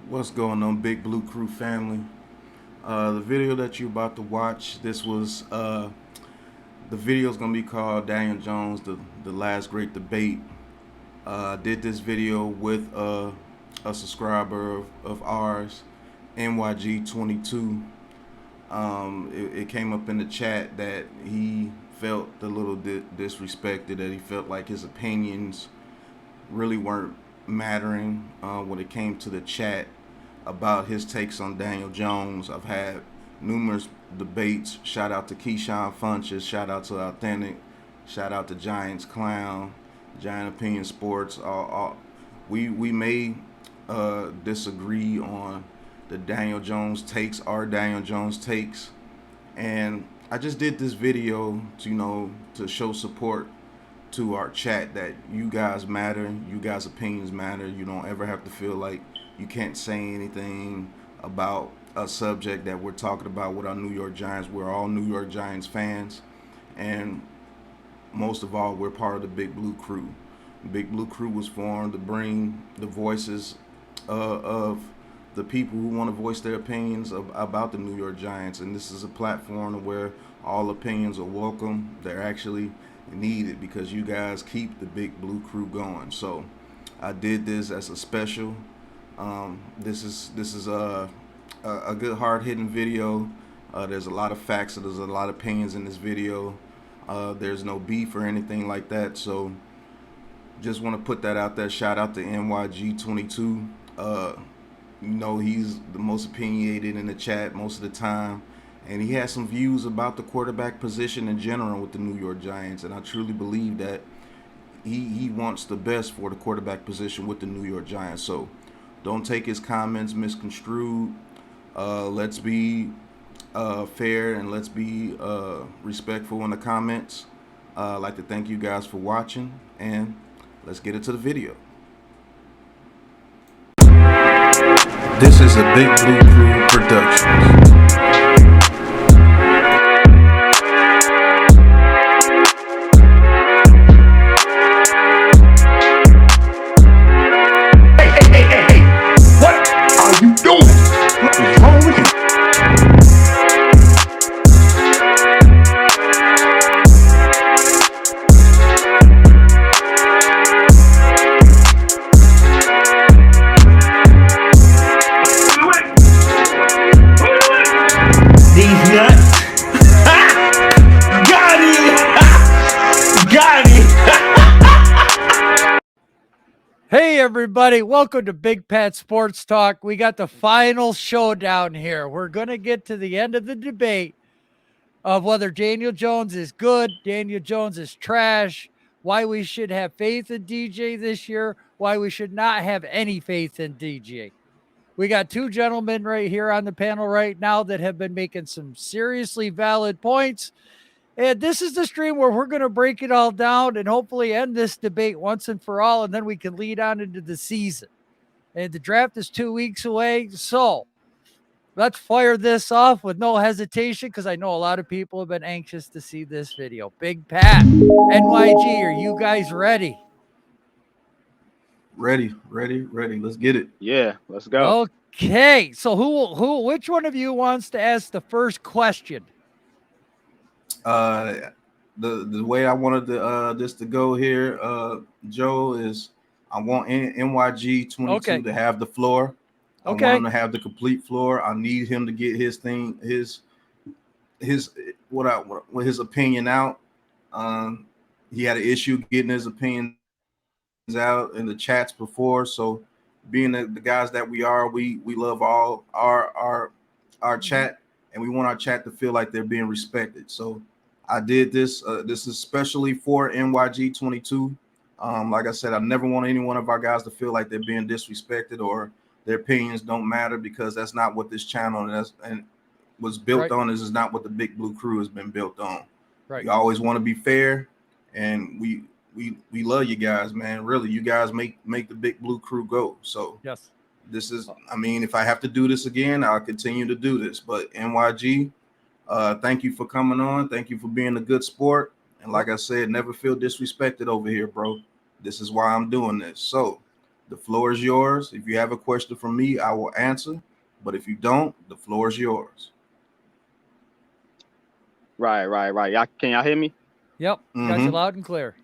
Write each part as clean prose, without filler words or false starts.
What's going on, Big Blue Crew family? The video that you're about to watch, the video is gonna be called Daniel Jones, the last great debate. I did this video with a subscriber of ours, NYG22. It came up in the chat that he felt a little disrespected, that he felt like his opinions really weren't mattering when it came to the chat about his takes on Daniel Jones. I've had numerous debates. Shout out to Keyshawn Funches. Shout out to Authentic. Shout out to Giants Clown. Giant Opinion Sports. We may disagree on the Daniel Jones takes, our Daniel Jones takes, and I just did this video to to show support to our chat that you guys matter, you guys' opinions matter. You don't ever have to feel like you can't say anything about a subject that we're talking about with our New York Giants. We're all New York Giants fans, and most of all, we're part of the Big Blue Crew. Big Blue Crew was formed to bring the voices of the people who want to voice their opinions about the New York Giants, and this is a platform where all opinions are welcome. They're actually needed because you guys keep the Big Blue Crew going. So I did this as a special. This is a good hard hitting video. There's a lot of facts. There's a lot of opinions in this video. There's no beef or anything like that. So just want to put that out there. Shout out to NYG22. He's the most opinionated in the chat most of the time, and he has some views about the quarterback position in general with the New York Giants, and I truly believe that he wants the best for the quarterback position with the New York Giants. So don't take his comments misconstrued. Let's be fair, and let's be respectful in the comments. I'd like to thank you guys for watching, and let's get into the video. This is a Big Blue Crew production. Hey everybody, welcome to Big Pat Sports Talk. We got the final showdown here. We're going to get to the end of the debate of whether Daniel Jones is good, Daniel Jones is trash, why we should have faith in DJ this year, why we should not have any faith in DJ. We got two gentlemen right here on the panel right now that have been making some seriously valid points. And this is the stream where we're going to break it all down and hopefully end this debate once and for all, and then we can lead on into the season. And the draft is 2 weeks away, so let's fire this off with no hesitation because I know a lot of people have been anxious to see this video. Big Pat, NYG, are you guys ready? Ready. Let's get it. Yeah, let's go. Okay, so which one of you wants to ask the first question? The way I wanted this to go here, Joe, is I want NYG22 to have the floor. I want him to have the complete floor. I need him to get his opinion out. He had an issue getting his opinions out in the chats before, so being the guys that we are, we love all our chat, and we want our chat to feel like they're being respected. So I did this. This is especially for NYG22. Like I said, I never want any one of our guys to feel like they're being disrespected or their opinions don't matter, because that's not what this channel was built on. This is not what the Big Blue Crew has been built on. We always want to be fair, and we love you guys, man. Really, you guys make the Big Blue Crew go. So yes, this is. I mean, if I have to do this again, I'll continue to do this. But NYG. Thank you for coming on. Thank you for being a good sport. And like I said, never feel disrespected over here, bro. This is why I'm doing this. So The floor is yours. If you have a question for me, I will answer. But if you don't, the floor is yours. Right. Y'all, can y'all hear me? Yep, got you loud and clear.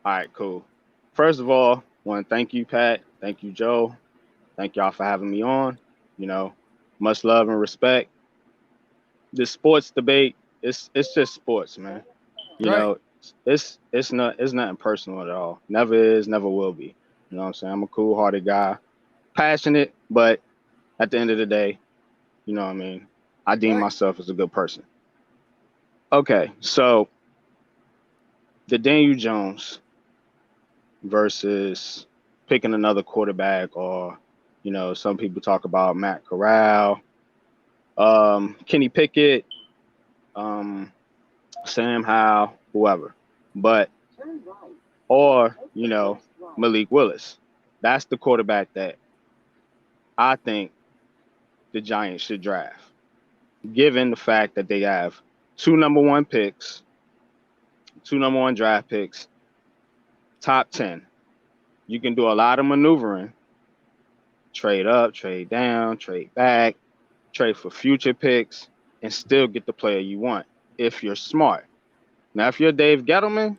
All right, cool. First of all, want to thank you, Pat. Thank you, Joe. Thank y'all for having me on. You know, much love and respect. This sports debate, it's just sports, man. You Right. know, it's nothing personal at all. Never is, never will be. You know what I'm saying? I'm a cool-hearted guy, passionate, but at the end of the day, you know what I mean? I deem myself as a good person. Okay, so the Daniel Jones versus picking another quarterback, or, you know, some people talk about Matt Corral, Kenny Pickett, Sam Howell, whoever. But, or, you know, Malik Willis. That's the quarterback that I think the Giants should draft, given the fact that they have 2 number 1 picks, 2 number 1 draft picks, top 10. You can do a lot of maneuvering, trade up, trade down, trade back, trade for future picks, and still get the player you want if you're smart. Now, if you're Dave Gettleman,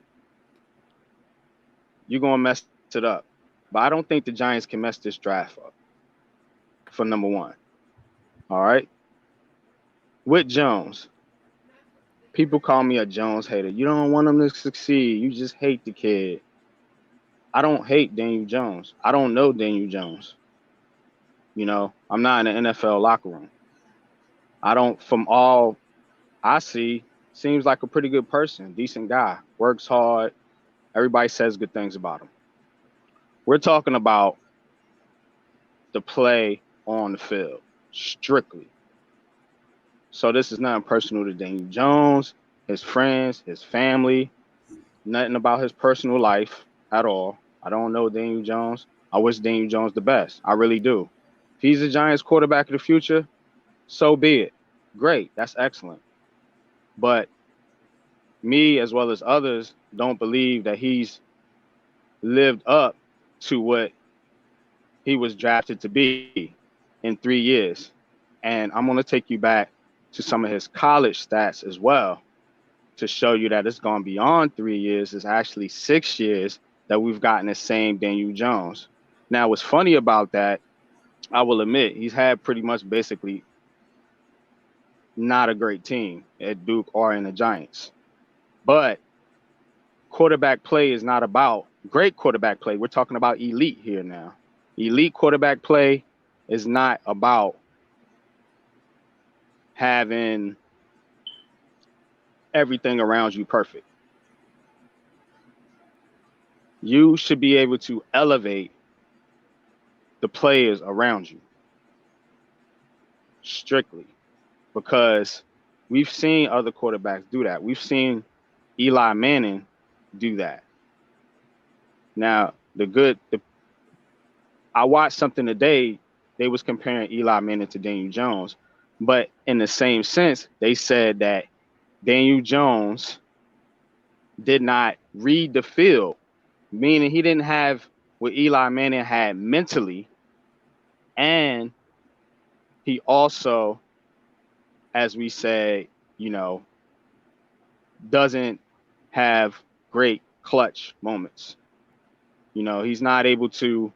you're going to mess it up. But I don't think the Giants can mess this draft up for number 1. All right? With Jones, people call me a Jones hater. You don't want him to succeed. You just hate the kid. I don't hate Daniel Jones. I don't know Daniel Jones. You know, I'm not in the NFL locker room. I don't, from all I see, seems like a pretty good person, decent guy, works hard. Everybody says good things about him. We're talking about the play on the field, strictly. So this is nothing personal to Daniel Jones, his friends, his family, nothing about his personal life at all. I don't know Daniel Jones. I wish Daniel Jones the best. I really do. If he's the Giants quarterback of the future, so be it. Great. That's excellent. But me, as well as others, don't believe that he's lived up to what he was drafted to be in 3 years. And I'm going to take you back to some of his college stats as well to show you that it's gone beyond 3 years. It's actually 6 years that we've gotten the same Daniel Jones. Now, what's funny about that, I will admit, he's had pretty much basically not a great team at Duke or in the Giants. But quarterback play is not about great quarterback play. We're talking about elite here now. Elite quarterback play is not about having everything around you perfect. You should be able to elevate the players around you strictly, because we've seen other quarterbacks do that. We've seen Eli Manning do that. Now, I watched something today. They was comparing Eli Manning to Daniel Jones, but in the same sense, they said that Daniel Jones did not read the field, meaning he didn't have what Eli Manning had mentally, and he also, as we say, you know, doesn't have great clutch moments. You know, he's not able to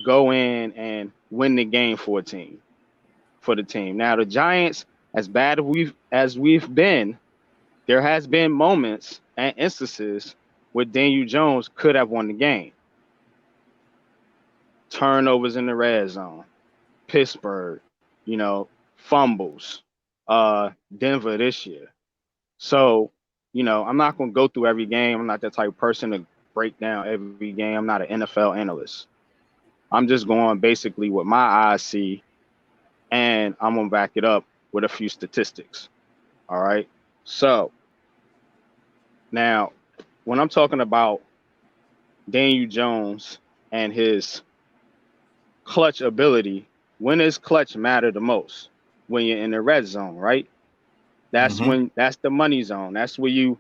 go in and win the game for the team. Now, the Giants, as bad as we've been, there has been moments and instances where Daniel Jones could have won the game. Turnovers in the red zone, Pittsburgh, you know, fumbles, Denver this year. So, you know, I'm not going to go through every game. I'm not that type of person to break down every game. I'm not an NFL analyst. I'm just going basically what my eyes see, and I'm going to back it up with a few statistics. All right. So now, when I'm talking about Daniel Jones and his clutch ability, when does clutch matter the most? When you're in the red zone, right? That's when, that's the money zone. That's where you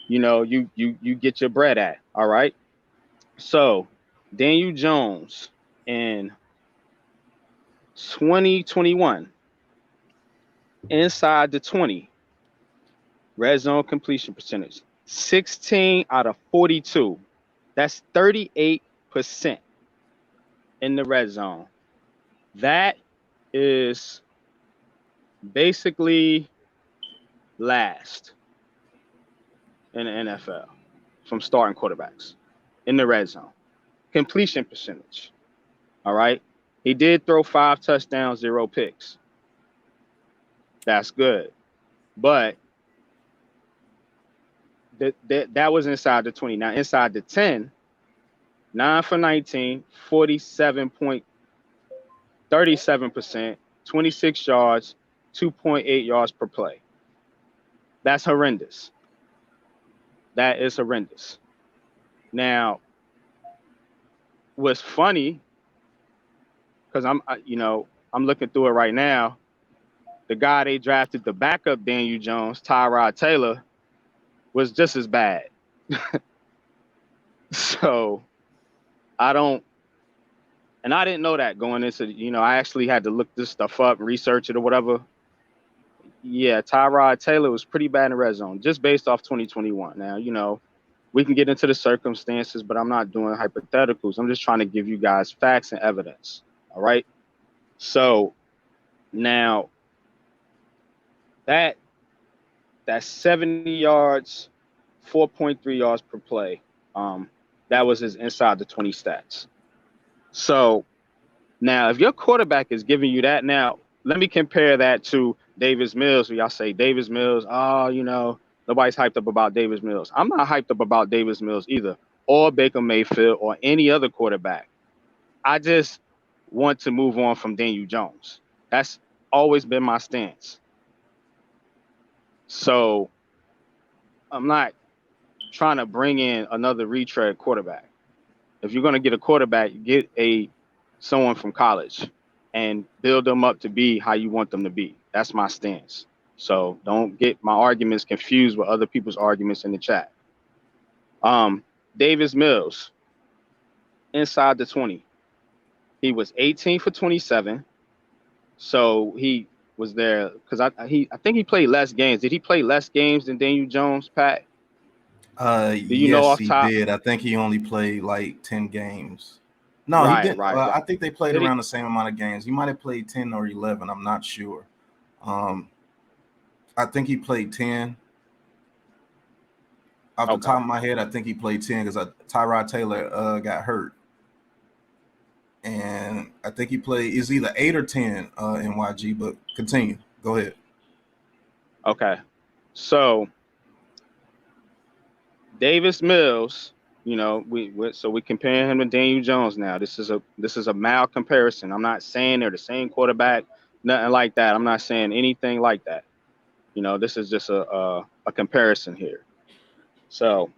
get your bread at. All right. So Daniel Jones in 2021, inside the 20, red zone completion percentage, 16 out of 42. That's 38% in the red zone. That is basically last in the NFL from starting quarterbacks in the red zone. Completion percentage. All right. He did throw 5 touchdowns, 0 picks. That's good. But that was inside the 20. Now, inside the 10, 9 for 19, 47%, 26 yards, 2.8 yards per play. That's horrendous. That is horrendous. Now, what's funny, because I'm looking through it right now. The guy they drafted, the backup Daniel Jones, Tyrod Taylor, was just as bad. So I didn't know that going into, I actually had to look this stuff up and research it or whatever. Yeah, Tyrod Taylor was pretty bad in the red zone, just based off 2021. Now, we can get into the circumstances, but I'm not doing hypotheticals. I'm just trying to give you guys facts and evidence. All right. So now that's 70 yards, 4.3 yards per play. That was his inside the 20 stats. So now if your quarterback is giving you that, now let me compare that to Davis Mills. Where y'all say Davis Mills, nobody's hyped up about Davis Mills. I'm not hyped up about Davis Mills either, or Baker Mayfield, or any other quarterback. I just want to move on from Daniel Jones. That's always been my stance. So I'm not trying to bring in another retread quarterback. If you're going to get a quarterback, get someone from college and build them up to be how you want them to be. That's my stance. So don't get my arguments confused with other people's arguments in the chat. Davis Mills, inside the 20. He was 18 for 27. So he was there because I think he played less games. Did he play less games than Daniel Jones, Pat? Do you know Yes, off he top? did. I think he only played like 10 games. No, Right, he didn't. right. I think they played Did around the same amount of games. He might have played 10 or 11. I'm not sure. I think he played 10. Off the top of my head, I think he played 10 because Tyrod Taylor got hurt. And I think he played is either 8 or 10 NYG, but continue. Go ahead. Okay. So Davis Mills, we compare him to Daniel Jones now. This is a mild comparison. I'm not saying they're the same quarterback, nothing like that. I'm not saying anything like that. This is just a comparison here. So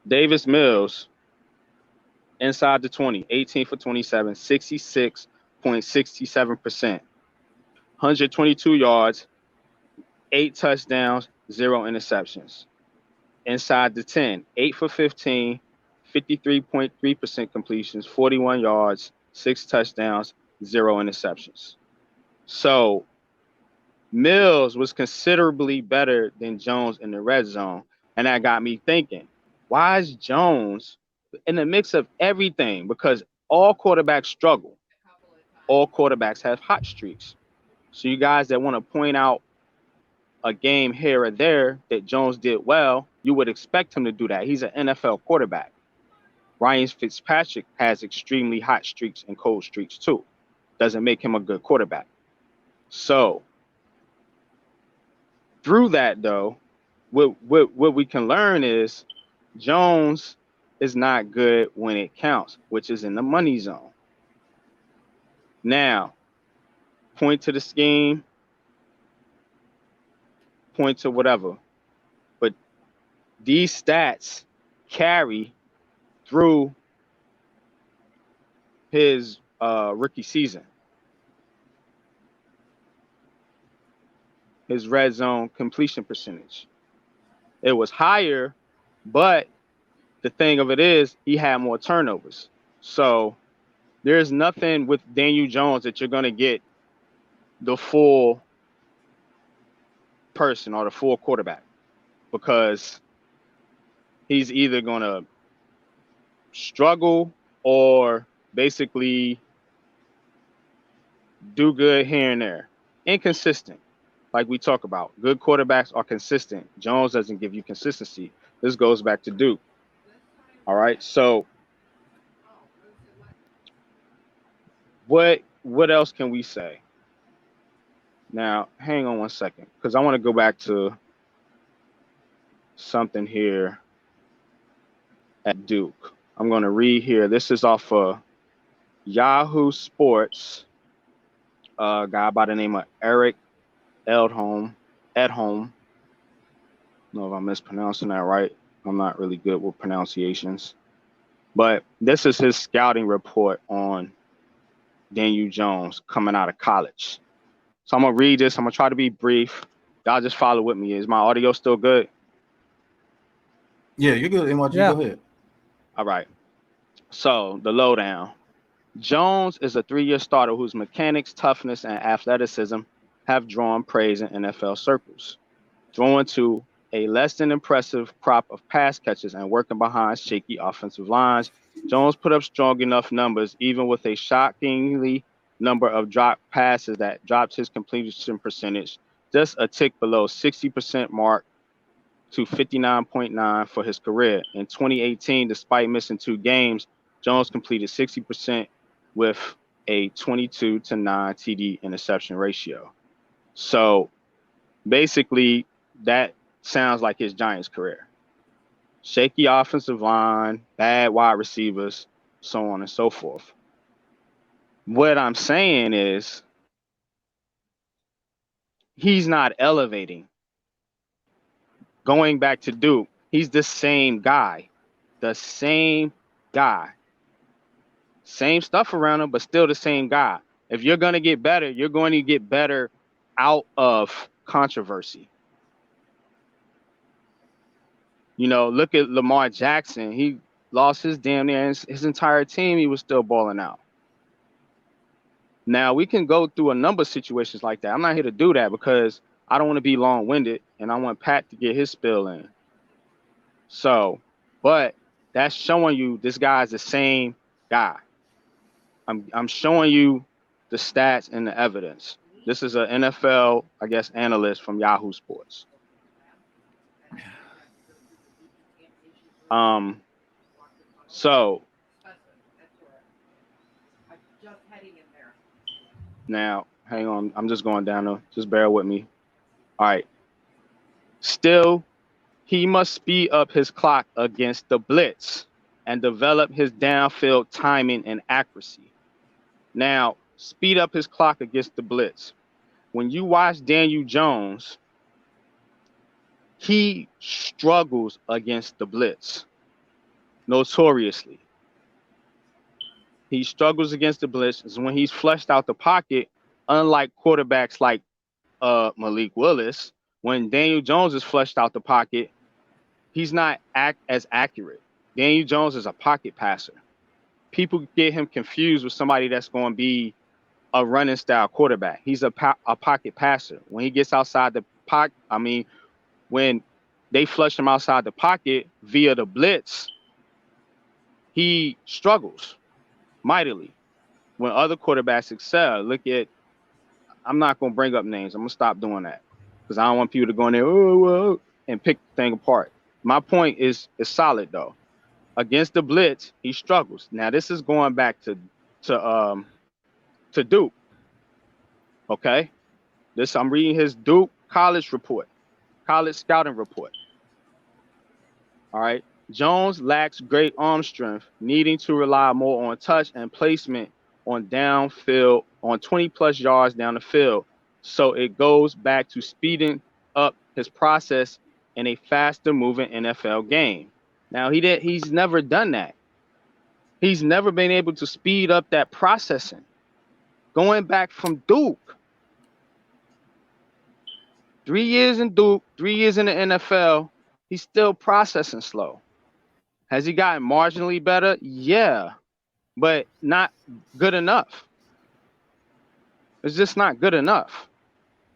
Davis Mills, inside the 20, 18 for 27, 66.67%, 122 yards, 8 touchdowns, 0 interceptions. Inside the 10, 8 for 15, 53.3% completions, 41 yards, 6 touchdowns, 0 interceptions. So Mills was considerably better than Jones in the red zone. And that got me thinking, why is Jones in the mix of everything? Because all quarterbacks struggle. All quarterbacks have hot streaks. So you guys that want to point out a game here or there that Jones did well, you would expect him to do that. He's an NFL quarterback. Ryan Fitzpatrick has extremely hot streaks and cold streaks too. Doesn't make him a good quarterback. So through that though, what we can learn is Jones is not good when it counts, which is in the money zone. Now, point to the scheme, point to whatever. But these stats carry through his rookie season. His red zone completion percentage. It was higher, but the thing of it is he had more turnovers. So there's nothing with Daniel Jones that you're going to get the full person or the full quarterback, because he's either going to struggle or basically do good here and there. Inconsistent, like we talk about. Good quarterbacks are consistent. Jones doesn't give you consistency. This goes back to Duke. All right, so what else can we say? Now, hang on one second, because I want to go back to something here at Duke. I'm going to read here. This is off of Yahoo Sports. A guy by the name of Eric Edholm. I don't know if I'm mispronouncing that right. I'm not really good with pronunciations. But this is his scouting report on Daniel Jones coming out of college. So I'm going to read this. I'm going to try to be brief. Y'all just follow with me. Is my audio still good? Yeah, you're good, NYG. Yeah. Go ahead. All right. So the lowdown. Jones is a 3-year starter whose mechanics, toughness, and athleticism have drawn praise in NFL circles. Throwing to a less than impressive crop of pass catches and working behind shaky offensive lines, Jones put up strong enough numbers, even with a shockingly number of drop passes that dropped his completion percentage just a tick below 60% mark to 59.9 for his career. In 2018, despite missing 2 games, Jones completed 60% with a 22-9 TD interception ratio. So basically, that sounds like his Giants career. Shaky offensive line, bad wide receivers, so on and so forth. What I'm saying is he's not elevating. Going back to Duke, he's the same guy. The same guy. Same stuff around him, but still the same guy. If you're going to get better, you're going to get better out of controversy. You know, look at Lamar Jackson. He lost his damn near his entire team. He was still balling out. Now, we can go through a number of situations like that. I'm not here to do that because I don't want to be long-winded, and I want Pat to get his spill in. So, but that's showing you this guy's the same guy. I'm showing you the stats and the evidence. This is an NFL, I guess, analyst from Yahoo Sports. So now, hang on. I'm just going down. Just bear with me. All right. Still, he must speed up his clock against the blitz and develop his downfield timing and accuracy. Now, speed up his clock against the blitz. When you watch Daniel Jones, he struggles against the blitz, notoriously. He struggles against the blitz. Is when he's flushed out the pocket, unlike quarterbacks like Malik Willis, when Daniel Jones is flushed out the pocket, he's not as accurate. Daniel Jones is a pocket passer. People get him confused with somebody that's going to be a running style quarterback. He's a pocket passer. When he gets outside the pocket, when they flush him outside the pocket via the blitz, he struggles mightily. When other quarterbacks excel, look at, I'm not going to bring up names. I'm going to stop doing that because I don't want people to go in there and pick the thing apart. My point is solid, though. Against the blitz, he struggles. Now, this is going back to Duke. Okay? I'm reading his Duke college scouting report. All right? Jones lacks great arm strength, needing to rely more on touch and placement on downfield, on 20-plus yards down the field. So it goes back to speeding up his process in a faster-moving NFL game. Now, he's never done that. He's never been able to speed up that processing. Going back from Duke. 3 years in Duke, 3 years in the NFL, he's still processing slow. Has he gotten marginally better? Yeah. but not good enough. It's just not good enough.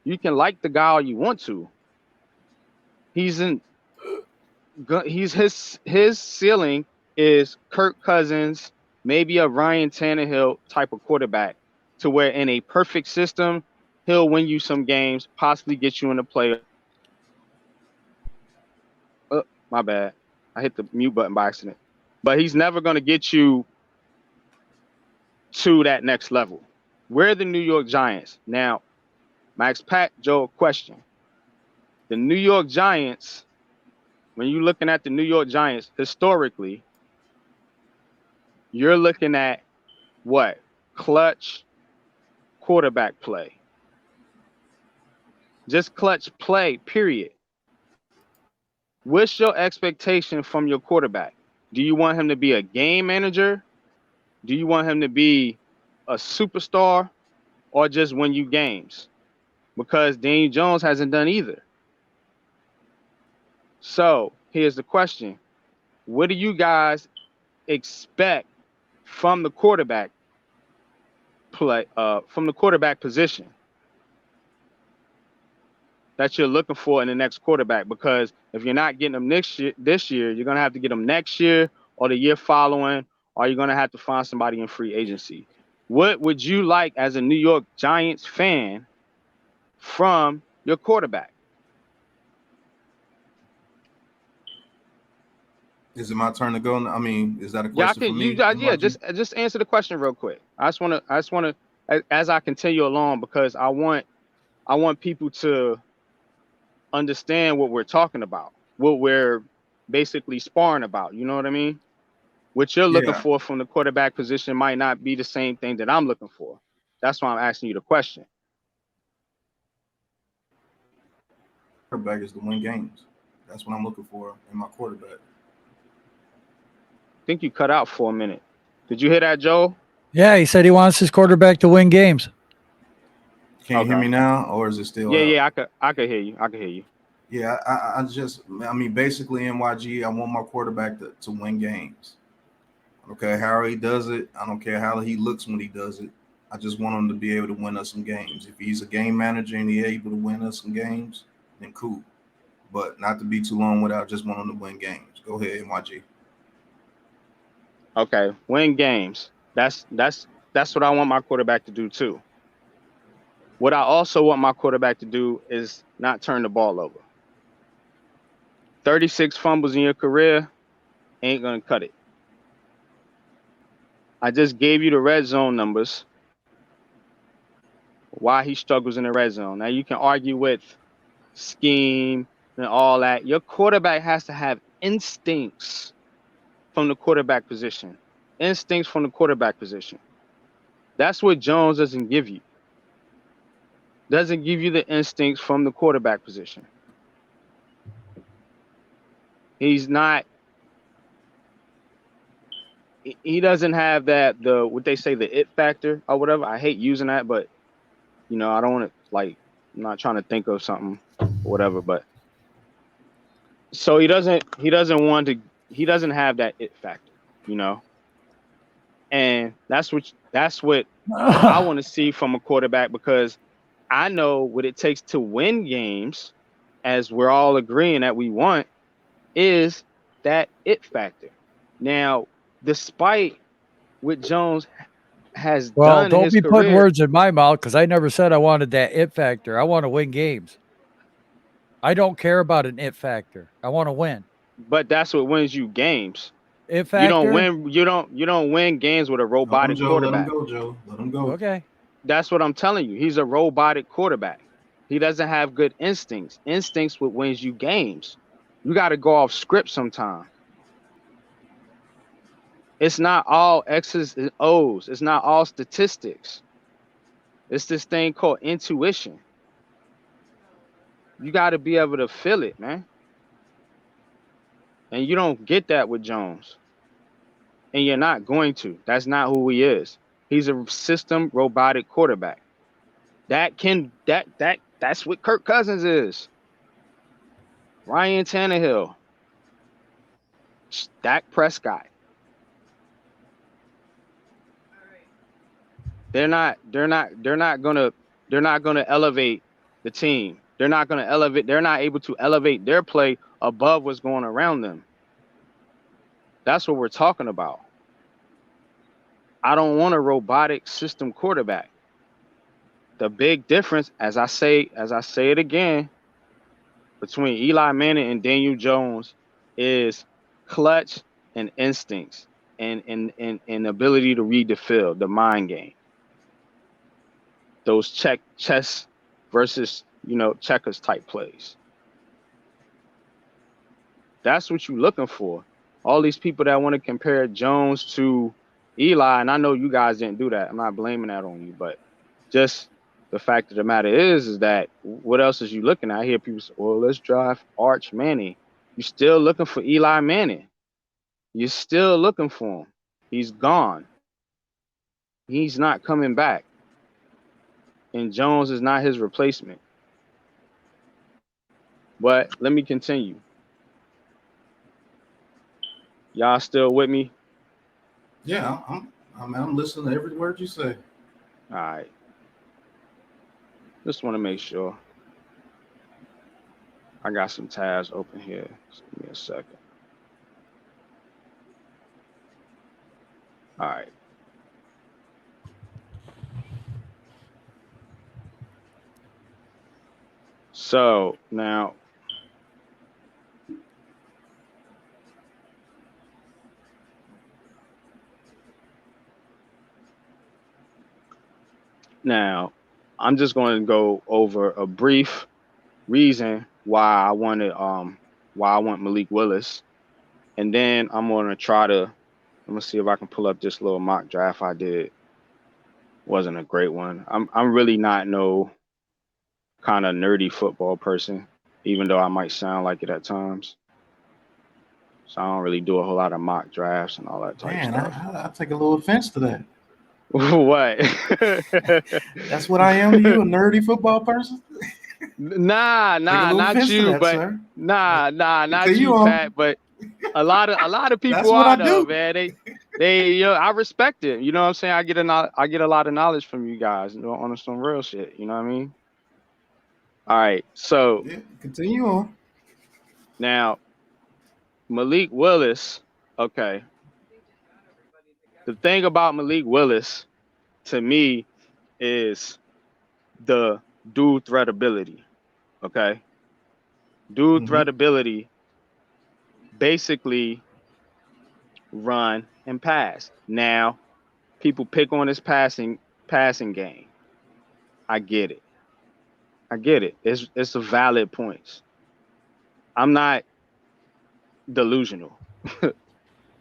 You can like the guy all you want to. His ceiling is Kirk Cousins, maybe a Ryan Tannehill type of quarterback, to where in a perfect system, he'll win you some games, possibly get you in the playoffs. Oh, my bad. I hit the mute button by accident. But he's never going to get you to that next level. We're the New York Giants. Now, Max Pack, Joe, question. The New York Giants, when you're looking at the New York Giants, historically, you're looking at what? Clutch quarterback play. Just clutch play, period. What's your expectation from your quarterback? Do you want him to be a game manager? Do you want him to be a superstar, or just win you games? Because Daniel Jones hasn't done either. So here's the question. What do you guys expect from the quarterback play, from the quarterback position that you're looking for in the next quarterback? Because if you're not getting them this year, you're going to have to get them next year or the year following, or you're going to have to find somebody in free agency. What would you like as a New York Giants fan from your quarterback? Is it my turn to go? I mean, is that a question for me? Yeah, just answer the question real quick. I just want to, as I continue along, because I want people to understand what we're talking about, what we're basically sparring about. You know what I mean? What you're looking for from the quarterback position might not be the same thing that I'm looking for. That's why I'm asking you the question. Quarterback is to win games. That's what I'm looking for in my quarterback. I think you cut out for a minute. Did you hear that, Joe? Yeah, he said he wants his quarterback to win games. Can you hear me now, or is it still? Yeah, I could hear you. I could hear you. Yeah, I mean, basically, NYG, I want my quarterback to win games. Okay, how he does it, I don't care how he looks when he does it. I just want him to be able to win us some games. If he's a game manager and he's able to win us some games, then cool. But not to be too long without, just want him to win games. Go ahead, NYG. Okay, win games. That's what I want my quarterback to do too. What I also want my quarterback to do is not turn the ball over. 36 fumbles in your career ain't gonna cut it. I just gave you the red zone numbers, why he struggles in the red zone. Now you can argue with scheme and all that. Your quarterback has to have instincts from the quarterback position. Instincts from the quarterback position. That's what Jones doesn't give you. Doesn't give you the instincts from the quarterback position. He's not. He doesn't have that, what they say, the it factor or whatever. I hate using that, but I don't want to, like, I'm not trying to think of something or whatever, but so he doesn't have that it factor, and that's what I want to see from a quarterback, because I know what it takes to win games, as we're all agreeing that we want, is that it factor. Now, despite what Jones has done in his career. Don't be putting words in my mouth, because I never said I wanted that it factor. I want to win games. I don't care about an it factor. I want to win. But that's what wins you games. It factor. You don't win games with a robotic quarterback. Let him go, Joe. Let him go. Okay. That's what I'm telling you. He's a robotic quarterback. He doesn't have good instincts. Instincts what wins you games. You got to go off script sometime. It's not all X's and O's. It's not all statistics. It's this thing called intuition. You got to be able to feel it, man. And you don't get that with Jones. And you're not going to. That's not who he is. He's a system robotic quarterback. That's what Kirk Cousins is. Ryan Tannehill. Dak Prescott. They're not gonna elevate the team. They're not gonna elevate. They're not able to elevate their play above what's going around them. That's what we're talking about. I don't want a robotic system quarterback. The big difference, as I say it again, between Eli Manning and Daniel Jones is clutch and instincts and ability to read the field, the mind game. Those chess versus, checkers type plays. That's what you're looking for. All these people that want to compare Jones to Eli, and I know you guys didn't do that. I'm not blaming that on you, but just the fact of the matter is that what else is you looking at? I hear people say, well, let's draft Arch Manning. You're still looking for Eli Manning. You're still looking for him. He's gone. He's not coming back. And Jones is not his replacement. But let me continue. Y'all still with me? Yeah, I'm listening to every word you say. All right. Just want to make sure. I got some tabs open here. Just give me a second. All right. So now, I'm just going to go over a brief reason why I want Malik Willis, and then I'm gonna see if I can pull up this little mock draft I did. Wasn't a great one. I'm really not no kind of nerdy football person, even though I might sound like it at times. So I don't really do a whole lot of mock drafts and all that type stuff. I take a little offense to that. What? That's what I am to you, a nerdy football person? Nah, not you, that, but sir. not you, Pat. But a lot of people are though, man. They I respect it. You know what I'm saying? I get a lot of knowledge from you guys, on some real shit. You know what I mean? All right, so yeah, continue on. Now, Malik Willis. Okay. The thing about Malik Willis, to me, is the dual threat ability. Okay. Dual threat ability, basically run and pass. Now, people pick on his passing game. I get it. It's a valid point. I'm not delusional.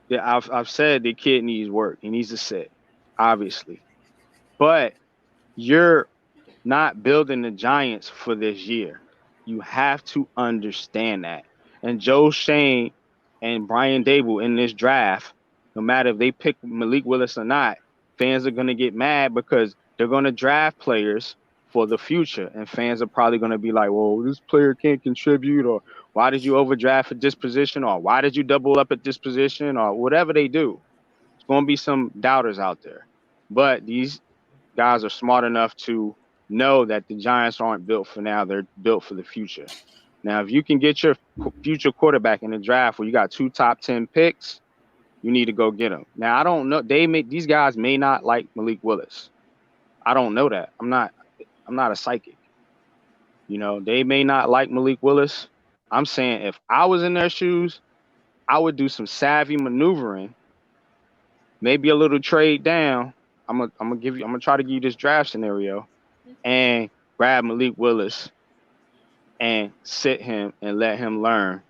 Yeah, I've said the kid needs work. He needs to sit, obviously. But you're not building the Giants for this year. You have to understand that. And Joe Shane and Brian Dable in this draft, no matter if they pick Malik Willis or not, fans are going to get mad because they're going to draft players for the future. And fans are probably going to be like, well, this player can't contribute, or why did you overdraft at this position, or why did you double up at this position, or whatever they do. There's going to be some doubters out there. But these guys are smart enough to know that the Giants aren't built for now. They're built for the future. Now, if you can get your future quarterback in the draft where you got 2 top 10 picks, you need to go get them. Now, I don't know. These guys may not like Malik Willis. I don't know that. I'm not a psychic. They may not like Malik Willis. I'm saying if I was in their shoes, I would do some savvy maneuvering, maybe a little trade down. I'm gonna try to give you this draft scenario and grab Malik Willis and sit him and let him learn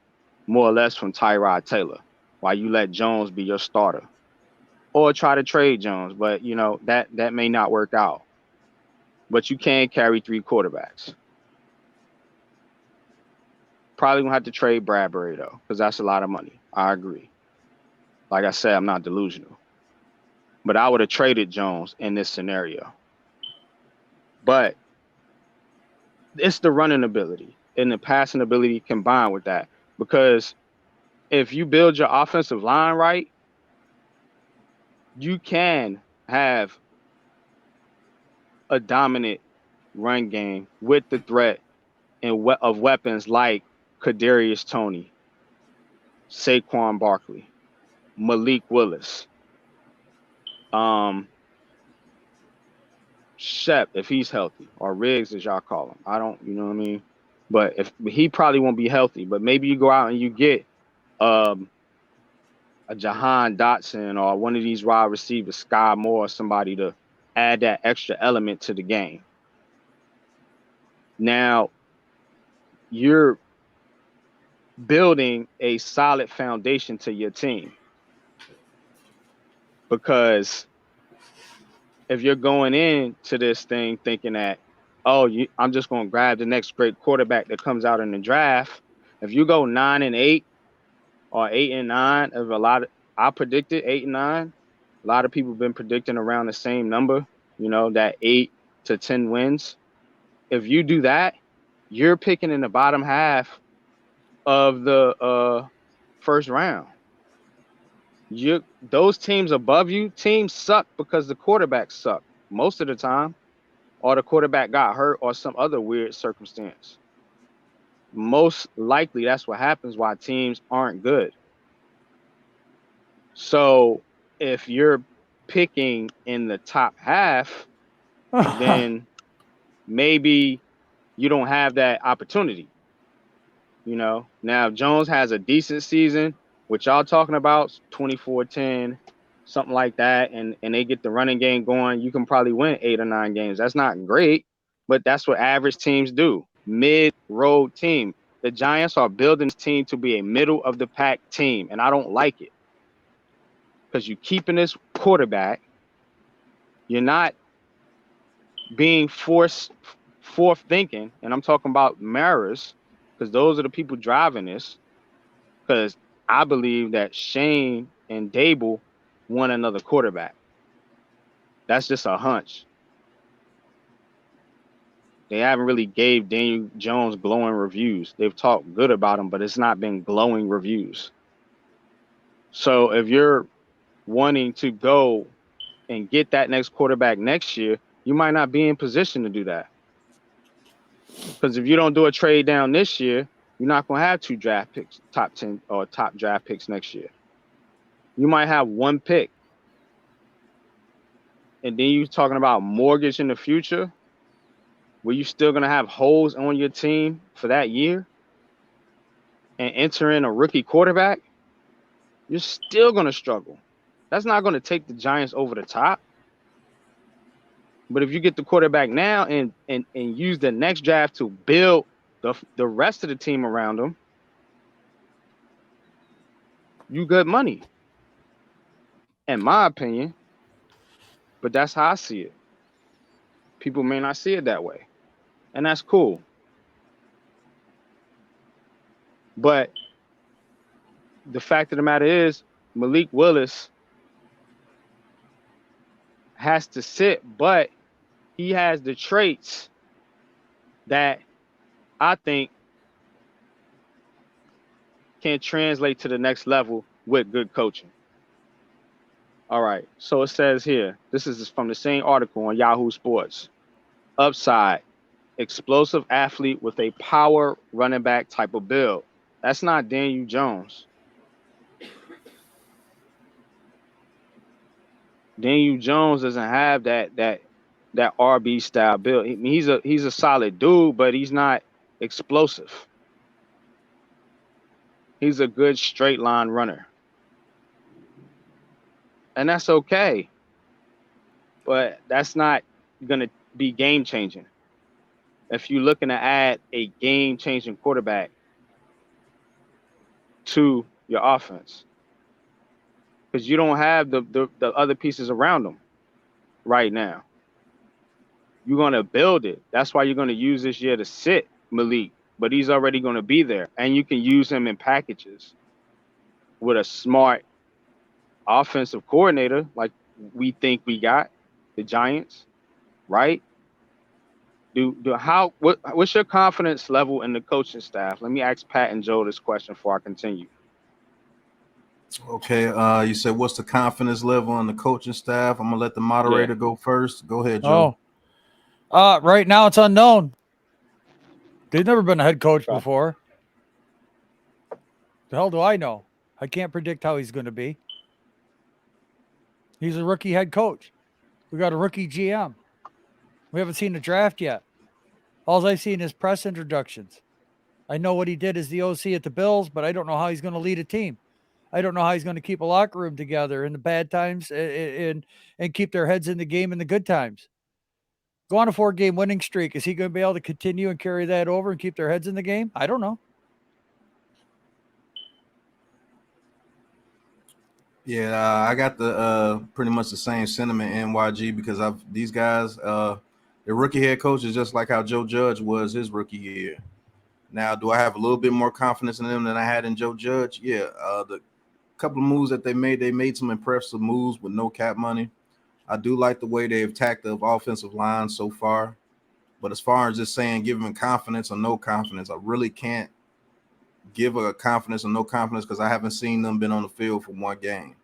more or less from Tyrod Taylor while you let Jones be your starter. Or try to trade Jones, but that may not work out. But you can carry 3 quarterbacks. Probably gonna have to trade Bradbury though, because that's a lot of money. I agree. Like I said, I'm not delusional. But I would have traded Jones in this scenario. But it's the running ability and the passing ability combined with that. Because if you build your offensive line right, you can have a dominant run game with the threat of weapons like Kadarius Toney, Saquon Barkley, Malik Willis, Shep, if he's healthy, or Riggs, as y'all call him. I don't, you know what I mean? But if he probably won't be healthy, but maybe you go out and you get a Jahan Dotson or one of these wide receivers, Sky Moore, or somebody to add that extra element to the game. Now, you're building a solid foundation to your team, because if you're going into this thing thinking that, oh, I'm just going to grab the next great quarterback that comes out in the draft, if you go 9-8 or 8-9, I predicted 8-9. A lot of people have been predicting around the same number, you know, that 8 to 10 wins. If you do that, you're picking in the bottom half of the first round. Those teams above you, teams suck because the quarterbacks suck most of the time, or the quarterback got hurt or some other weird circumstance. Most likely that's what happens, why teams aren't good. So if you're picking in the top half, then maybe you don't have that opportunity. You know, now if Jones has a decent season, which y'all talking about 24-10, something like that, and they get the running game going, you can probably win 8 or 9 games. That's not great, but that's what average teams do. Mid-road team. The Giants are building this team to be a middle of the pack team, and I don't like it, because you're keeping this quarterback. You're not being forth thinking, and I'm talking about Maras, because those are the people driving this. Because I believe that Shane and Dable want another quarterback. That's just a hunch. They haven't really gave Daniel Jones glowing reviews. They've talked good about him, but it's not been glowing reviews. So if you're wanting to go and get that next quarterback next year, you might not be in position to do that. Because if you don't do a trade down this year, you're not going to have 2 draft picks, top 10 or top draft picks next year. You might have 1 pick. And then you're talking about mortgage in the future, where you're still going to have holes on your team for that year, and enter in a rookie quarterback, you're still going to struggle. That's not going to take the Giants over the top. But if you get the quarterback now and use the next draft to build the rest of the team around them, you good money, in my opinion. But that's how I see it. People may not see it that way, and that's cool. But the fact of the matter is, Malik Willis has to sit, but he has the traits that I think can translate to the next level with good coaching. All right, so it says here, this is from the same article on Yahoo Sports. Upside, explosive athlete with a power running back type of build. That's not Daniel Jones. Daniel Jones doesn't have that RB style build. I mean, he's a solid dude, but he's not explosive. He's a good straight line runner, and that's okay. But that's not gonna be game changing. If you're looking to add a game changing quarterback to your offense, because you don't have the other pieces around them right now. You're going to build it. That's why you're going to use this year to sit Malik, but he's already going to be there, and you can use him in packages with a smart offensive coordinator like we think we got, the Giants, right? What's your confidence level in the coaching staff? Let me ask Pat and Joe this question before I continue. Okay, you said what's the confidence level on the coaching staff? I'm gonna let the moderator go first. Go ahead, Joe. Right now it's unknown. They've never been a head coach before. The hell do I know? I can't predict how he's going to be. He's a rookie head coach. We got a rookie GM. We haven't seen the draft yet. All I've seen is press introductions. I know what he did as the OC at the Bills, but I don't know how he's going to lead a team. I don't know how he's going to keep a locker room together in the bad times and keep their heads in the game in the good times. Go on a 4-game winning streak. Is he going to be able to continue and carry that over and keep their heads in the game? I don't know. Yeah, I got the pretty much the same sentiment NYG because these guys, the rookie head coach is just like how Joe Judge was his rookie year. Now, do I have a little bit more confidence in them than I had in Joe Judge? Yeah, the couple of moves that they made some impressive moves with no cap money. I do like the way they've attacked the offensive line so far. But as far as just saying giving confidence or no confidence, I really can't give a confidence or no confidence because I haven't seen them been on the field for one game.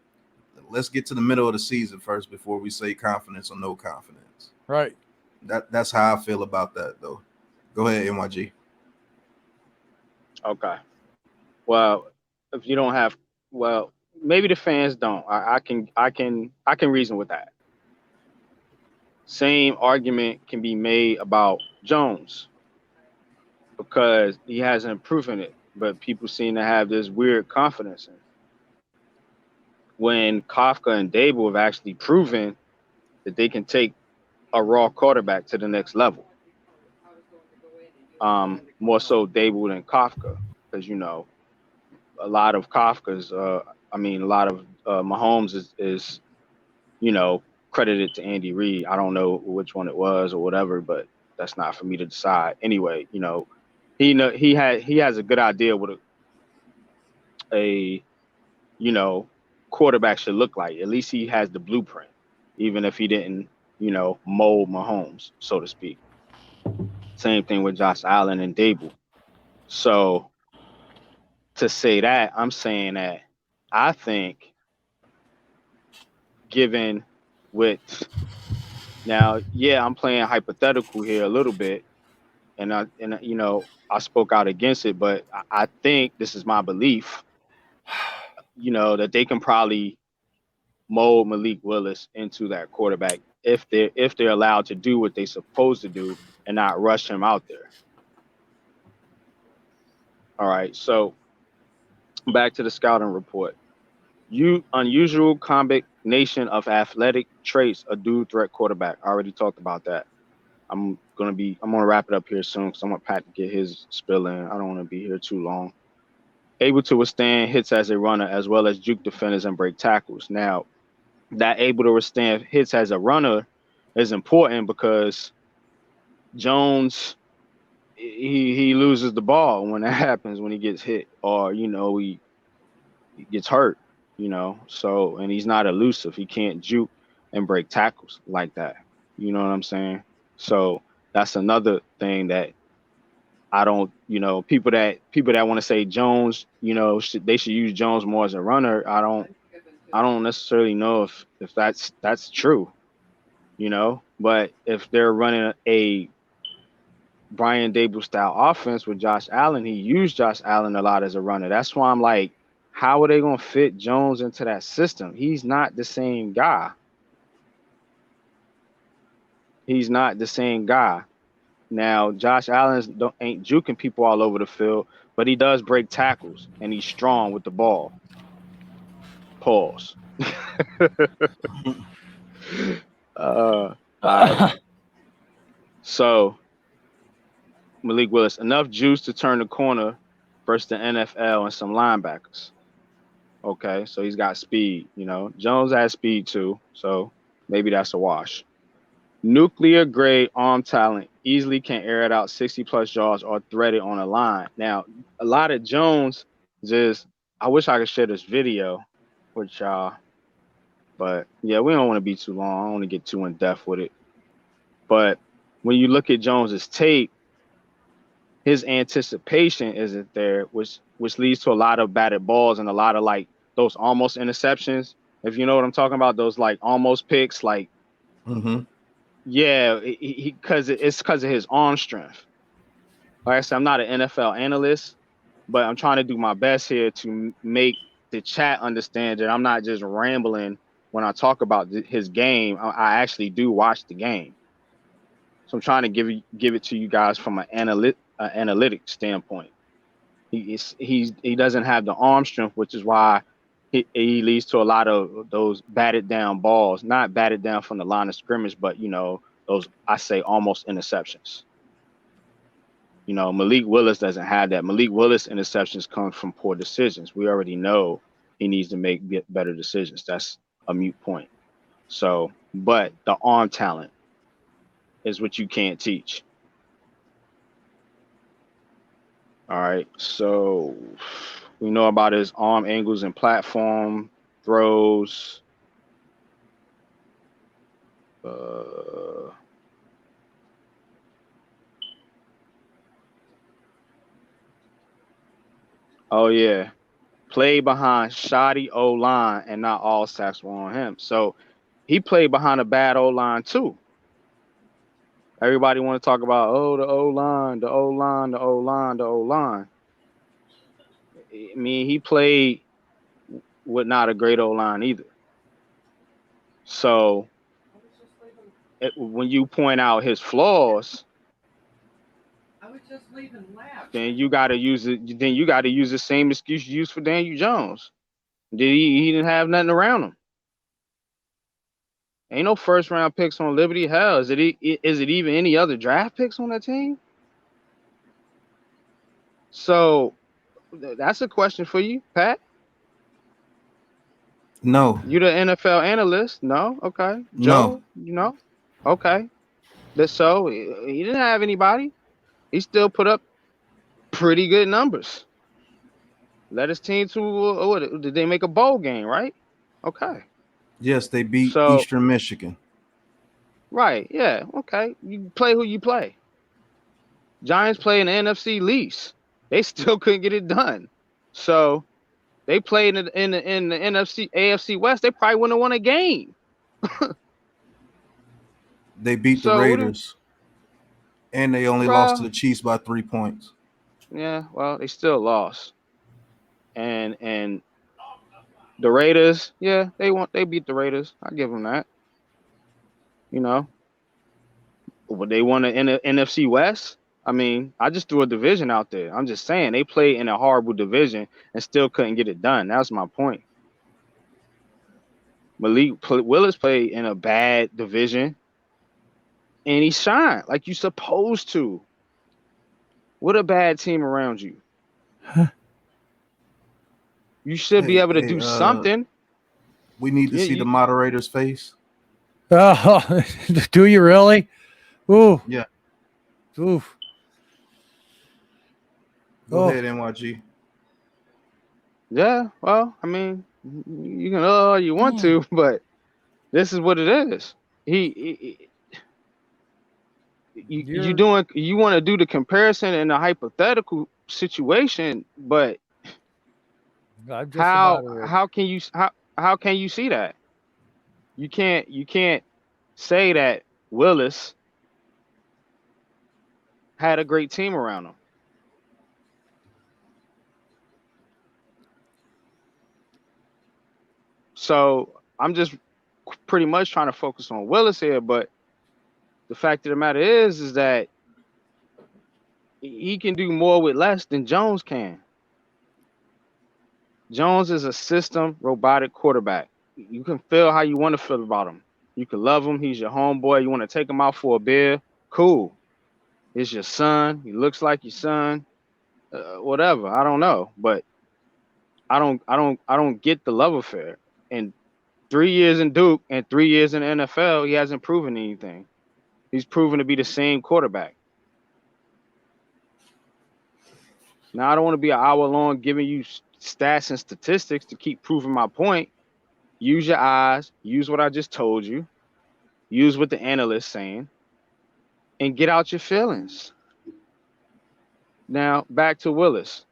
Let's get to the middle of the season first before we say confidence or no confidence. Right. That's how I feel about that, though. Go ahead, NYG. Okay. Well, if you don't have, well, maybe the fans don't. I can reason with that. Same argument can be made about Jones because he hasn't proven it, but people seem to have this weird confidence in it. When Kafka and Dable have actually proven that they can take a raw quarterback to the next level. More so Dable than Kafka, because a lot of Kafka's, a lot of Mahomes is credited to Andy Reid. I don't know which one it was or whatever, but that's not for me to decide. Anyway, he has a good idea what a quarterback should look like. At least he has the blueprint, even if he didn't, mold Mahomes, so to speak. Same thing with Josh Allen and Dable. So to say that, I'm saying that I think given with now, yeah, I'm playing hypothetical here a little bit, and I spoke out against it, but I think this is my belief, that they can probably mold Malik Willis into that quarterback if they're allowed to do what they're supposed to do and not rush him out there. All right, so back to the scouting report. Unusual combination of athletic traits, a dual threat quarterback. I already talked about that. I'm gonna wrap it up here soon because I want Pat to get his spill in. I don't want to be here too long. Able to withstand hits as a runner as well as juke defenders and break tackles. Now, that able to withstand hits as a runner is important because Jones, he loses the ball when that happens, when he gets hit or he gets hurt, so, and he's not elusive. He can't juke and break tackles like that. You know what I'm saying? So that's another thing that I don't, people that want to say Jones, they should use Jones more as a runner. I don't necessarily know if that's true, but if they're running a Brian Dable style offense with Josh Allen, he used Josh Allen a lot as a runner. That's why I'm like, how are they going to fit Jones into that system? He's not the same guy. He's not the same guy. Now, Josh Allen ain't juking people all over the field, but he does break tackles, and he's strong with the ball. Pause. So, Malik Willis, enough juice to turn the corner versus the NFL and some linebackers. Okay, so he's got speed, Jones has speed too, so maybe that's a wash. Nuclear grade arm talent, easily can air it out 60+ yards or thread it on a line. Now, a lot of Jones I wish I could share this video with y'all, but yeah, we don't want to be too long. I don't want to get too in depth with it. But when you look at Jones's tape, his anticipation isn't there, which leads to a lot of batted balls and a lot of like those almost interceptions. If you know what I'm talking about, those like almost picks, like Yeah, it's because of his arm strength. Like I said, I'm not an NFL analyst, but I'm trying to do my best here to make the chat understand that I'm not just rambling when I talk about his game. I actually do watch the game, so I'm trying to give it to you guys from an analytic standpoint. He doesn't have the arm strength, which is why he leads to a lot of those batted down balls, not batted down from the line of scrimmage, but those, I say, almost interceptions. Malik Willis doesn't have that. Malik Willis interceptions come from poor decisions. We already know he needs to make better decisions. That's a moot point. So, but the arm talent is what you can't teach. All right. So we know about his arm angles and platform throws. Oh yeah. Played behind shoddy O-line and not all sacks were on him. So he played behind a bad O-line too. Everybody want to talk about, oh, the O-line, the O-line, the O-line, the O-line. I mean, he played with not a great O-line either. So when you point out his flaws, then you got to use it. Then you got to use the same excuse you used for Daniel Jones. He didn't have nothing around him. Ain't no first round picks on Liberty. Hell, is it even any other draft picks on that team? So that's a question for you, Pat. No. You the NFL analyst? No. Okay. Joe, No. Okay. So he didn't have anybody. He still put up pretty good numbers. Led his team to did they make a bowl game, right? Okay. Yes, they beat So, Eastern Michigan. Right. Yeah. Okay. You play who you play. Giants play in the NFC least. They still couldn't get it done. So they played in the NFC AFC West. They probably wouldn't have won a game. They beat the Raiders, and they only lost to the Chiefs by 3 points. Yeah, well, they still lost. And the Raiders, yeah, they beat the Raiders. I give them that. But they won the NFC West. I mean, I just threw a division out there. I'm just saying they played in a horrible division and still couldn't get it done. That's my point. Malik Willis played in a bad division, and he shined like you're supposed to. What a bad team around you. You should be able to do something. We need to see the moderator's face. Oh, do you really? Ooh. Yeah. Oof. Go ahead, NYG. Yeah, well, I mean, you can all you want to, but this is what it is. You want to do the comparison in a hypothetical situation, but how can you see that? You can't say that Willis had a great team around him. So I'm just pretty much trying to focus on Willis here, but the fact of the matter is that he can do more with less than Jones can. Jones is a system robotic quarterback. You can feel how you want to feel about him. You can love him. He's your homeboy. You want to take him out for a beer. Cool. It's your son. He looks like your son. Whatever. I don't know, but I don't get the love affair. And 3 years in Duke and 3 years in the NFL, he hasn't proven anything. He's proven to be the same quarterback. Now, I don't want to be an hour long giving you stats and statistics to keep proving my point. Use your eyes. Use what I just told you. Use what the analyst's saying. And get out your feelings. Now, back to Willis.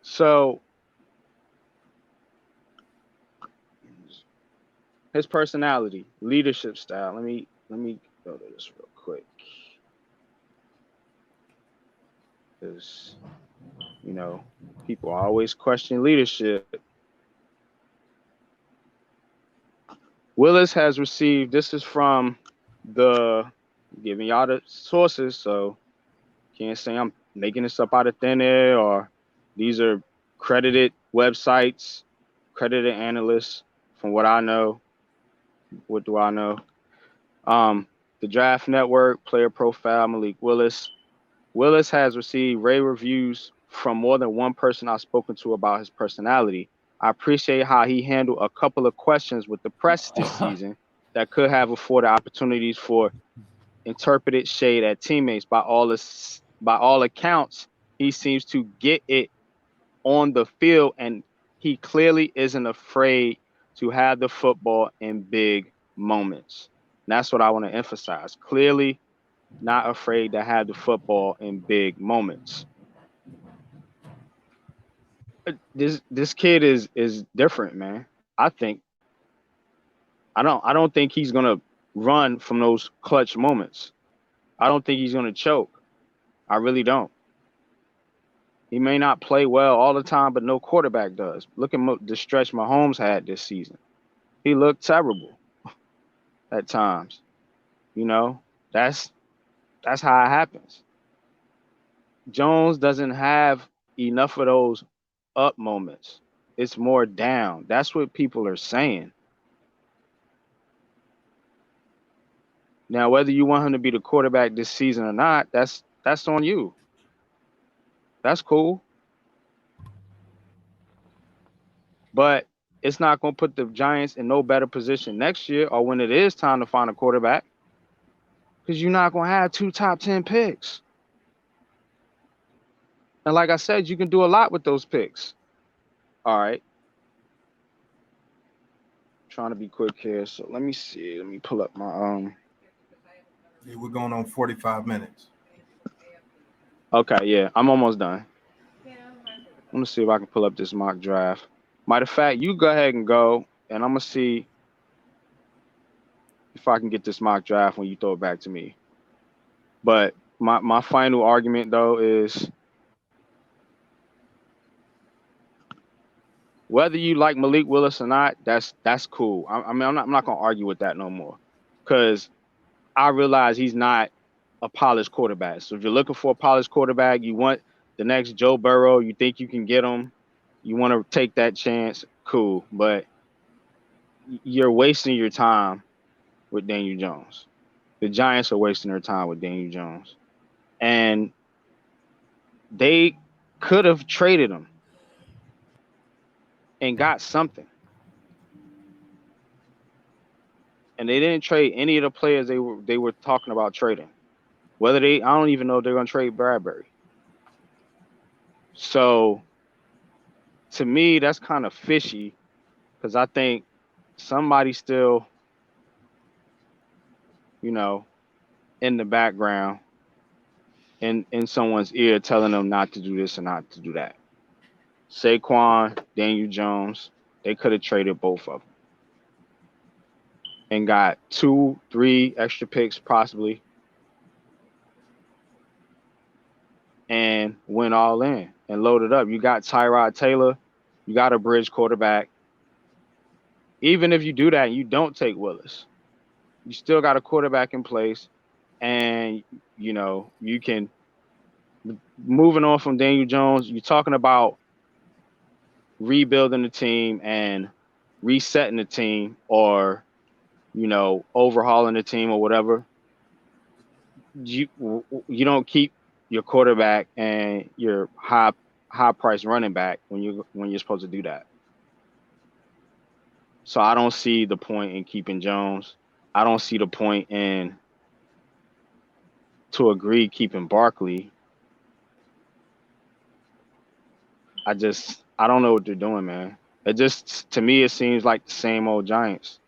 So, his personality, leadership style. let me go to this real quick. Because, you know, people always question leadership. Willis has received, this is from giving y'all the sources, so can't say I'm making this up out of thin air, or these are credited websites, credited analysts. From what I know, what do I know? The Draft Network, Player Profile, Malik Willis. Willis has received rave reviews from more than one person I've spoken to about his personality. I appreciate how he handled a couple of questions with the press this season that could have afforded opportunities for interpreted shade at teammates. By all accounts, he seems to get it on the field, and he clearly isn't afraid to have the football in big moments. And that's what I want to emphasize. Clearly not afraid to have the football in big moments. This kid is different, man. I don't think he's gonna run from those clutch moments. I don't think he's gonna choke. I really don't. He may not play well all the time, but no quarterback does. Look at the stretch Mahomes had this season. He looked terrible at times. You know, that's how it happens. Jones doesn't have enough of those up moments. It's more down. That's what people are saying. Now, whether you want him to be the quarterback this season or not, that's on you. That's cool. But it's not going to put the Giants in no better position next year or when it is time to find a quarterback, because you're not going to have 2 top 10 picks. And like I said, you can do a lot with those picks. All right. Trying to be quick here. So let me see. Let me pull up my Yeah, we're going on 45 minutes. Okay, yeah, I'm almost done. I'm gonna see if I can pull up this mock draft. Matter of fact, you go ahead and go, and I'm gonna see if I can get this mock draft when you throw it back to me. But my final argument though is whether you like Malik Willis or not, that's cool. I mean, I'm not gonna argue with that no more, because I realize he's not a polished quarterback. So if you're looking for a polished quarterback, you want the next Joe Burrow, you think you can get him, you want to take that chance, cool. But you're wasting your time with Daniel Jones. The Giants are wasting their time with Daniel Jones. And they could have traded him and got something. And they didn't trade any of the players they were talking about trading. I don't even know if they're going to trade Bradbury. So to me, that's kind of fishy, because I think somebody still, you know, in the background, in someone's ear, telling them not to do this and not to do that. Saquon, Daniel Jones, they could have traded both of them and got 2-3 extra picks possibly, and went all in and loaded up. You got Tyrod Taylor, you got a bridge quarterback. Even if you do that and you don't take Willis, you still got a quarterback in place, and you know, you can, moving on from Daniel Jones, you're talking about rebuilding the team and resetting the team, or, you know, overhauling the team or whatever. You don't keep your quarterback and your high price running back when you're supposed to do that. So I don't see the point in keeping Jones. I don't see the point in, to agree, keeping Barkley. I don't know what they're doing, man. It just, to me, it seems like the same old Giants,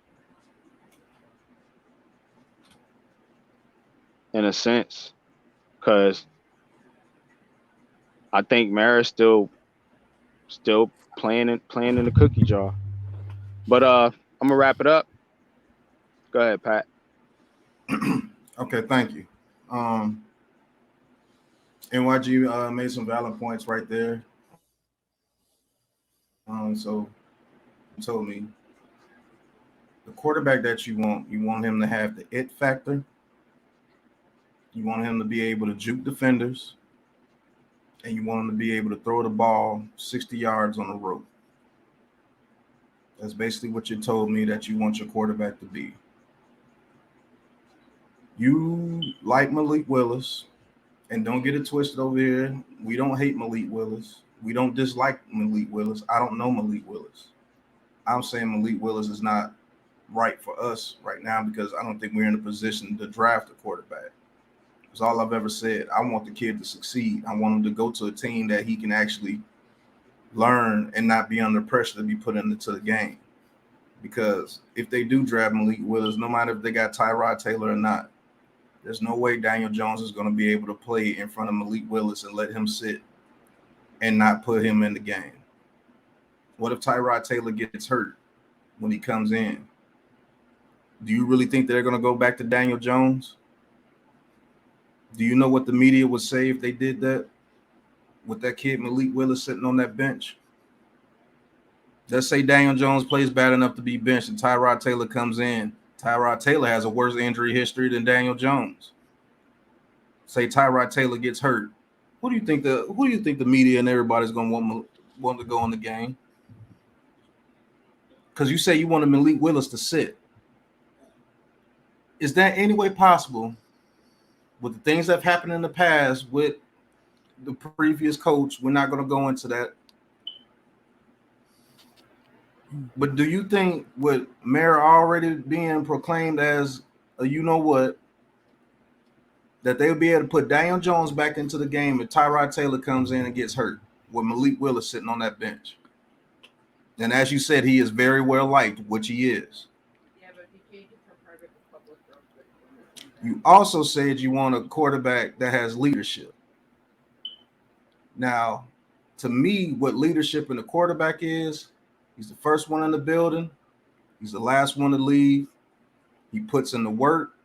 in a sense, because I think Mara's still playing in the cookie jar. But I'm gonna wrap it up. Go ahead, Pat. Okay, thank you. NYG made some valid points right there. So you told me the quarterback that you want him to have the it factor. You want him to be able to juke defenders, and you want him to be able to throw the ball 60 yards on the rope. That's basically what you told me that you want your quarterback to be. You like Malik Willis, and don't get it twisted over here. We don't hate Malik Willis. We don't dislike Malik Willis. I don't know Malik Willis. I'm saying Malik Willis is not right for us right now because I don't think we're in a position to draft a quarterback. That's all I've ever said. I want the kid to succeed. I want him to go to a team that he can actually learn and not be under pressure to be put into the game. Because if they do draft Malik Willis, no matter if they got Tyrod Taylor or not, there's no way Daniel Jones is going to be able to play in front of Malik Willis and let him sit and not put him in the game. What if Tyrod Taylor gets hurt when he comes in? Do you really think they're going to go back to Daniel Jones? Do you know what the media would say if they did that with that kid Malik Willis sitting on that bench? Let's say Daniel Jones plays bad enough to be benched and Tyrod Taylor comes in. Tyrod Taylor has a worse injury history than Daniel Jones. Say Tyrod Taylor gets hurt. Who do you think the media and everybody's going to want to go in the game? Because you say you want Malik Willis to sit. Is that any way possible with the things that have happened in the past with the previous coach? We're not going to go into that. But do you think with Mayor already being proclaimed as a you-know-what, that they'll be able to put Daniel Jones back into the game if Tyrod Taylor comes in and gets hurt with Malik Willis sitting on that bench? And as you said, he is very well liked, which he is. Yeah, but he can't get from private to public. You also said you want a quarterback that has leadership. Now, to me, what leadership in a quarterback is, he's the first one in the building. He's the last one to leave. He puts in the work.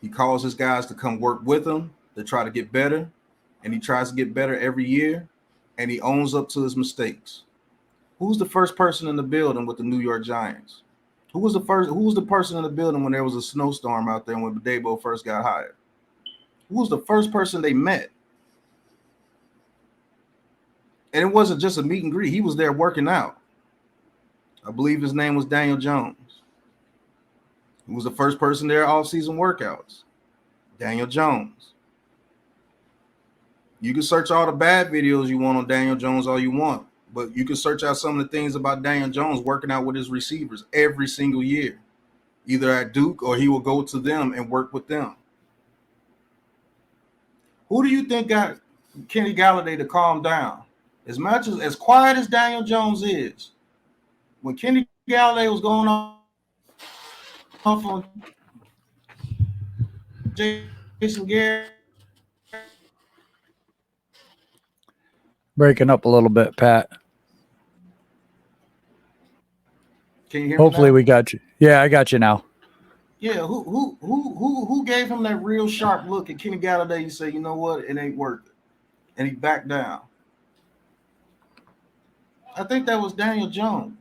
He calls his guys to come work with him to try to get better. And he tries to get better every year. And he owns up to his mistakes. Who's the first person in the building with the New York Giants? Who was the person in the building when there was a snowstorm out there when Dabo first got hired? Who was the first person they met? And it wasn't just a meet and greet. He was there working out. I believe his name was Daniel Jones. Who was the first person there off-season workouts? Daniel Jones. You can search all the bad videos you want on Daniel Jones all you want, but you can search out some of the things about Daniel Jones working out with his receivers every single year, either at Duke or he will go to them and work with them. Who do you think got Kenny Galladay to calm down? As much as quiet as Daniel Jones is, when Kenny Galladay was going off on Jason Garrett. Breaking up a little bit, Pat. Can you hear Hopefully me now? we got you. Yeah, I got you now. Yeah, who gave him that real sharp look at Kenny Galladay and say, you know what, it ain't worth it, and he backed down? I think that was Daniel Jones.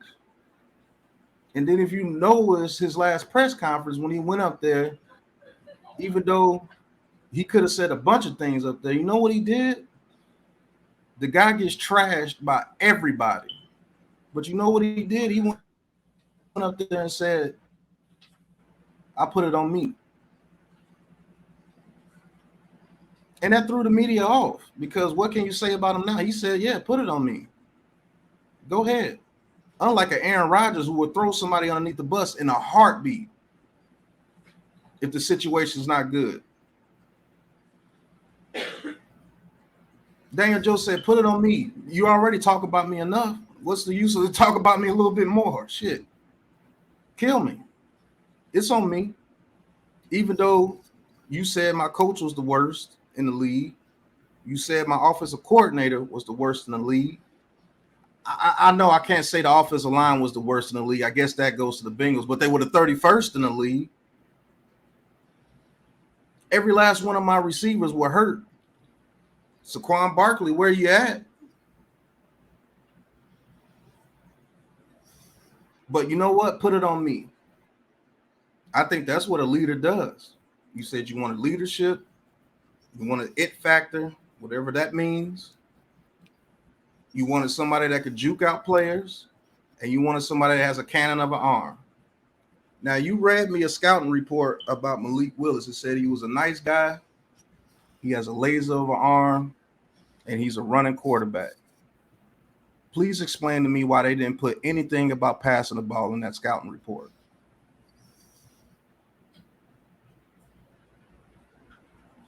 And then if you notice his last press conference when he went up there, even though he could have said a bunch of things up there, you know what he did? The guy gets trashed by everybody. But you know what he did? He went up there and said, I put it on me. And that threw the media off because what can you say about him now? He said, yeah, put it on me. Go ahead. Unlike an Aaron Rodgers who would throw somebody underneath the bus in a heartbeat if the situation's not good. Daniel Jones said, put it on me. You already talk about me enough. What's the use of talk about me a little bit more? Shit. Kill me. It's on me. Even though you said my coach was the worst in the league, you said my offensive coordinator was the worst in the league. I know I can't say the offensive line was the worst in the league. I guess that goes to the Bengals, but they were the 31st in the league. Every last one of my receivers were hurt. Saquon Barkley, where you at? But you know what? Put it on me. I think that's what a leader does. You said you wanted leadership, you wanted it factor, whatever that means. You wanted somebody that could juke out players, and you wanted somebody that has a cannon of an arm. Now, you read me a scouting report about Malik Willis. It said he was a nice guy, he has a laser of an arm, and he's a running quarterback. Please explain to me why they didn't put anything about passing the ball in that scouting report.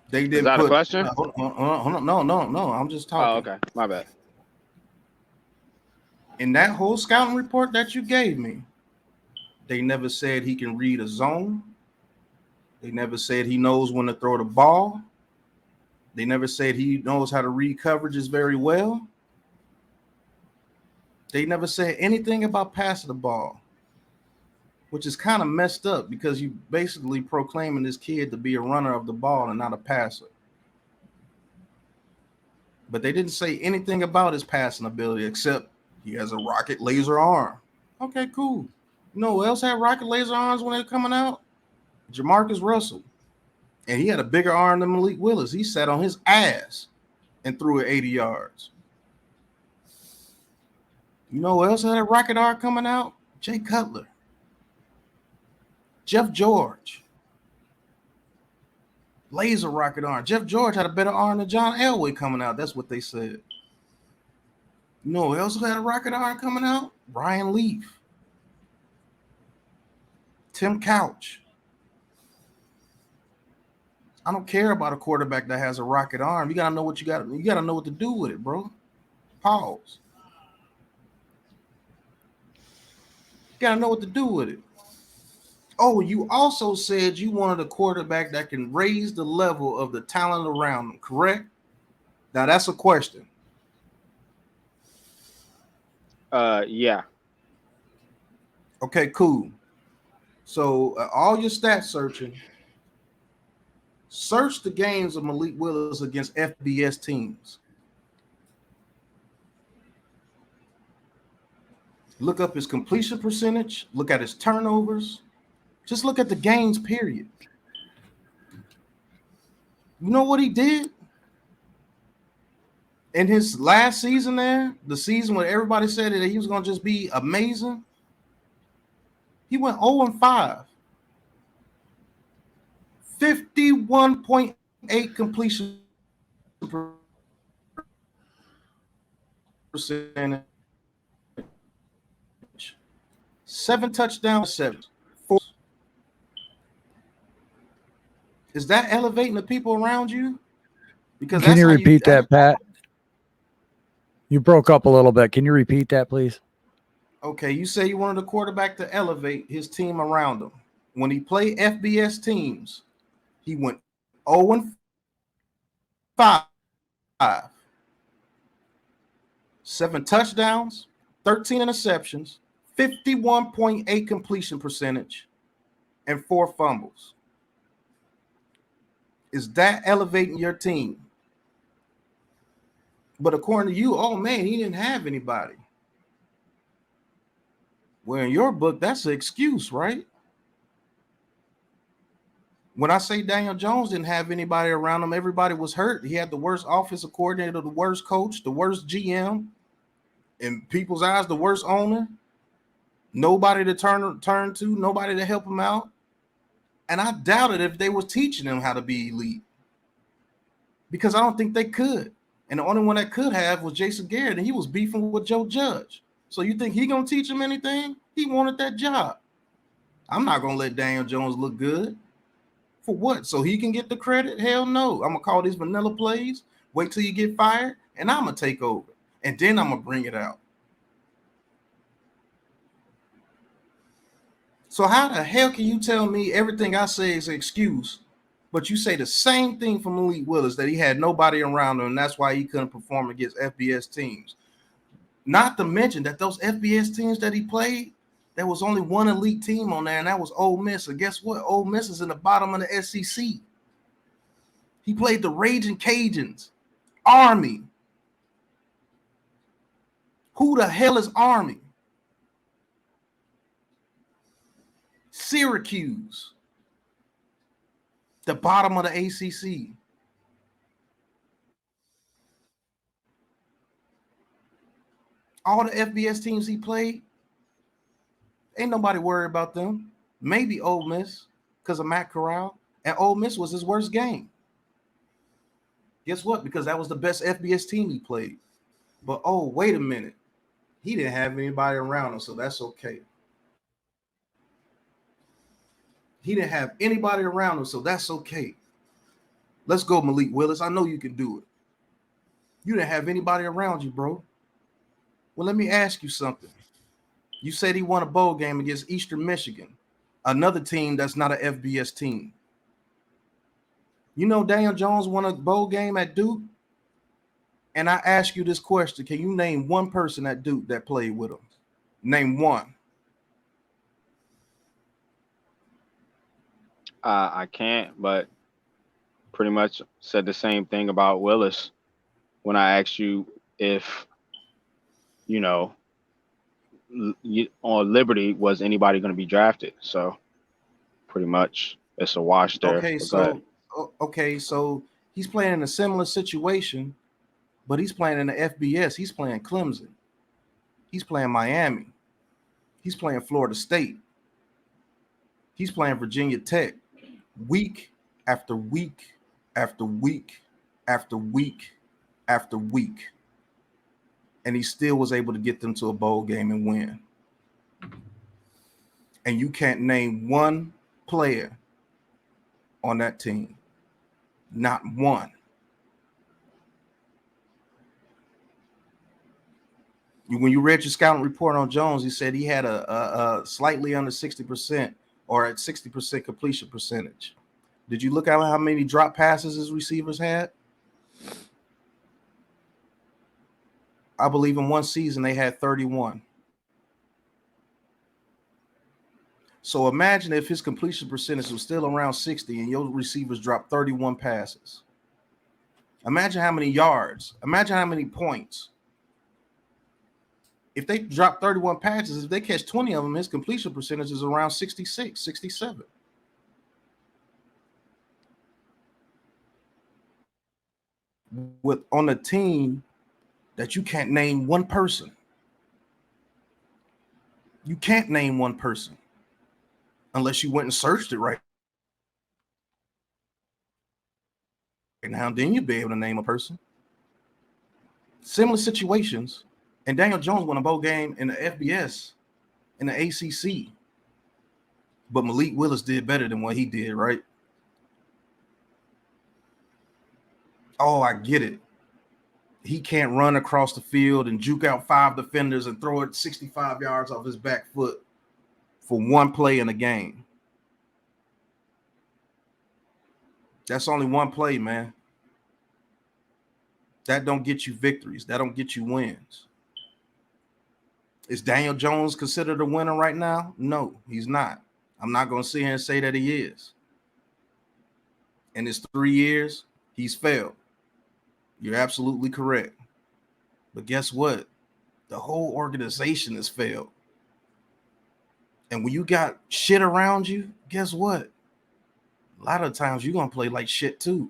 They didn't Is that put a question? hold on. No. I'm just talking. Oh, okay. My bad. In that whole scouting report that you gave me, they never said he can read a zone. They never said he knows when to throw the ball. They never said he knows how to read coverages very well. They never said anything about passing the ball, which is kind of messed up because you basically proclaiming this kid to be a runner of the ball and not a passer. But they didn't say anything about his passing ability except he has a rocket laser arm. Okay, cool. You know who else had rocket laser arms when they were coming out? Jamarcus Russell. And he had a bigger arm than Malik Willis. He sat on his ass and threw it 80 yards. You know who else had a rocket arm coming out? Jay Cutler. Jeff George. Laser rocket arm. Jeff George had a better arm than John Elway coming out. That's what they said. You know who else had a rocket arm coming out? Ryan Leaf. Tim Couch. I don't care about a quarterback that has a rocket arm. You gotta know what you gotta know what to do with it, bro. Pause. You gotta know what to do with it. Oh, you also said you wanted a quarterback that can raise the level of the talent around them, correct? Now that's a question. Yeah. Okay, cool. So all your stat searching, search the games of Malik Willis against FBS teams. Look up his completion percentage. Look at his turnovers. Just look at the games, period. You know what he did? In his last season there, the season when everybody said that he was going to just be amazing, he went 0-5. 51.8 completion percentage. 7 touchdowns, 7. 4. Is that elevating the people around you? Because can you repeat that, Pat? You broke up a little bit. Can you repeat that, please? Okay, you say you wanted a quarterback to elevate his team around him. When he played FBS teams, he went 0-5. 7 touchdowns, 13 interceptions, 51.8 completion percentage, and 4 fumbles. Is that elevating your team? But according to you, oh man, he didn't have anybody. Well, in your book, that's an excuse, right? When I say Daniel Jones didn't have anybody around him, everybody was hurt. He had the worst offensive coordinator, the worst coach, the worst GM, in people's eyes, the worst owner. Nobody to turn to, nobody to help him out. And I doubted if they was teaching him how to be elite, because I don't think they could. And the only one that could have was Jason Garrett, and he was beefing with Joe Judge. So you think he gonna teach him anything? He wanted that job. I'm not gonna let Daniel Jones look good. For what? So he can get the credit? Hell no. I'm gonna call these vanilla plays, wait till you get fired, and I'm gonna take over. And then I'm gonna bring it out. So how the hell can you tell me everything I say is an excuse, but you say the same thing from Malik Willis, that he had nobody around him, and that's why he couldn't perform against FBS teams? Not to mention that those FBS teams that he played, there was only one elite team on there, and that was Ole Miss. And guess what? Ole Miss is in the bottom of the SEC. He played the Raging Cajuns, Army. Who the hell is Army? Syracuse, the bottom of the ACC. All the FBS teams he played, ain't nobody worried about them. Maybe Ole Miss because of Matt Corral, and Ole Miss was his worst game. Guess what? Because that was the best FBS team he played. But oh, wait a minute. He didn't have anybody around him, so that's okay. He didn't have anybody around him, so that's okay. Let's go, Malik Willis. I know you can do it. You didn't have anybody around you, bro. Well, let me ask you something. You said he won a bowl game against Eastern Michigan, another team that's not an FBS team. You know Daniel Jones won a bowl game at Duke? And I ask you this question. Can you name one person at Duke that played with him? Name one. I can't, but pretty much said the same thing about Willis when I asked you if, you know, on Liberty, was anybody going to be drafted? So pretty much it's a wash there. Okay, so he's playing in a similar situation, but he's playing in the FBS. He's playing Clemson. He's playing Miami. He's playing Florida State. He's playing Virginia Tech week after week after week after week after week. And he still was able to get them to a bowl game and win. And you can't name one player on that team. Not one. When you read your scouting report on Jones, he said he had a slightly under 60% or at 60% completion percentage. Did you look at how many drop passes his receivers had? I believe in one season they had 31. So imagine if his completion percentage was still around 60 and your receivers dropped 31 passes. Imagine how many yards. Imagine how many points. If they drop 31 passes, if they catch 20 of them, his completion percentage is around 66, 67. With on a team that you can't name one person. You can't name one person unless you went and searched it right now. Then you'd be able to name a person. Similar situations. And Daniel Jones won a bowl game in the FBS, in the ACC. But Malik Willis did better than what he did, right? Oh, I get it. He can't run across the field and juke out 5 defenders and throw it 65 yards off his back foot for one play in a game. That's only one play, man. That don't get you victories. That don't get you wins. Is Daniel Jones considered a winner right now? No, he's not. I'm not going to sit here and say that he is. In his 3 years, he's failed. You're absolutely correct. But guess what? The whole organization has failed. And when you got shit around you, guess what? A lot of times you're going to play like shit too.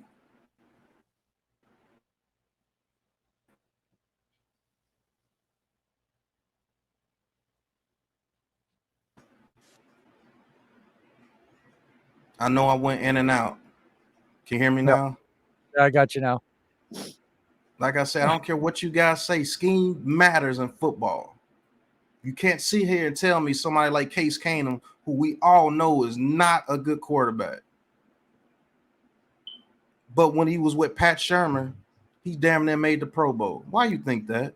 I know I went in and out. Can you hear me now? Yeah, I got you now. Like I said, I don't care what you guys say. Scheme matters in football. You can't sit here and tell me somebody like Case Keenum, who we all know is not a good quarterback. But when he was with Pat Shermer, he damn near made the Pro Bowl. Why you think that?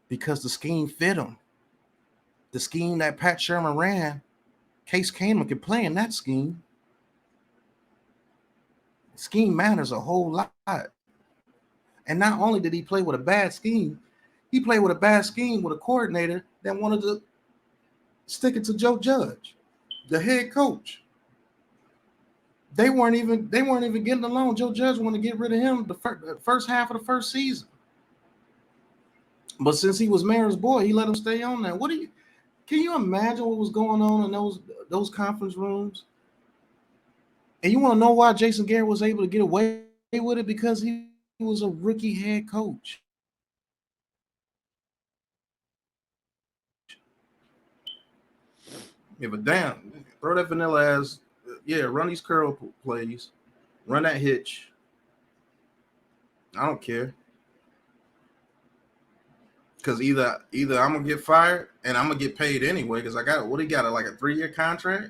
Because the scheme fit him. The scheme that Pat Shermer ran, Case Keenum could play in that scheme. Scheme matters a whole lot. And not only did he play with a bad scheme, he played with a bad scheme with a coordinator that wanted to stick it to Joe Judge, the head coach. They weren't even getting along. Joe Judge wanted to get rid of him the first half of the first season. But since he was mayor's boy, he let him stay on there. Can you imagine what was going on in those conference rooms? And you want to know why Jason Garrett was able to get away with it? Because he was a rookie head coach. Yeah, but damn, throw that vanilla ass. Yeah, run these curl plays, run that hitch. I don't care. Because either I'm gonna get fired and I'm gonna get paid anyway. Because I got what he got like a 3-year contract.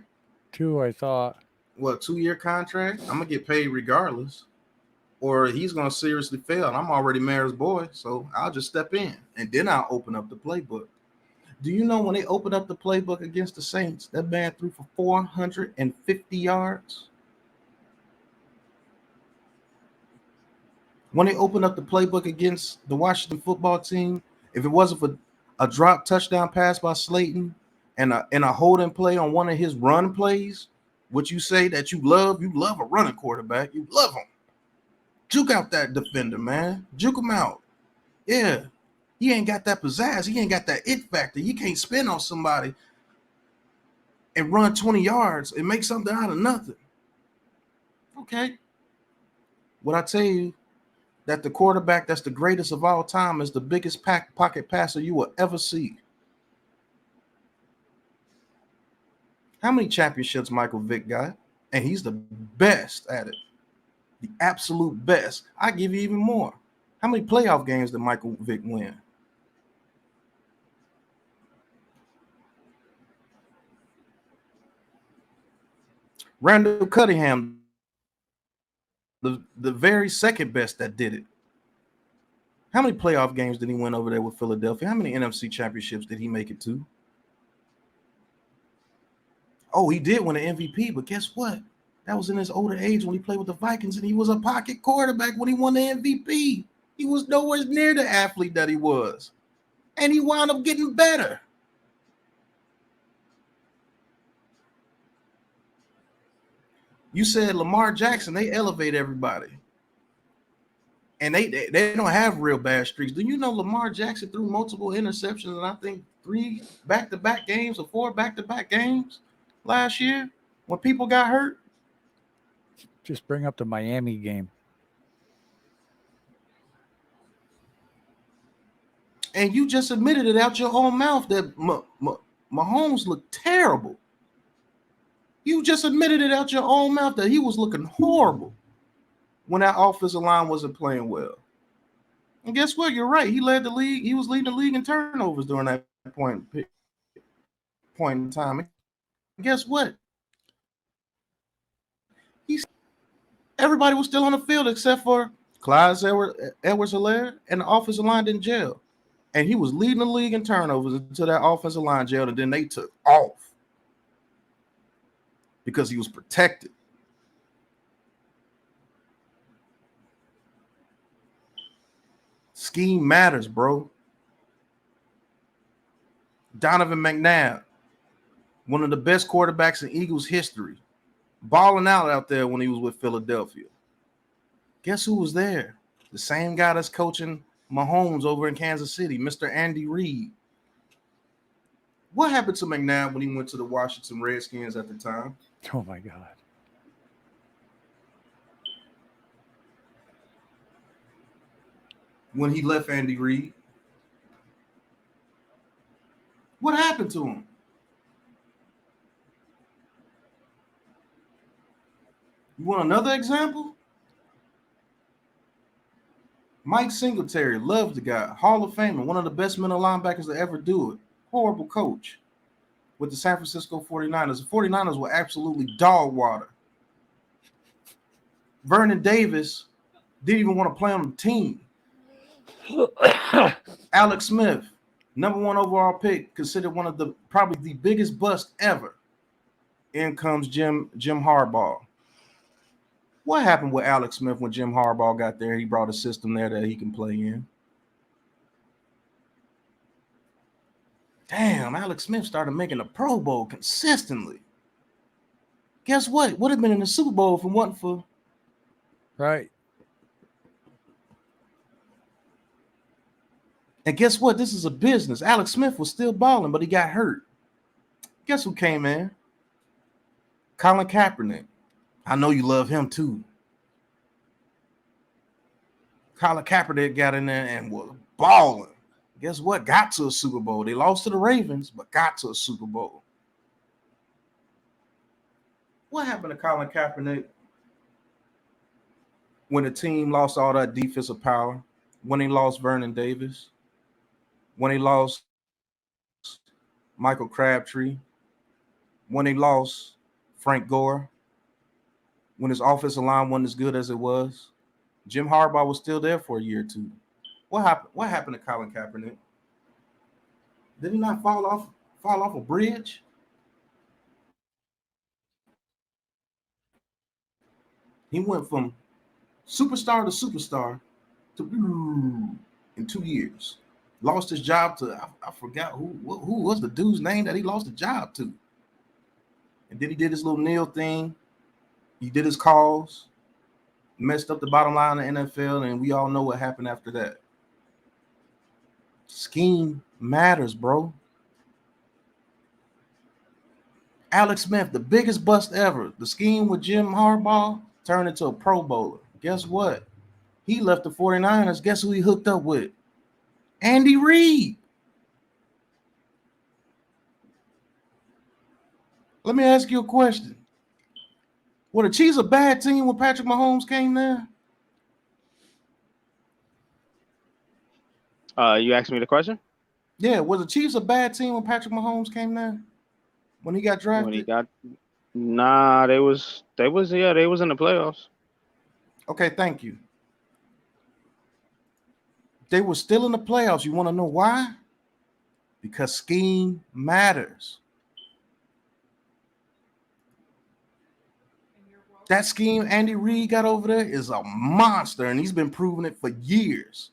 2, I thought. What, 2-year contract? I'm gonna get paid regardless. Or he's gonna seriously fail. And I'm already mayor's boy, so I'll just step in and then I'll open up the playbook. Do you know when they opened up the playbook against the Saints, that man threw for 450 yards? When they opened up the playbook against the Washington football team, if it wasn't for a drop touchdown pass by Slayton and a holding play on one of his run plays, what you say that you love a running quarterback. You love him. Juke out that defender, man. Juke him out. Yeah. He ain't got that pizzazz. He ain't got that it factor. You can't spin on somebody and run 20 yards and make something out of nothing. Okay. What I tell you, that the quarterback that's the greatest of all time is the biggest pocket passer you will ever see. How many championships Michael Vick got? And he's the best at it. The absolute best. I give you even more. How many playoff games did Michael Vick win? Randall Cunningham, the very second best that did it. How many playoff games did he win over there with Philadelphia? How many NFC championships did he make it to? Oh, he did win an MVP, but guess what? That was in his older age when he played with the Vikings, and he was a pocket quarterback when he won the MVP. He was nowhere near the athlete that he was, and he wound up getting better. You said Lamar Jackson, they elevate everybody. And they don't have real bad streaks. Do you know Lamar Jackson threw multiple interceptions and I think 3 back-to-back games or 4 back-to-back games last year when people got hurt? Just bring up the Miami game. And you just admitted it out your own mouth that Mahomes looked terrible. You just admitted it out your own mouth that he was looking horrible when that offensive line wasn't playing well. And guess what? You're right. He led the league. He was leading the league in turnovers during that point in time. And guess what? Everybody was still on the field except for Clyde Edwards-Helaire, and the offensive line didn't gel. And he was leading the league in turnovers until that offensive line gelled, and then they took off because he was protected. Scheme matters, bro. Donovan McNabb, one of the best quarterbacks in Eagles history, balling out there when he was with Philadelphia. Guess who was there? The same guy that's coaching Mahomes over in Kansas City, Mr. Andy Reid. What happened to McNabb when he went to the Washington Redskins at the time? Oh, my God. When he left Andy Reid? What happened to him? You want another example? Mike Singletary, loved the guy, Hall of Famer, one of the best middle linebackers to ever do it. Horrible coach with the San Francisco 49ers. The 49ers were absolutely dog water. Vernon Davis didn't even want to play on the team. Alex Smith, number 1 overall pick, considered one of the probably the biggest bust ever. In comes Jim Harbaugh. What happened with Alex Smith when Jim Harbaugh got there? He brought a system there that he can play in. Damn, Alex Smith started making the Pro Bowl consistently. Guess what? Would have been in the Super Bowl if it wasn't for. Right. And guess what? This is a business. Alex Smith was still balling, but he got hurt. Guess who came in? Colin Kaepernick. I know you love him too. Colin Kaepernick got in there and was balling. Guess what? Got to a Super Bowl. They lost to the Ravens, but got to a Super Bowl. What happened to Colin Kaepernick when the team lost all that defensive power? When they lost Vernon Davis? When they lost Michael Crabtree? When they lost Frank Gore? When his offensive line wasn't as good as it was? Jim Harbaugh was still there for a year or two. What happened? What happened to Colin Kaepernick? Did he not fall off a bridge? He went from superstar to superstar to in 2 years. Lost his job to I forgot who was the dude's name that he lost the job to. And then he did his little kneel thing. He did his calls, messed up the bottom line of the NFL, and we all know what happened after that. Scheme matters, bro. Alex Smith, the biggest bust ever. The scheme with Jim Harbaugh turned into a Pro Bowler. Guess what? He left the 49ers. Guess who he hooked up with? Andy Reid. Let me ask you a question. Were the Chiefs a bad team when Patrick Mahomes came there? You asked me the question? Yeah, was the Chiefs a bad team when Patrick Mahomes came there? When he got drafted? When he got Nah, they was in the playoffs. Okay, thank you. They were still in the playoffs. You want to know why? Because scheme matters. That scheme Andy Reid got over there is a monster, and he's been proving it for years.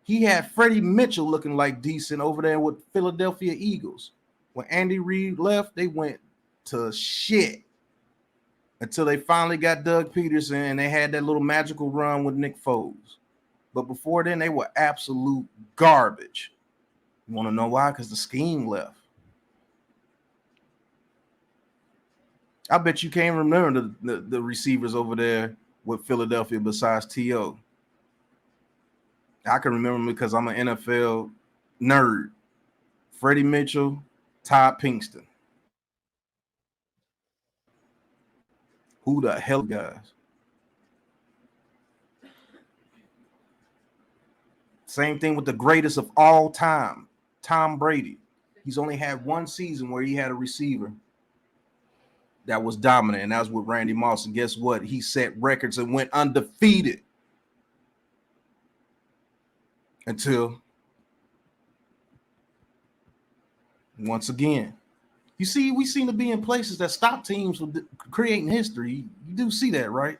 He had Freddie Mitchell looking like decent over there with Philadelphia Eagles. When Andy Reid left, they went to shit until they finally got Doug Peterson, and they had that little magical run with Nick Foles. But before then, they were absolute garbage. You want to know why? Because the scheme left. I bet you can't remember the receivers over there with Philadelphia besides T.O. I can remember them because I'm an NFL nerd. Freddie Mitchell, Todd Pinkston. Who the hell, guys? Same thing with the greatest of all time, Tom Brady. He's only had one season where he had a receiver that was dominant, and that was with Randy Moss. And guess what? He set records and went undefeated until once again. You see, we seem to be in places that stop teams from creating history. You do see that, right?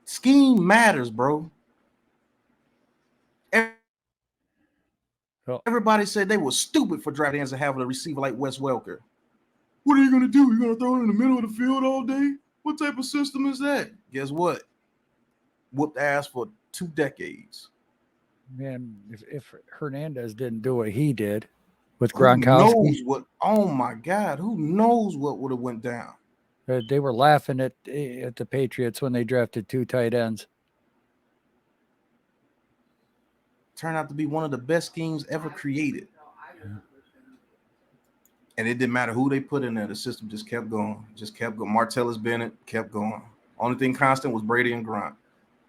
Scheme matters, bro. Everybody said they were stupid for drafting and having a receiver like Wes Welker. What are you going to do? You're going to throw it in the middle of the field all day? What type of system is that? Guess what? Whooped ass for 2 decades. Man, if Hernandez didn't do what he did with Who Gronkowski, knows what? Oh my God! Who knows what would have went down? they were laughing at the Patriots when they drafted 2 tight ends. Turned out to be one of the best schemes ever created. And it didn't matter who they put in there. The system just kept going. Martellus Bennett kept going. Only thing constant was Brady and Gronk.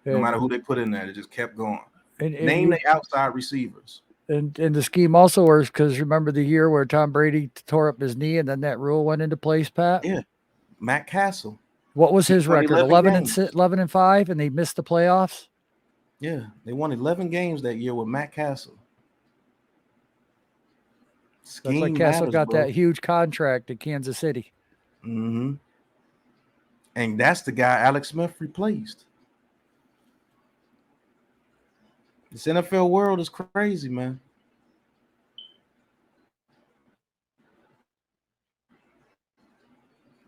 No matter who they put in there, it just kept going. Name the outside receivers. And the scheme also works because remember the year where Tom Brady tore up his knee and then that rule went into place, Pat? Yeah. Matt Castle. What was his record? 11 and 5, and they missed the playoffs? Yeah. They won 11 games that year with Matt Castle. That's why Castle got that huge contract at Kansas City. Mm-hmm. And that's the guy Alex Smith replaced. This NFL world is crazy, man.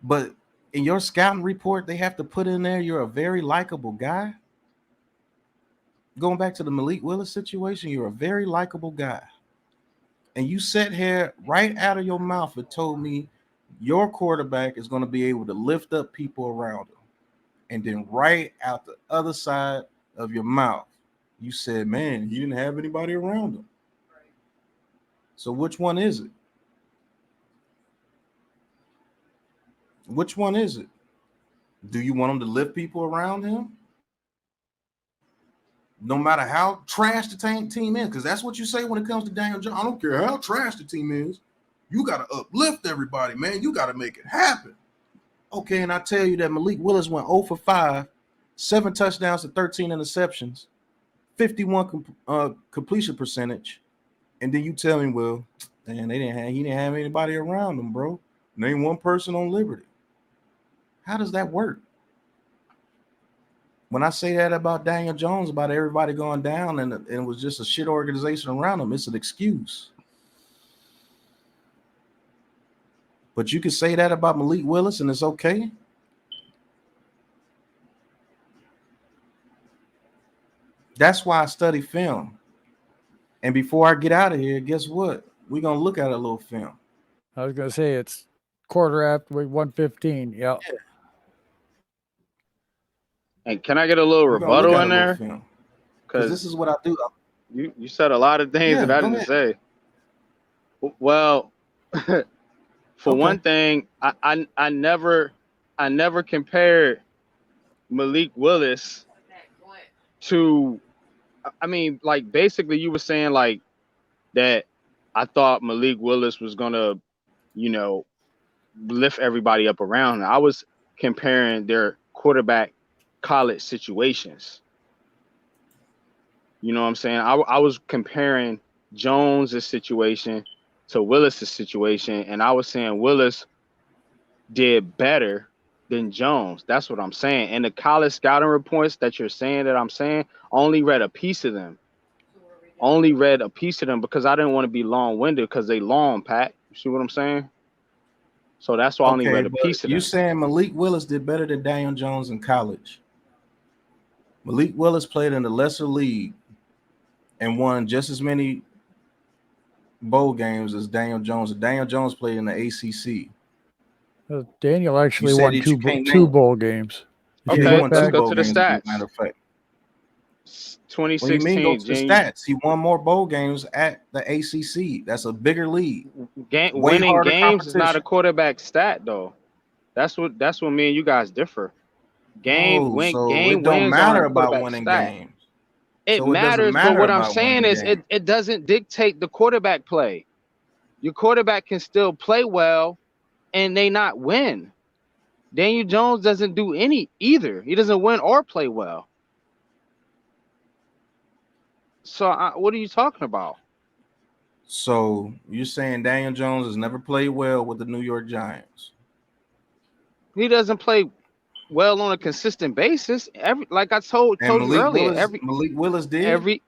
But in your scouting report, they have to put in there you're a very likable guy. Going back to the Malik Willis situation, you're a very likable guy. And you sat here right out of your mouth and told me your quarterback is going to be able to lift up people around him. And then right out the other side of your mouth, you said, man, he didn't have anybody around him. So which one is it? Which one is it? Do you want him to lift people around him? No matter how trash the team is, because that's what you say when it comes to Daniel Jones. I don't care how trash the team is. You got to uplift everybody, man. You got to make it happen. Okay, and I tell you that Malik Willis went 0 for 5, 7 touchdowns to 13 interceptions, 51 completion percentage, and then you tell me, well, man, he didn't have anybody around him, bro. Name one person on Liberty. How does that work? When I say that about Daniel Jones, about everybody going down and it was just a shit organization around him, it's an excuse. But you can say that about Malik Willis and it's okay. That's why I study film. And before I get out of here, guess what? We're going to look at a little film. I was going to say it's quarter after 1:15. Yep. Yeah. And can I get a little rebuttal in there? Because this is what I do. You said a lot of things that I didn't say. Well, for one thing, I never compared Malik Willis to, I mean, like basically you were saying like that I thought Malik Willis was gonna, you know, lift everybody up around. I was comparing their quarterback college situations. You know what I'm saying? I was comparing Jones' situation to Willis's situation, and I was saying Willis did better than Jones. That's what I'm saying. And the college scouting reports that you're saying that I'm saying, only read a piece of them. Only read a piece of them because I didn't want to be long-winded because they long, Pat. You see what I'm saying? So that's why I only read a piece of them. You're saying Malik Willis did better than Daniel Jones in college. Malik Willis played in the lesser league and won just as many bowl games as Daniel Jones. Daniel Jones played in the ACC. Daniel actually won two bowl games. Okay, let's go to the stats. Matter of fact, 2016. What do you mean go to the stats? He won more bowl games at the ACC. That's a bigger league. Winning games is not a quarterback stat, though. That's what me and you guys differ. It don't matter about winning games. It matters, but what I'm saying is it doesn't dictate the quarterback play. Your quarterback can still play well and they not win. Daniel Jones doesn't do either. He doesn't win or play well. So what are you talking about? So you're saying Daniel Jones has never played well with the New York Giants? He doesn't play well on a consistent basis. Like I told you earlier, Malik Willis did.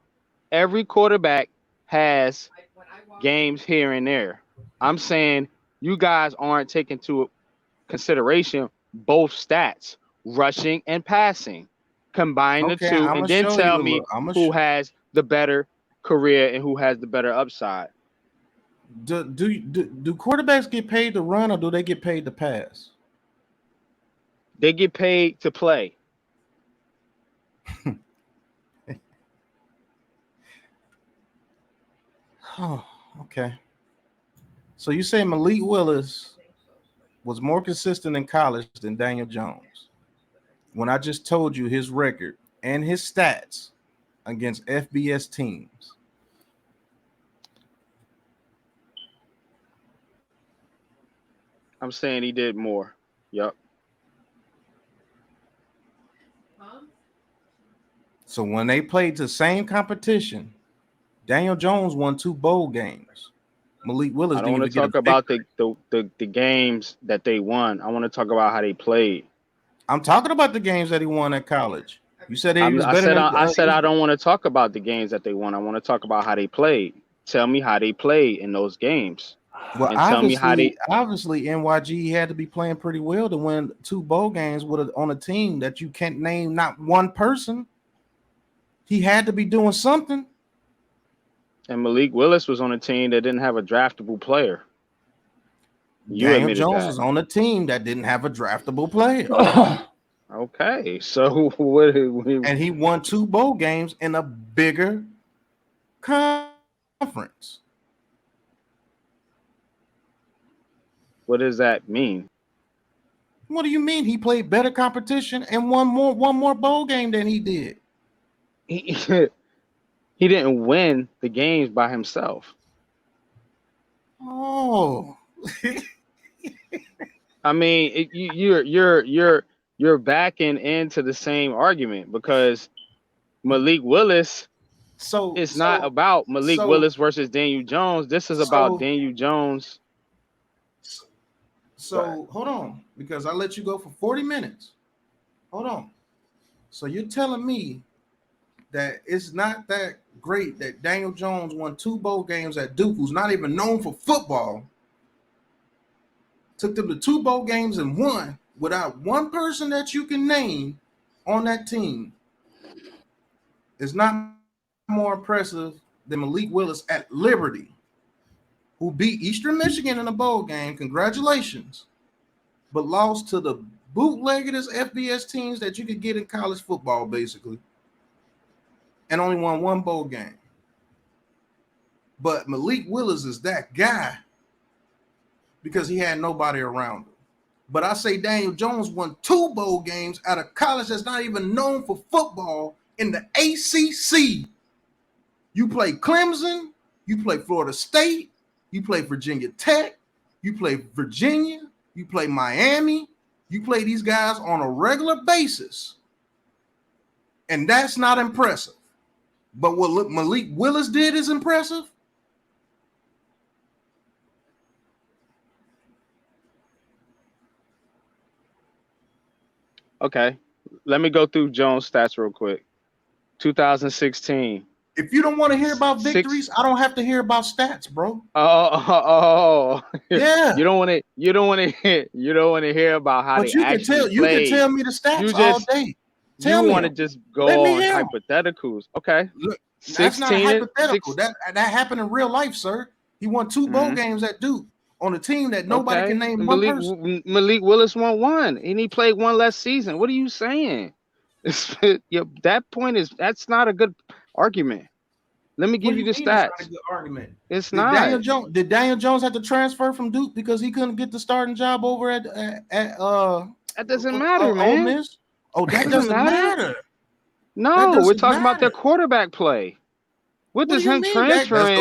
Every quarterback has games here and there. I'm saying you guys aren't taking into consideration both stats, rushing and passing. Combine the two, and then tell me who has the better career and who has the better upside. Do quarterbacks get paid to run or do they get paid to pass? They get paid to play. Oh, okay. So you say Malik Willis was more consistent in college than Daniel Jones, when I just told you his record and his stats against FBS teams. I'm saying he did more. Yep. So when they played the same competition, Daniel Jones won 2 bowl games. Malik Willis. I don't want to talk about the games that they won. I want to talk about how they played. I'm talking about the games that he won at college. You said he was better. I said I don't want to talk about the games that they won. I want to talk about how they played. Tell me how they played in those games. Well, and tell me how they. obviously NYG had to be playing pretty well to win 2 bowl games on a team that you can't name not one person. He had to be doing something. And Malik Willis was on a team that didn't have a draftable player. You Daniel admitted Jones that. is on a team that didn't have a draftable player. Okay, so what? And he won 2 bowl games in a bigger conference. What does that mean? What do you mean? He played better competition and won more bowl game than he did. He he didn't win the games by himself. Oh. I mean, you're backing into the same argument because Malik Willis. It's not about Malik Willis versus Daniel Jones. This is about Daniel Jones. So hold on, because I let you go for 40 minutes. Hold on. So you're telling me that it's not that great that Daniel Jones won 2 bowl games at Duke, who's not even known for football, took them to 2 bowl games and won without one person that you can name on that team, is not more impressive than Malik Willis at Liberty, who beat Eastern Michigan in a bowl game. Congratulations. But lost to the bootleggedest FBS teams that you could get in college football, basically, and only won 1 bowl game. But Malik Willis is that guy because he had nobody around him. But I say Daniel Jones won 2 bowl games at a college that's not even known for football in the ACC. You play Clemson, you play Florida State, you play Virginia Tech, you play Virginia, you play Miami, you play these guys on a regular basis. And that's not impressive. But what Malik Willis did is impressive. Okay, let me go through Jones' stats real quick. 2016. If you don't want to hear about victories, I don't have to hear about stats, bro. Oh. Yeah. You don't want to hear about how but they actually played. You can tell me the stats all day. You want to just go on hypotheticals. Okay. Look, that's not hypothetical. That happened in real life, sir. He won 2 bowl games at Duke on a team that nobody can name one person. Malik Willis won 1, and he played 1 less season. What are you saying? That point that's not a good argument. Let me give you the stats. It's not a good argument. It's not. Did Daniel Jones have to transfer from Duke because he couldn't get the starting job over at that doesn't matter, man. Ole Miss? Oh, that doesn't matter. No, we're talking about their quarterback play. What does him transferring?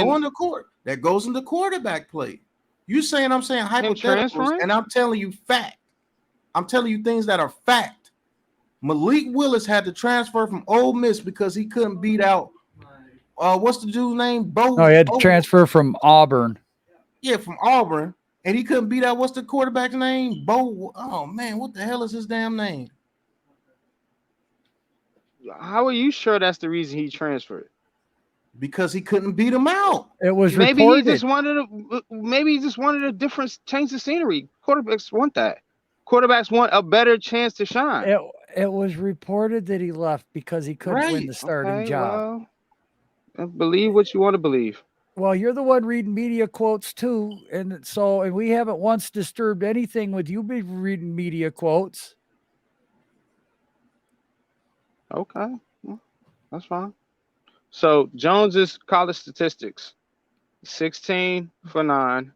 That goes into quarterback play. You saying I'm saying hypotheticals, and I'm telling you fact. I'm telling you things that are fact. Malik Willis had to transfer from Ole Miss because he couldn't beat out. What's the dude's name? Bo. No, he had to transfer from Auburn. Yeah, from Auburn, and he couldn't beat out. What's the quarterback's name? Bo. Oh man, what the hell is his damn name? How are you sure that's the reason he transferred? Because he couldn't beat him out. It was maybe reported. he just wanted a different change of scenery. Quarterbacks want that. Quarterbacks want a better chance to shine. It was reported that he left because he couldn't win the starting job. Well, believe what you want to believe. Well, you're the one reading media quotes too, and we haven't once disturbed anything with you reading media quotes. Okay, well, that's fine. So Jones's college statistics: 16 for 9.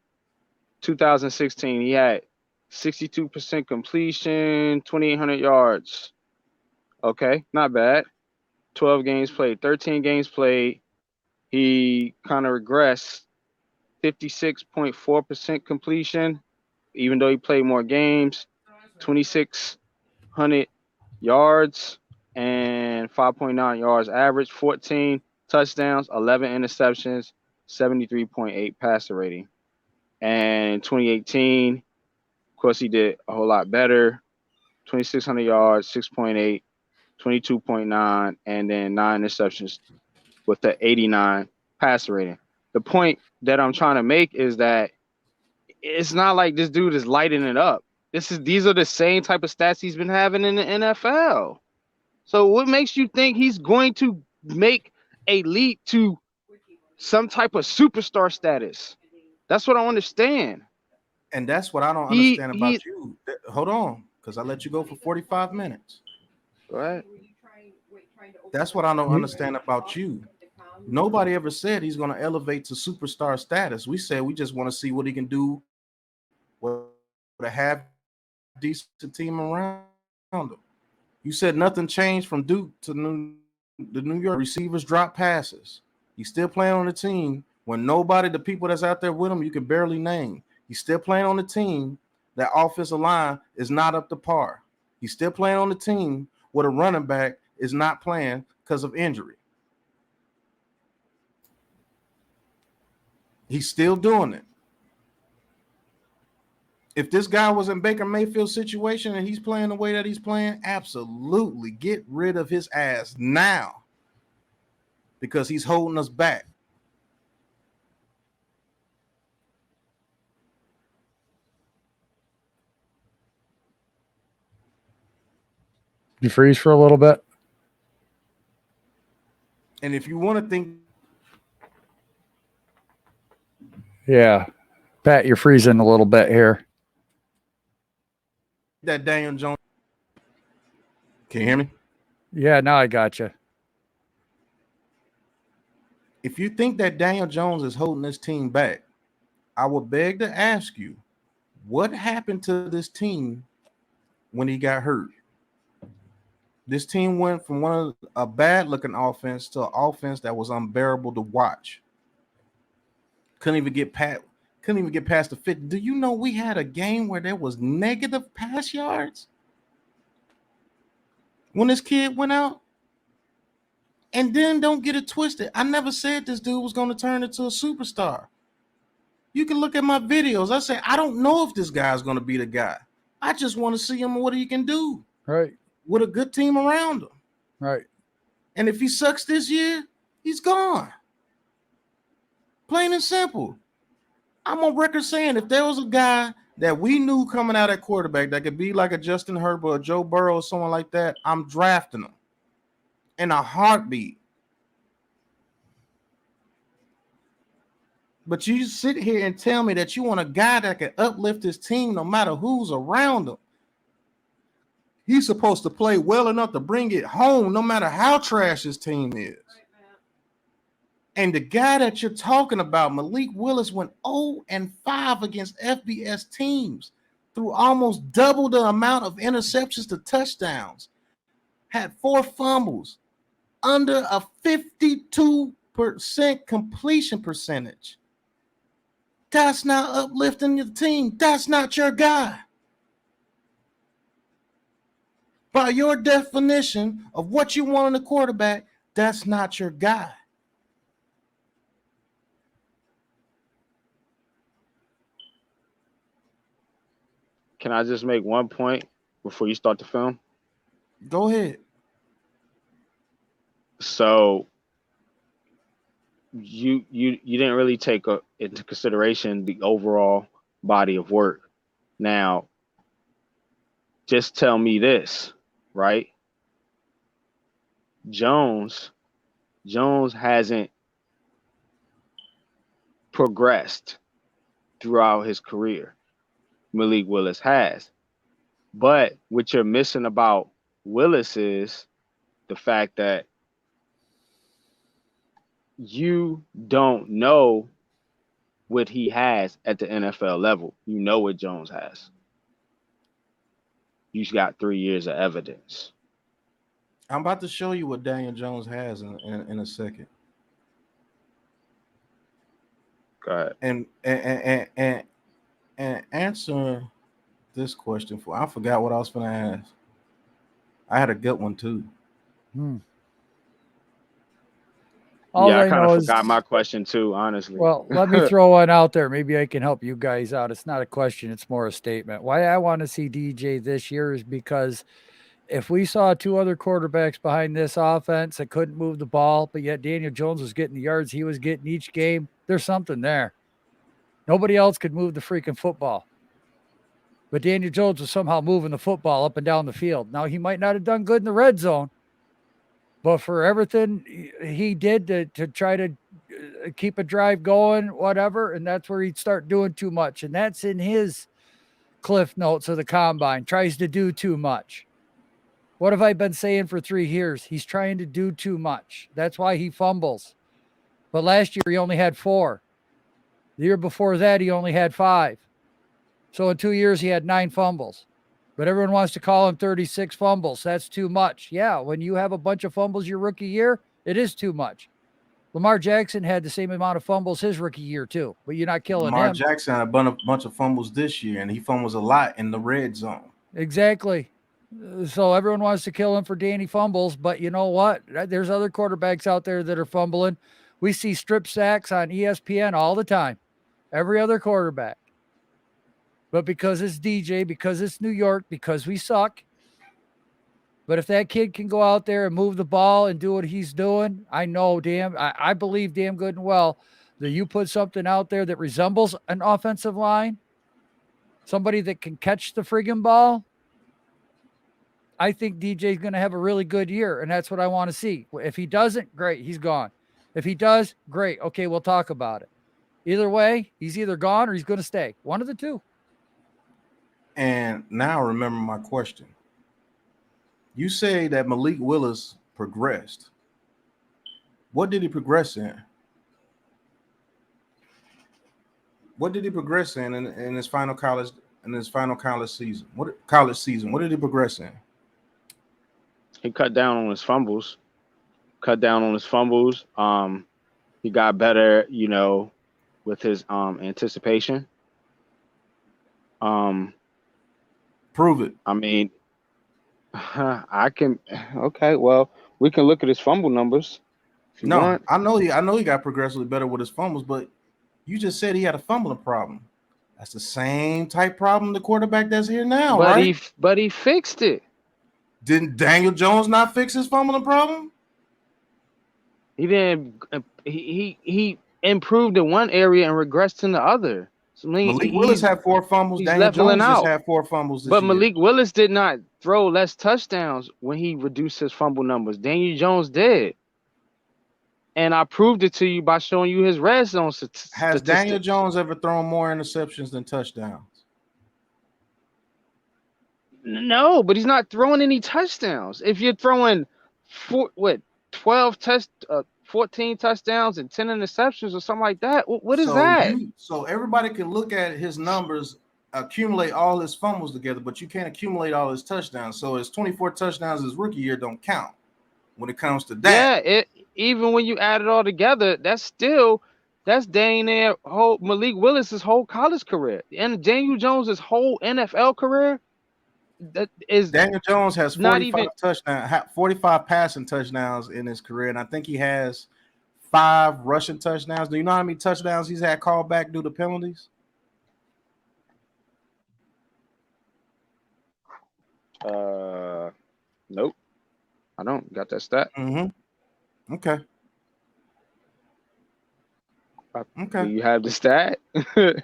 2016, he had 62% completion, 2,800 yards. Okay, not bad. 12 games played, 13 games played. He kind of regressed, 56.4% completion, even though he played more games. 2,600 yards and 5.9 yards average, 14 touchdowns, 11 interceptions, 73.8 passer rating. And in 2018, of course, he did a whole lot better. 2,600 yards, 6.8, 22.9, and then 9 interceptions with the 89 passer rating. The point that I'm trying to make is that it's not like this dude is lighting it up. These are the same type of stats he's been having in the NFL. So what makes you think he's going to make a leap to some type of superstar status? That's what I understand. And that's what I don't understand about you. Hold on, because I let you go for 45 minutes. Go ahead. That's what I don't understand about you. Nobody ever said he's going to elevate to superstar status. We said we just want to see what he can do with a half decent team around him. You said nothing changed from Duke to the New York receivers drop passes. He's still playing on the team when nobody, the people that's out there with him, you can barely name. He's still playing on the team. That offensive line is not up to par. He's still playing on the team where the running back is not playing because of injury. He's still doing it. If this guy was in Baker Mayfield's situation and he's playing the way that he's playing, absolutely get rid of his ass now because he's holding us back. You freeze for a little bit? And if you want to think, yeah, Pat, you're freezing a little bit here. That Daniel Jones, can you hear me? Yeah, now I got you. If you think that Daniel Jones is holding this team back, I would beg to ask you, what happened to this team when he got hurt? This team went from a bad-looking offense to an offense that was unbearable to watch. Couldn't even get past the 50. Do you know we had a game where there was negative pass yards when this kid went out? And then don't get it twisted. I never said this dude was going to turn into a superstar. You can look at my videos. I say, I don't know if this guy's going to be the guy. I just want to see him what he can do. Right. With a good team around him. Right. And if he sucks this year, he's gone. Plain and simple. I'm on record saying if there was a guy that we knew coming out at quarterback that could be like a Justin Herbert or Joe Burrow or someone like that, I'm drafting him in a heartbeat. But you sit here and tell me that you want a guy that can uplift his team no matter who's around him. He's supposed to play well enough to bring it home no matter how trash his team is. And the guy that you're talking about, Malik Willis, went 0-5 against FBS teams, threw almost double the amount of interceptions to touchdowns, had 4 fumbles, under a 52% completion percentage. That's not uplifting your team. That's not your guy. By your definition of what you want in a quarterback, that's not your guy. Can I just make one point before you start the film? Go ahead. So you didn't really take into consideration the overall body of work. Now, just tell me this, right? Jones hasn't progressed throughout his career. Malik Willis has. But what you're missing about Willis is the fact that you don't know what he has at the NFL level. You know what Jones has. You got 3 years of evidence. I'm about to show you what Daniel Jones has in a second. Go ahead. And answer this question for. I forgot what I was going to ask. I had a good one too. I kind of forgot my question too, honestly. Well, let me throw one out there. Maybe I can help you guys out. It's not a question. It's more a statement. Why I want to see DJ this year is because if we saw 2 other quarterbacks behind this offense that couldn't move the ball, but yet Daniel Jones was getting the yards he was getting each game, there's something there. Nobody else could move the freaking football. But Daniel Jones was somehow moving the football up and down the field. Now, he might not have done good in the red zone, but for everything he did to try to keep a drive going, whatever, and that's where he'd start doing too much. And that's in his cliff notes of the combine, tries to do too much. What have I been saying for 3 years? He's trying to do too much. That's why he fumbles. But last year, he only had 4. The year before that, he only had 5. So in 2 years, he had 9 fumbles. But everyone wants to call him 36 fumbles. That's too much. Yeah, when you have a bunch of fumbles your rookie year, it is too much. Lamar Jackson had the same amount of fumbles his rookie year too, but you're not killing Lamar him. Jackson had a bunch of fumbles this year, and he fumbles a lot in the red zone. Exactly. So everyone wants to kill him for Danny fumbles, but you know what? There's other quarterbacks out there that are fumbling. We see strip sacks on ESPN all the time. Every other quarterback. But because it's DJ, because it's New York, because we suck. But if that kid can go out there and move the ball and do what he's doing, I know I believe damn good and well that you put something out there that resembles an offensive line, somebody that can catch the friggin' ball, I think DJ's going to have a really good year, and that's what I want to see. If he doesn't, great, he's gone. If he does, great, okay, we'll talk about it. Either way, he's either gone or he's going to stay. One of the two. And now remember my question. You say that Malik Willis progressed. What did he progress in? What did he progress in his final college season? What did he progress in? He cut down on his fumbles. He got better, with his anticipation. Prove it. I mean, I can. Okay, well, we can look at his fumble numbers if you want. I know he got progressively better with his fumbles, but you just said he had a fumbling problem. That's the same type problem the quarterback that's here now, right? But he fixed it. Didn't Daniel Jones not fix his fumbling problem? He didn't. He improved in one area and regressed in the other. So, Malik Willis had 4 fumbles. He's Daniel leveling Jones out. just had 4 fumbles this But year. Malik Willis did not throw less touchdowns when he reduced his fumble numbers. Daniel Jones did. And I proved it to you by showing you his red zone statistics. Has Daniel Jones ever thrown more interceptions than touchdowns? No, but he's not throwing any touchdowns. If you're throwing 14 touchdowns and 10 interceptions or something like that, what is that? So everybody can look at his numbers, accumulate all his fumbles together, but you can't accumulate all his touchdowns. So his 24 touchdowns his rookie year don't count when it comes to that. Yeah, even when you add it all together, that's dang near Malik Willis's whole college career and Daniel Jones's whole NFL career. That is Daniel Jones has 45 passing touchdowns in his career, and I think he has 5 rushing touchdowns. Do you know how many touchdowns he's had called back due to penalties? Nope. I don't got that stat. Mm-hmm. Okay. Do you have the stat? Do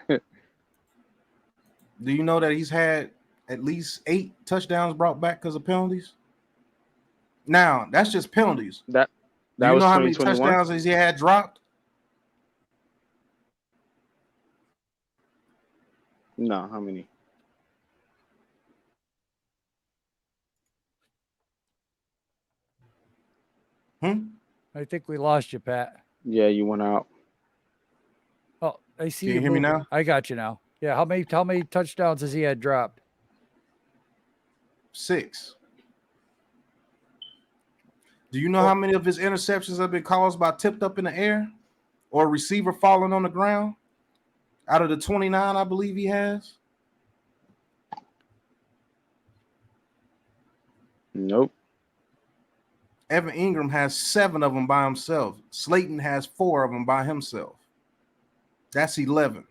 you know that he's had at least 8 touchdowns brought back because of penalties? Now, that's just penalties. That Do you was know how many 2021? touchdowns he had dropped? No, how many? I think we lost you, Pat. Yeah, you went out. Oh, I see Can you hear me now? I got you now. Yeah, how many touchdowns has he had dropped? 6. Do you know how many of his interceptions have been caused by tipped up in the air or a receiver falling on the ground? Out of the 29, I believe he has. Nope. Evan Ingram has 7 of them by himself. Slayton has 4 of them by himself. That's 11.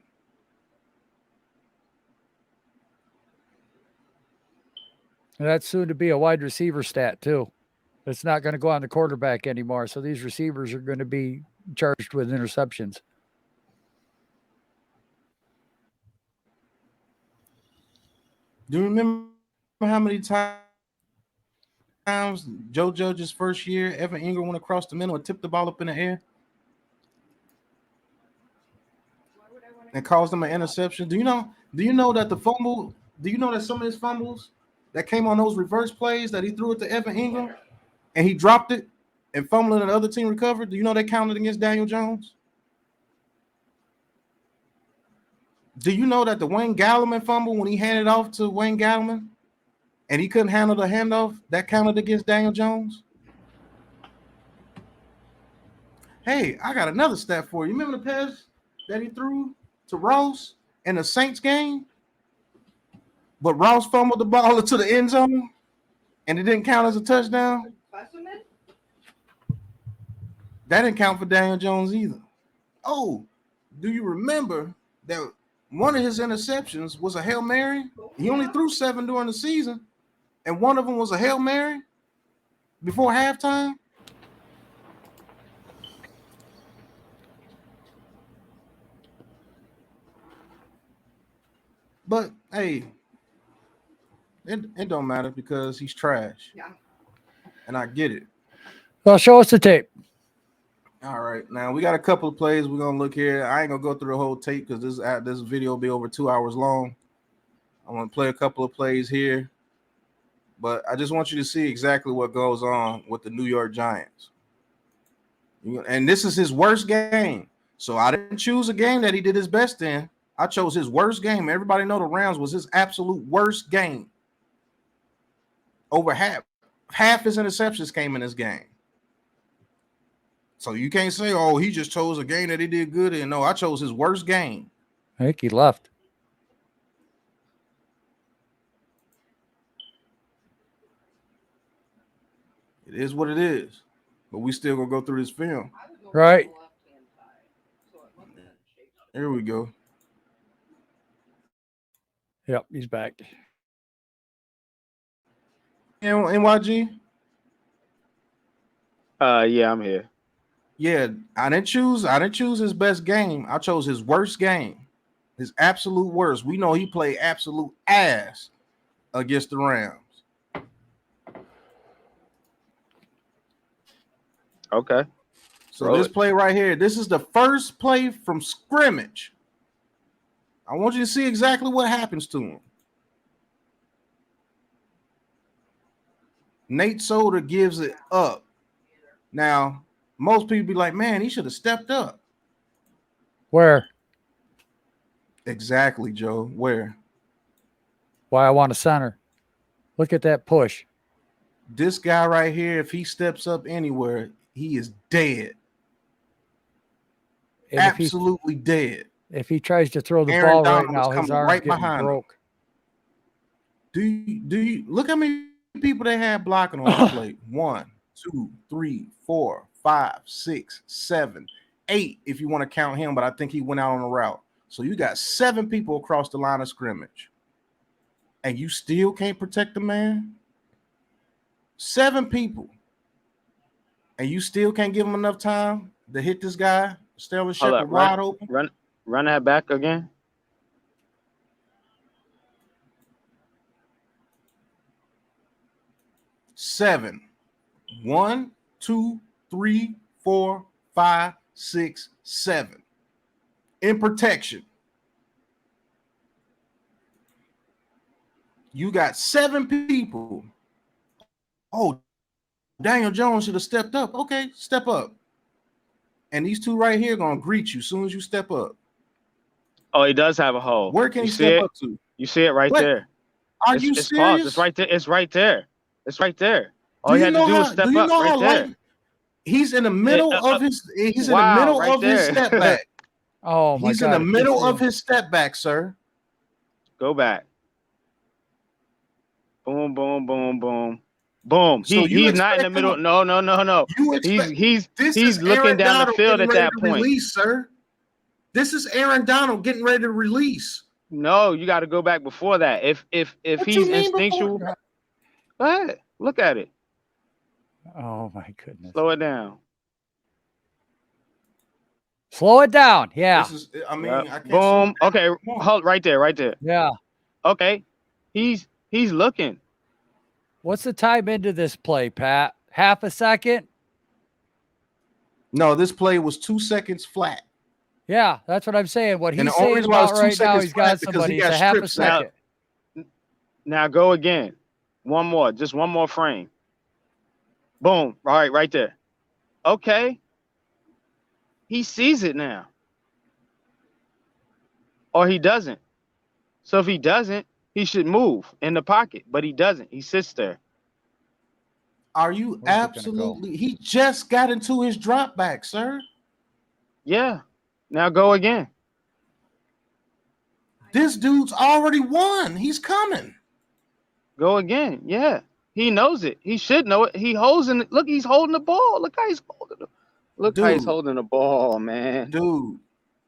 And that's soon to be a wide receiver stat too. It's not going to go on the quarterback anymore. So these receivers are going to be charged with interceptions. Do you remember how many times Joe Judge's first year, Evan Ingram went across the middle and tipped the ball up in the air and caused them an interception? Do you know that the fumble? Do you know that some of his fumbles that came on those reverse plays that he threw it to Evan Ingram and he dropped it and fumbled and the other team recovered? Do you know they counted against Daniel Jones? Do you know that the Wayne Gallman fumble when he handed off to Wayne Gallman and he couldn't handle the handoff, that counted against Daniel Jones? Hey, I got another stat for you. Remember the pass that he threw to Ross in the Saints game? But Ross fumbled the ball into the end zone and it didn't count as a touchdown? That didn't count for Daniel Jones either. Oh, do you remember that one of his interceptions was a Hail Mary? He only threw 7 during the season, and one of them was a Hail Mary before halftime. But hey, it don't matter because he's trash. Yeah. And I get it. Well, show us the tape. All right, now we got a couple of plays we're gonna look here. I ain't gonna go through the whole tape because this video will be over 2 hours long. I'm gonna play a couple of plays here, but I just want you to see exactly what goes on with the New York Giants. And this is his worst game. So I didn't choose a game that he did his best in. I chose his worst game. Everybody know the Rams was his absolute worst game. Over half his interceptions came in this game. So you can't say, oh, he just chose a game that he did good in. No, I chose his worst game. I think he left. It is what it is. But we still gonna go through this film. Right. Here we go. Yep, he's back. NYG? Yeah, I'm here. Yeah, I didn't choose his best game. I chose his worst game. His absolute worst. We know he played absolute ass against the Rams. Okay. So this play right here, this is the first play from scrimmage. I want you to see exactly what happens to him. Nate Solder gives it up. Now, most people be like, man, he should have stepped up. Where? Exactly, Joe. Where? Why I want a center. Look at that push. This guy right here, if he steps up anywhere, he is dead. And absolutely dead. If he tries to throw the Aaron ball right Donald now, was his coming arm's right getting behind broke. him. Do you look how many people they had blocking on the plate? 1, 2, 3, 4, 5, 6, 7, 8, if you want to count him, but I think he went out on a route. So you got 7 people across the line of scrimmage. And you still can't protect the man? 7 people. And you still can't give him enough time to hit this guy, Sterling Shepard, wide open? Run that back again. Seven. 1, 2, 3, 4, 5, 6, 7. In protection. You got 7 people. Oh, Daniel Jones should have stepped up. Okay, step up. And these 2 right here are going to greet you as soon as you step up. Oh, he does have a hole. Where can he step up to? You see it right there. Are you serious? Paused. It's right there. It's right there. It's right there. All you had to do was step up right there. He's in the middle of his in the middle of his step back. Oh my God. He's in the middle of his step back, sir. Go back. Boom, boom, boom, boom. Boom. So he's not in the middle. No. He's looking down the field at that point. Release, sir. This is Aaron Donald getting ready to release. No, you got to go back before that. If he's instinctual, go ahead. Look at it. Oh my goodness. Slow it down. Slow it down. Yeah. I can't. Boom. Okay. Hold right there. Yeah. Okay. He's looking. What's the time into this play, Pat? Half a second? No, this play was 2 seconds flat. Yeah, that's what I'm saying. What And he's the only saying reason why about it's 2 right now, seconds he's flat got because he somebody. It's got a half a strip sacked. second. Now go again. One more, just one more frame. Boom. Right there. Okay. He sees it now. Or he doesn't. So if he doesn't, he should move in the pocket, but he doesn't. He sits there. Are you Where's it gonna absolutely? He just got into his drop back, sir. Yeah. Now go again. This dude's already won. He's coming. Go again. Yeah. He knows it. He should know it. He holds in it. Look, he's holding the ball. Look how he's holding it. Look how he's Dude. holding the ball, man. Dude.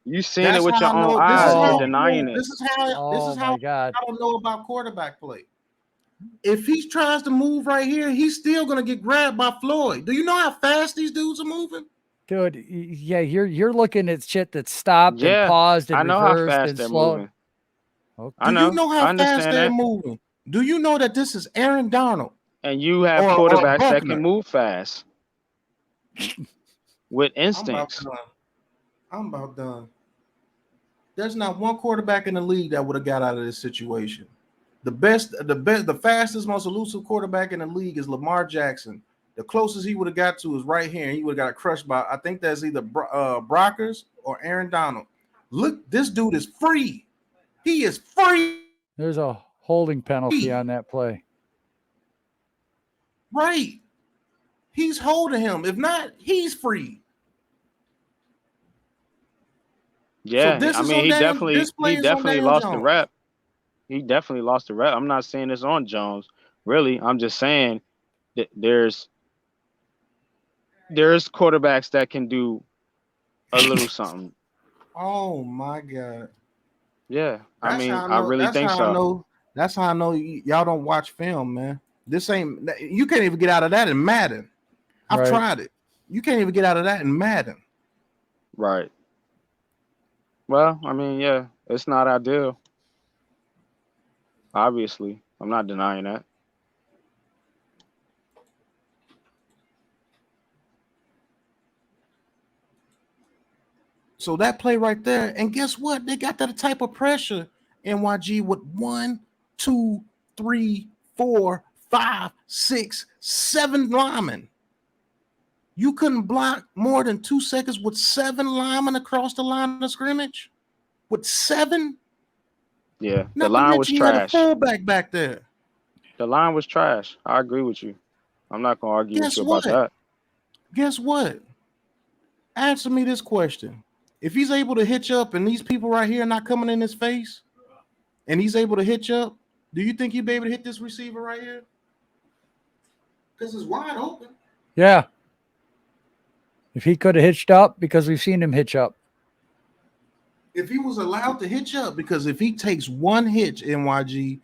You seen That's it with how your I own know. eyes. You're how- denying it. This is how Oh my God. I don't know about quarterback play. If he tries to move right here, he's still gonna get grabbed by Floyd. Do you know how fast these dudes are moving? Dude, yeah, you're looking at shit that stopped Yeah, and paused and I know how reversed fast and they're slowed. moving. Okay. I Do you know I how fast understand they're that. moving? Do you know that this is Aaron Donald? And you have Or quarterbacks that Buckner. can move fast with I'm about instincts. done. I'm about done. There's not one quarterback in the league that would have got out of this situation. The fastest, most elusive quarterback in the league is Lamar Jackson. The closest he would have got to is right here, and he would have got crushed by, I think that's either Brockers or Aaron Donald. Look, this dude is free. He is free. There's a holding penalty on that play. Right. He's holding him. If not, he's free. Yeah, So this I is mean, on he Daniel, definitely this play is on Daniel lost the Jones. rep. He definitely lost the rep. I'm not saying this on Jones. Really, I'm just saying that there's quarterbacks that can do a little something. Oh my God. Yeah, I That's mean, how I I know. really That's think how so. I know. That's how I know y'all don't watch film, man. This ain't. You can't even get out of that in Madden. I've Right. tried it. You can't even get out of that in Madden. Right. Well, I mean, yeah, it's not ideal. Obviously, I'm not denying that. So that play right there, and guess what? They got that type of pressure. NYG with 1, 2, 3, 4, 5, 6, 7 linemen. You couldn't block more than 2 seconds with 7 linemen across the line of scrimmage. With 7. Yeah, the Not to line was mention you had a trash. fullback back there. The line was trash. I agree with you. I'm not gonna argue with Guess you what? about that. Guess what? Answer me this question. If he's able to hitch up and these people right here are not coming in his face, and he's able to hitch up, do you think he'd be able to hit this receiver right here? Because it's wide open. Yeah. If he could have hitched up, because we've seen him hitch up. If he was allowed to hitch up, because if he takes one hitch, NYG,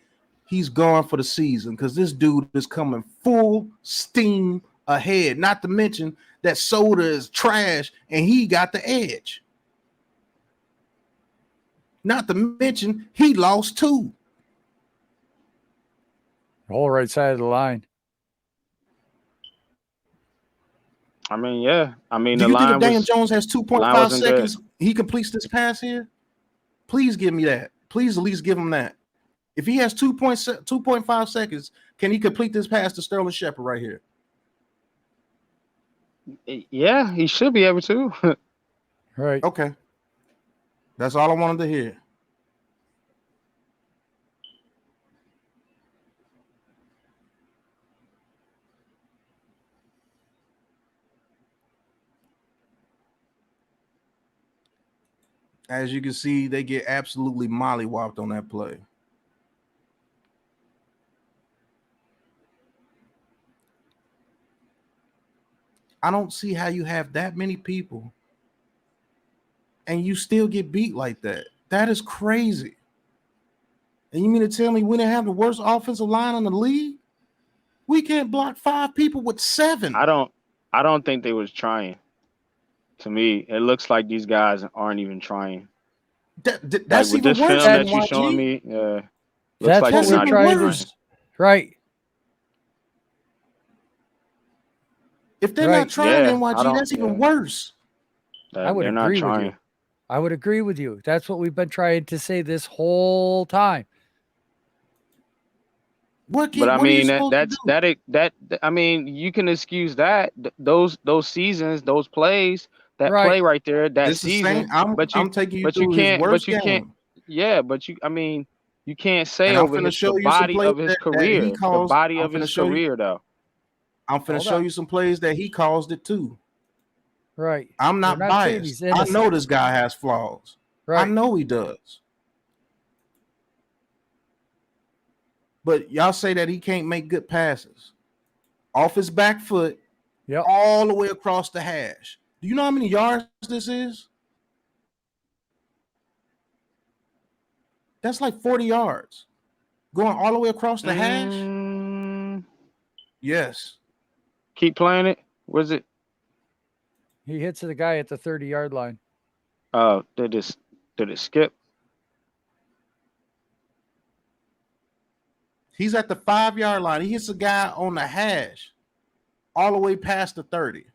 he's gone for the season, because this dude is coming full steam ahead. Not to mention that Soda is trash and he got the edge. Not to mention he lost 2. Whole right side of the line. I mean, yeah. I mean, Do the you think line if Daniel was Jones has line 2.5 wasn't good. seconds, he completes this pass here? Please give me that. Please at least give him that. If he has 2.5 seconds, can he complete this pass to Sterling Shepard right here? Yeah, he should be able to. Right. Okay. That's all I wanted to hear. As you can see, they get absolutely mollywopped on that play. I don't see how you have that many people and you still get beat like that. That is crazy. And you mean to tell me we didn't have the worst offensive line in the league? We can't block 5 people with 7. I don't think they was trying. To me, it looks like these guys aren't even trying. That's Like with even this worse film than that you showing YG. me, Looks like what they're we're not trying trying. to. Right. If they're Right. not trying Yeah, I NYG, don't- that's even yeah. worse. I would They're not agree with trying. you. I would agree with you. That's what we've been trying to say this whole time. What But I are you mean supposed to do? I mean, you can excuse that those seasons, those plays, that Right. play right there, that This is season. same. But I'm taking you but you through his can't worst game, yeah, but I mean, you can't say and I'm over finna the show you some body plays of his that he career, the caused. body of his career though. I'm finna Hold show on. you some plays that he caused it too. Right. I'm We're not saying he's biased. I innocent. know this guy has flaws. Right. I know he does. But y'all say that he can't make good passes off his back foot, Yep. all the way across the hash. Do you know how many yards this is? That's like 40 yards going all the way across the hash. Yes. Keep playing it. Was it? He hits the guy at the 30-yard line. Did it skip? He's at the 5-yard line. He hits a guy on the hash all the way past the 30.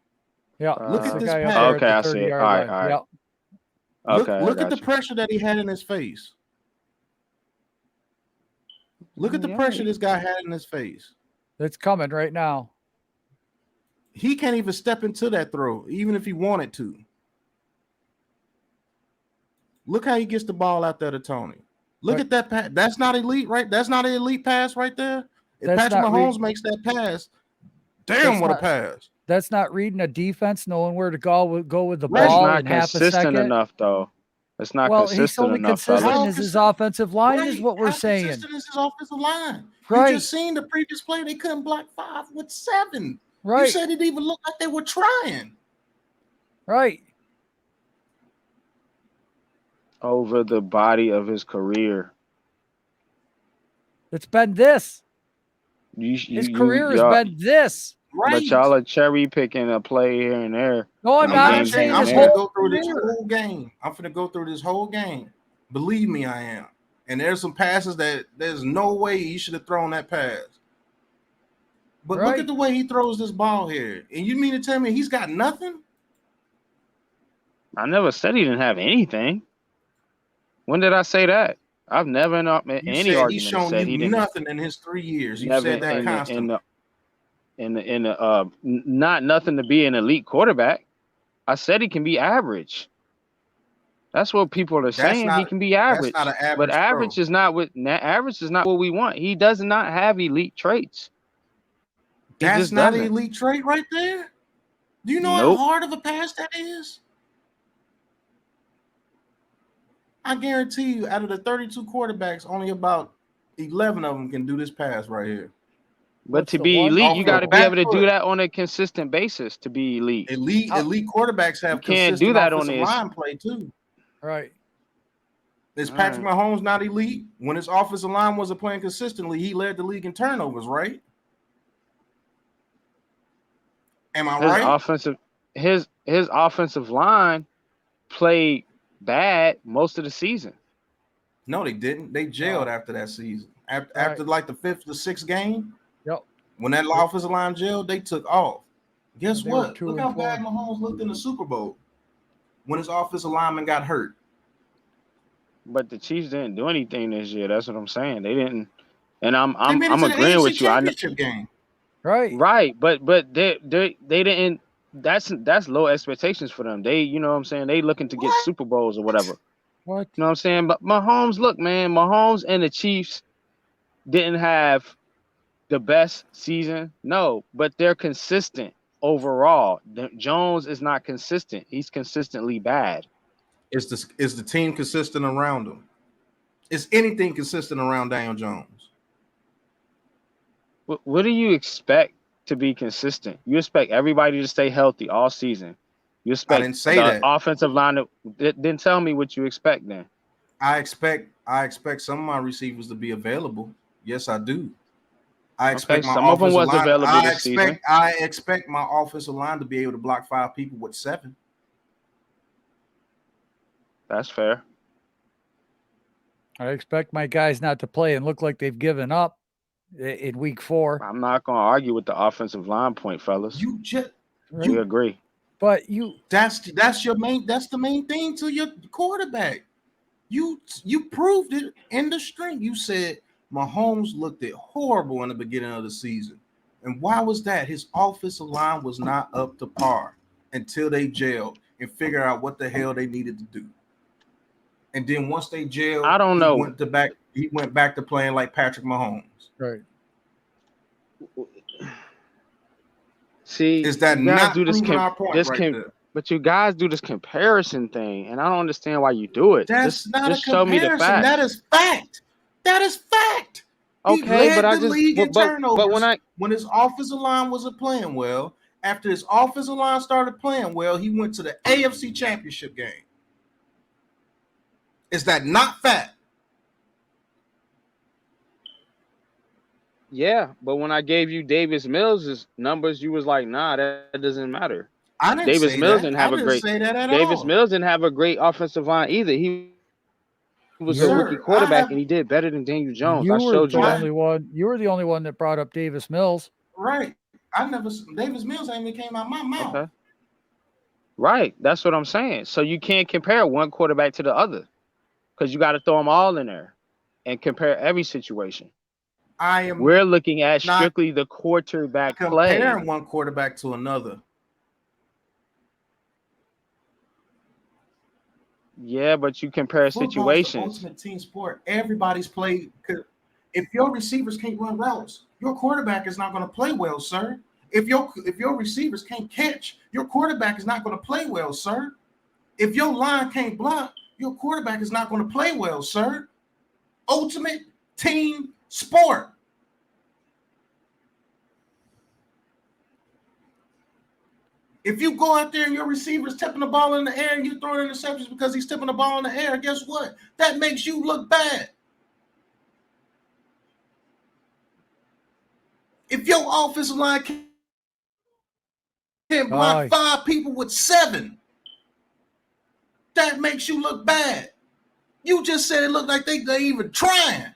Yeah. Look at the this guy pass. up there Okay, at I the see it. 30-yard All right, line. all right. Yep. Okay, Look I at the got you. pressure that he had in his face. Look at the pressure this guy had in his face. It's coming right now. He can't even step into that throw, even if he wanted to. Look how he gets the ball out there to Tony. Look at that pass. That's not elite, right? That's not an elite pass right there. If That's Patrick not Mahomes makes that pass, damn, what a pass. That's not reading a defense, knowing where to go with the That's ball not in half a consistent second. enough, though. It's not Well, he's consistent only enough, consistent fellas. as his offensive line is what we're How saying. consistent is his offensive line? Right. You just seen the previous play. They couldn't block 5 with 7. Right. You said it even looked like they were trying. Right. Over the body of his career. It's been this. His career has been this. Right. But y'all are cherry picking a play here and there. No, I'm not. I'm saying I'm this going to whole go through this career. whole game. I'm going to go through this whole game. Believe me, I am. And there's some passes that there's no way he should have thrown that pass. But look at the way he throws this ball here. And you mean to tell me he's got nothing? I never said he didn't have anything. When did I say that? I've never not made any argument He's shown said you he didn't. nothing in his 3 years. You Never said that constantly. Not nothing to be an elite quarterback. I said he can be average. That's what people are saying. He can be average. That's not an average. But average is not what we want. He does not have elite traits. That's not an elite trait right there. Do you know how hard of a pass that is? I guarantee you, out of the 32 quarterbacks, only about 11 of them can do this pass right here. But to be elite, you got to be able to do that on a consistent basis to be elite. Elite quarterbacks have consistent do that offensive line play too. Right. Is Patrick Mahomes not elite? When his offensive line wasn't playing consistently, he led the league in turnovers, right? Am I right? His offensive line played bad most of the season. No, they didn't. They jailed after that season. After like the 5th or 6th game. Yep. When that offensive line jailed, they took off. Guess what? Look how 4. bad Mahomes looked in the Super Bowl when his offensive lineman got hurt. But the Chiefs didn't do anything this year. That's what I'm saying. They didn't. And I'm agreeing with you. Championship game. Right. But they didn't. That's low expectations for them. They, you know what I'm saying, they looking to get Super Bowls or whatever. What? You know what I'm saying? But Mahomes, look, man, Mahomes and the Chiefs didn't have the best season. No, but they're consistent overall. Jones is not consistent. He's consistently bad. Is the team consistent around him? Is anything consistent around Daniel Jones? What do you expect to be consistent? You expect everybody to stay healthy all season. You expect I didn't say that. Offensive line then tell me what you expect then. I expect some of my receivers to be available. Yes, I do. I expect my some of them was line, available this season. I expect my offensive line to be able to block 5 people with 7. That's fair. I expect my guys not to play and look like they've given up in week 4. I'm not going to argue with the offensive line point, fellas. You just We agree. But that's the main thing to your quarterback. You proved it in the string. You said Mahomes looked horrible in the beginning of the season. And why was that? His offensive line was not up to par until they gelled and figured out what the hell they needed to do. And then once they gelled, I don't know. He went back to playing like Patrick Mahomes. Right. See, is that you guys not do this proving our point right there? But you guys do this comparison thing, and I don't understand why you do it. That's not just a show me the comparison. facts. That is fact. That is fact. He Okay, but led I the just league in turnovers but when his offensive line wasn't playing well. After his offensive line started playing well, he went to the AFC Championship game. Is that not fact? Yeah, but when I gave you Davis Mills' numbers, you was like, nah, that doesn't matter. I didn't Davis say Mills that. didn't have I didn't say that at all. Davis Mills didn't have a great offensive line either. He was a rookie quarterback, and he did better than Daniel Jones. I showed you that. You were the only one that brought up Davis Mills. Right. Davis Mills ain't even came out my mouth. Okay. Right. That's what I'm saying. So you can't compare one quarterback to the other because you got to throw them all in there and compare every situation. We're looking at strictly the quarterback play. Comparing one quarterback to another. Yeah, but you compare situations. The ultimate team sport. Everybody's played. If your receivers can't run routes, your quarterback is not going to play well, sir. If your receivers can't catch, your quarterback is not going to play well, sir. If your line can't block, your quarterback is not going to play well, sir. Ultimate team sport. If you go out there and your receiver's tipping the ball in the air and you throwing interceptions because he's tipping the ball in the air, guess what? That makes you look bad. If your offensive line can block 5 people with 7, that makes you look bad. You just said it looked like they even trying.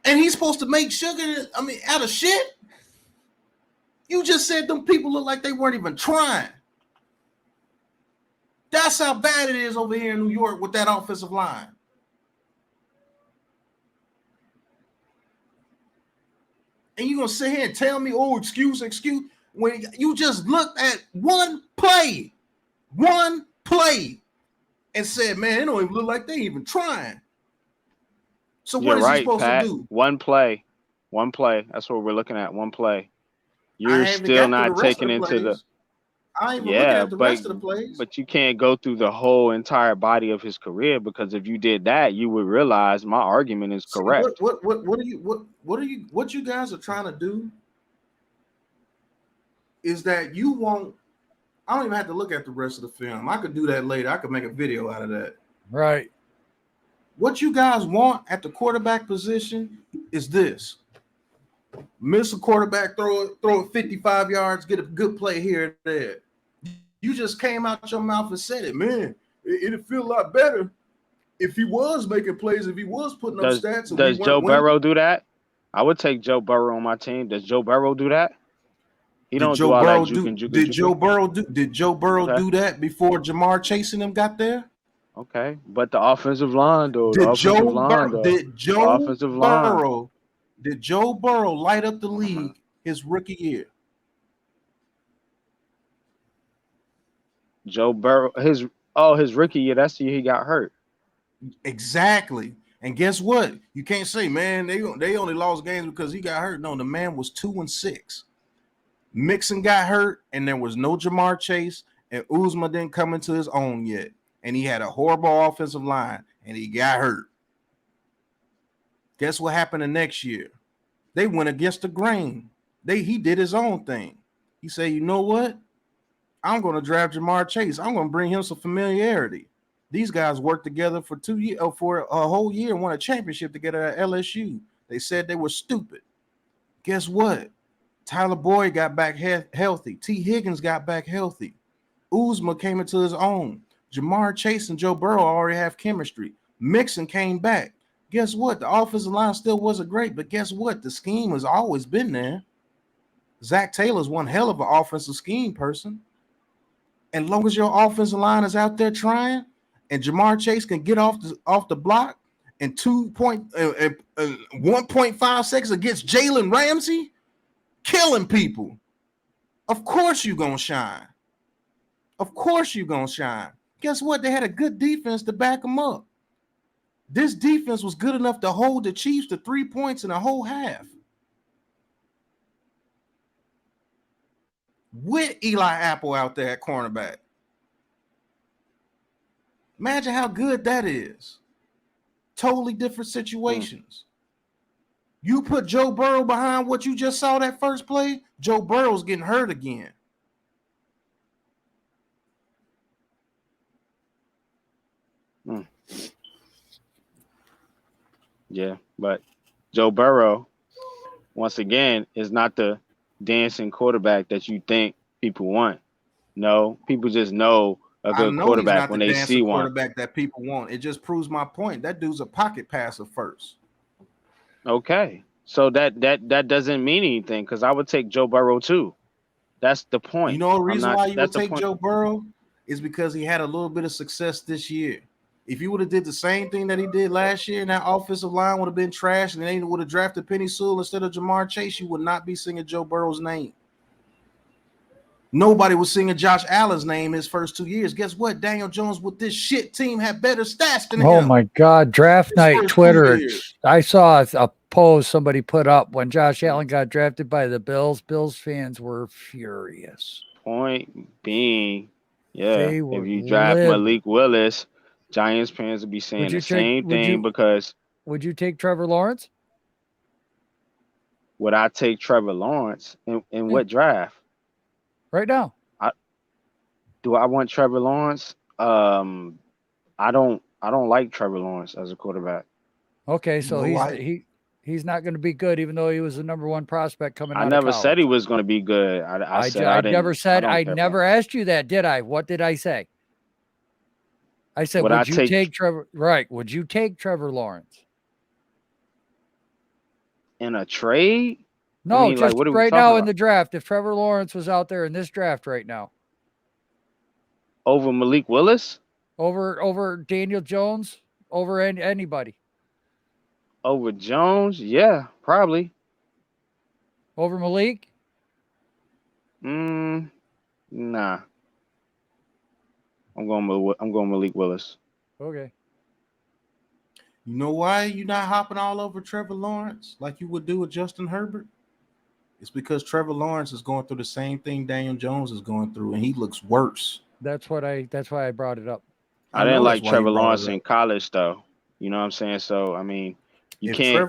And he's supposed to make sugar, out of shit? You just said them people look like they weren't even trying. That's how bad it is over here in New York with that offensive line. And you're going to sit here and tell me, oh, excuse, when you just looked at one play, and said, man, it don't even look like they even trying. So what is he supposed to do? One play. That's what we're looking at, one play. You're still not taking into the I ain't even looking at the rest of the plays. But you can't go through the whole entire body of his career, because if you did that, you would realize my argument is correct. What you guys are trying to do is that you won't. I don't even have to look at the rest of the film. I could do that later. I could make a video out of that. Right. What you guys want at the quarterback position is this. Miss a quarterback, throw it 55 yards, get a good play here and there. You just came out your mouth and said it, man. It'd feel a lot better if he was making plays, if he was putting up stats. Does Joe Burrow do that? I would take Joe Burrow on my team. Does Joe Burrow do that? He don't do all that juking. Did Joe Burrow do that before Jamar Chase and them got there? Okay, but the offensive line, though. Did Joe Burrow light up the league his rookie year? Joe Burrow, his rookie year, that's the year he got hurt. Exactly. And guess what? You can't say, man, they only lost games because he got hurt. No, the man was 2-6. Mixon got hurt, and there was no Jamar Chase, and Uzma didn't come into his own yet. And he had a horrible offensive line, and he got hurt. Guess what happened the next year? They went against the grain. He did his own thing. He said, you know what? I'm going to draft Jamar Chase. I'm going to bring him some familiarity. These guys worked together for 2 years, for a whole year, and won a championship together at LSU. They said they were stupid. Guess what? Tyler Boyd got back healthy. T. Higgins got back healthy. Uzma came into his own. Jamar Chase and Joe Burrow already have chemistry. Mixon came back. Guess what? The offensive line still wasn't great, but guess what? The scheme has always been there. Zach Taylor's one hell of an offensive scheme person. And long as your offensive line is out there trying, and Jamar Chase can get off the block in 1.5 seconds against Jalen Ramsey, killing people, of course you're going to shine. Of course you're going to shine. Guess what? They had a good defense to back them up. This defense was good enough to hold the Chiefs to 3 points in a whole half. With Eli Apple out there at cornerback. Imagine how good that is. Totally different situations. You put Joe Burrow behind what you just saw that first play, Joe Burrow's getting hurt again. Yeah, but Joe Burrow, once again, is not the dancing quarterback that you think people want. No, people just know a good quarterback when they see one. Quarterback that people want. It just proves my point. That dude's a pocket passer first. Okay, so that doesn't mean anything because I would take Joe Burrow too. That's the point. You know the reason why you would take Joe Burrow is because he had a little bit of success this year. If you would have did the same thing that he did last year, and that offensive line would have been trash, and they would have drafted Penny Sewell instead of Jamar Chase, you would not be singing Joe Burrow's name. Nobody was singing Josh Allen's name his first 2 years. Guess what? Daniel Jones with this shit team had better stats than him. Oh my God. Draft night, Twitter. I saw a post somebody put up when Josh Allen got drafted by the Bills. Bills fans were furious. Point being, if you draft Malik Willis, Giants fans would be saying the same thing because. Would you take Trevor Lawrence? Would I take Trevor Lawrence in what draft? Right now. Do I want Trevor Lawrence? I don't like Trevor Lawrence as a quarterback. Okay, so he's not going to be good, even though he was the #1 prospect coming out. I never said he was going to be good. I never asked you that, did I? What did I say? I said, would you take Trevor? Right. Would you take Trevor Lawrence in a trade? No, just like, right now in the draft. If Trevor Lawrence was out there in this draft right now, over Malik Willis, over Daniel Jones, over anybody, over Jones, yeah, probably. Over Malik? Nah. I'm going Malik Willis. Okay. You know why you're not hopping all over Trevor Lawrence like you would do with Justin Herbert? It's because Trevor Lawrence is going through the same thing Daniel Jones is going through, and he looks worse. That's why I brought it up. I didn't like Trevor Lawrence in college, though. You know what I'm saying? So I mean, you can't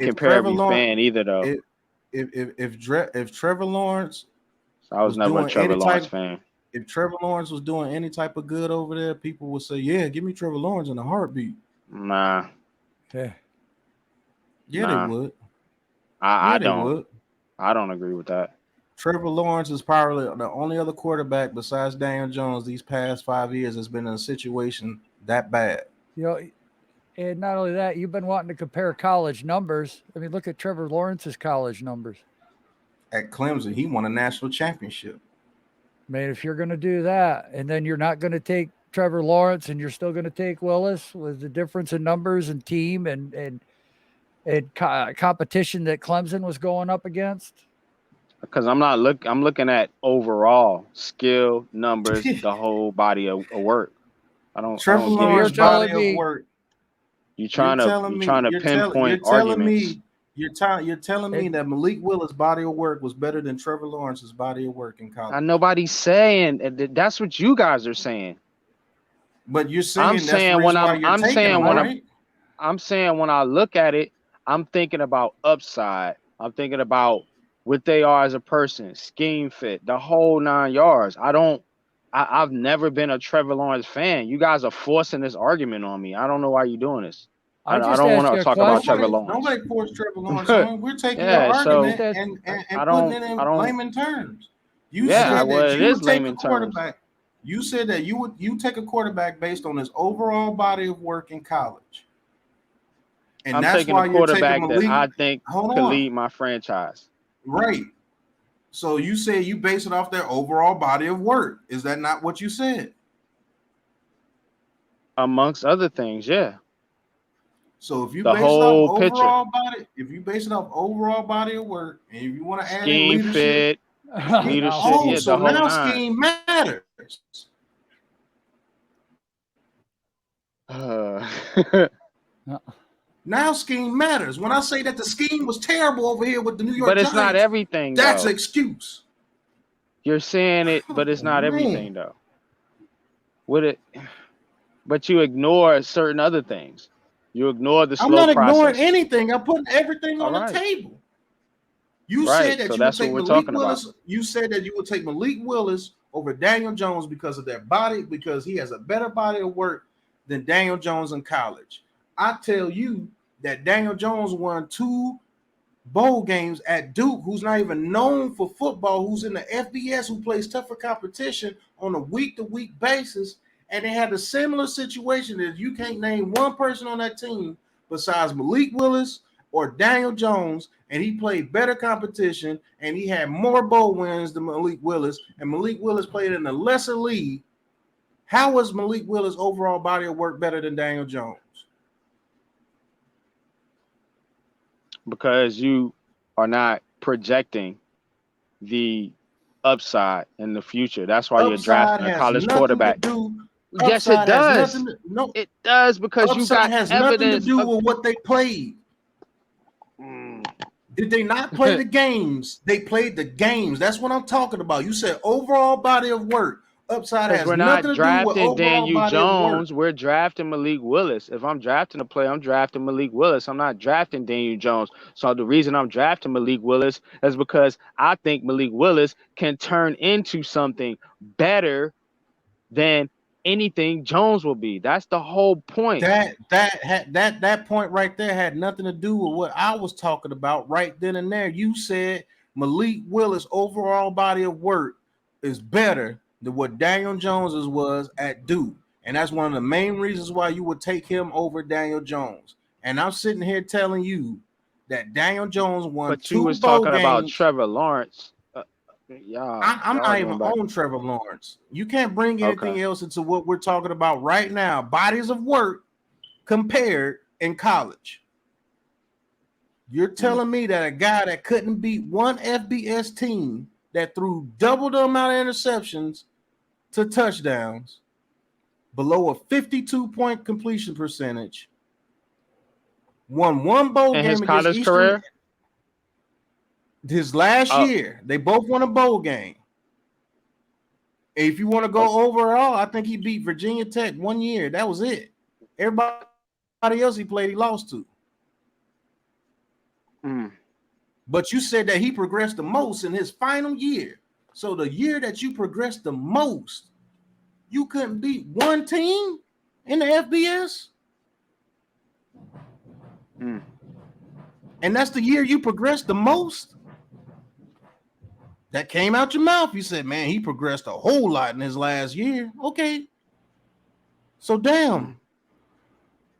compare every fan either, though. If Trevor Lawrence, I was never a Trevor Lawrence fan. If Trevor Lawrence was doing any type of good over there, people would say, "Yeah, give me Trevor Lawrence in a heartbeat." Nah. Yeah. Yeah, nah. they would. I don't agree with that. Trevor Lawrence is probably the only other quarterback besides Daniel Jones these past 5 years that's been in a situation that bad. You know, and not only that, you've been wanting to compare college numbers. I mean, look at Trevor Lawrence's college numbers. At Clemson, he won a national championship. Man, if you're going to do that, and then you're not going to take Trevor Lawrence, and you're still going to take Willis with the difference in numbers and team and competition that Clemson was going up against. Because I'm looking at overall skill, numbers, the whole body of work. Trevor Lawrence's body of work. You're trying to pinpoint arguments. You're telling me that Malik Willis' body of work was better than Trevor Lawrence's body of work in college. Nobody's saying that's what you guys are saying. But you're saying when I look at it, I'm thinking about upside. I'm thinking about what they are as a person, scheme fit, the whole 9 yards. I've never been a Trevor Lawrence fan. You guys are forcing this argument on me. I don't know why you're doing this. I don't want to talk about Trevor Lawrence. Nobody forced Trevor Lawrence on. We're taking your argument and putting it in layman terms. It is layman terms. You said that you take a quarterback based on his overall body of work in college. And I'm that's taking a why you're taking quarterback that Malik. I think Hold could on. lead my franchise. Right. So you say you base it off their overall body of work. Is that not what you said? Amongst other things, yeah. So if you The base it off whole picture. overall body, if you base it off overall body of work, and if you want to add in Scheme leadership, fit, leadership, oh, yeah, so the whole now nine. scheme matters. Now scheme matters. When I say that the scheme was terrible over here with the New York But it's Giants, not everything, that's though. an excuse. You're saying it, but it's not everything, though. With it, but you ignore certain other things. You ignore the slow I'm not ignoring process. anything. I'm putting everything All on right. the table. You Right. said that So you would that's what take we're Malik talking Willis. about. You said that you would take Malik Willis over Daniel Jones because of their body, because he has a better body of work than Daniel Jones in college. I tell you that Daniel Jones won 2 bowl games at Duke, who's not even known for football, who's in the FBS, who plays tougher competition on a week-to-week basis. And they had a similar situation that you can't name one person on that team besides Malik Willis or Daniel Jones, and he played better competition, and he had more bowl wins than Malik Willis, and Malik Willis played in a lesser league. How was Malik Willis' overall body of work better than Daniel Jones? Because you are not projecting the upside in the future. That's why you're drafting a college quarterback. Yes, it does. It does, because you got has evidence nothing to do with what they played. Did they not play the games? They played the games. That's what I'm talking about. You said overall body of work. Upside has we're nothing not to do with drafting overall Daniel body of work. Jones. We're drafting Malik Willis. If I'm drafting a player, I'm drafting Malik Willis. I'm not drafting Daniel Jones. So the reason I'm drafting Malik Willis is because I think Malik Willis can turn into something better than anything Jones will be. That's the whole point. That point right there had nothing to do with what I was talking about right then and there. You said Malik Willis' overall body of work is better than what Daniel Jones's was at Duke. And that's one of the main reasons why you would take him over Daniel Jones. And I'm sitting here telling you that Daniel Jones won But 2 you was bowl talking games. about Trevor Lawrence. I'm not even on Trevor Lawrence. You can't bring anything else into what we're talking about right now. Bodies of work compared in college. You're telling me that a guy that couldn't beat one FBS team that threw double the amount of interceptions to touchdowns, below a 52-point completion percentage, won 1 bowl game his against college Eastern career? His last year. They both won a bowl game. If you want to go overall, I think he beat Virginia Tech 1 year. That was it. Everybody else he played, he lost to. But you said that he progressed the most in his final year. So the year that you progressed the most, you couldn't beat one team in the FBS? And that's the year you progressed the most? That came out your mouth. You said, man, he progressed a whole lot in his last year. Okay. So damn.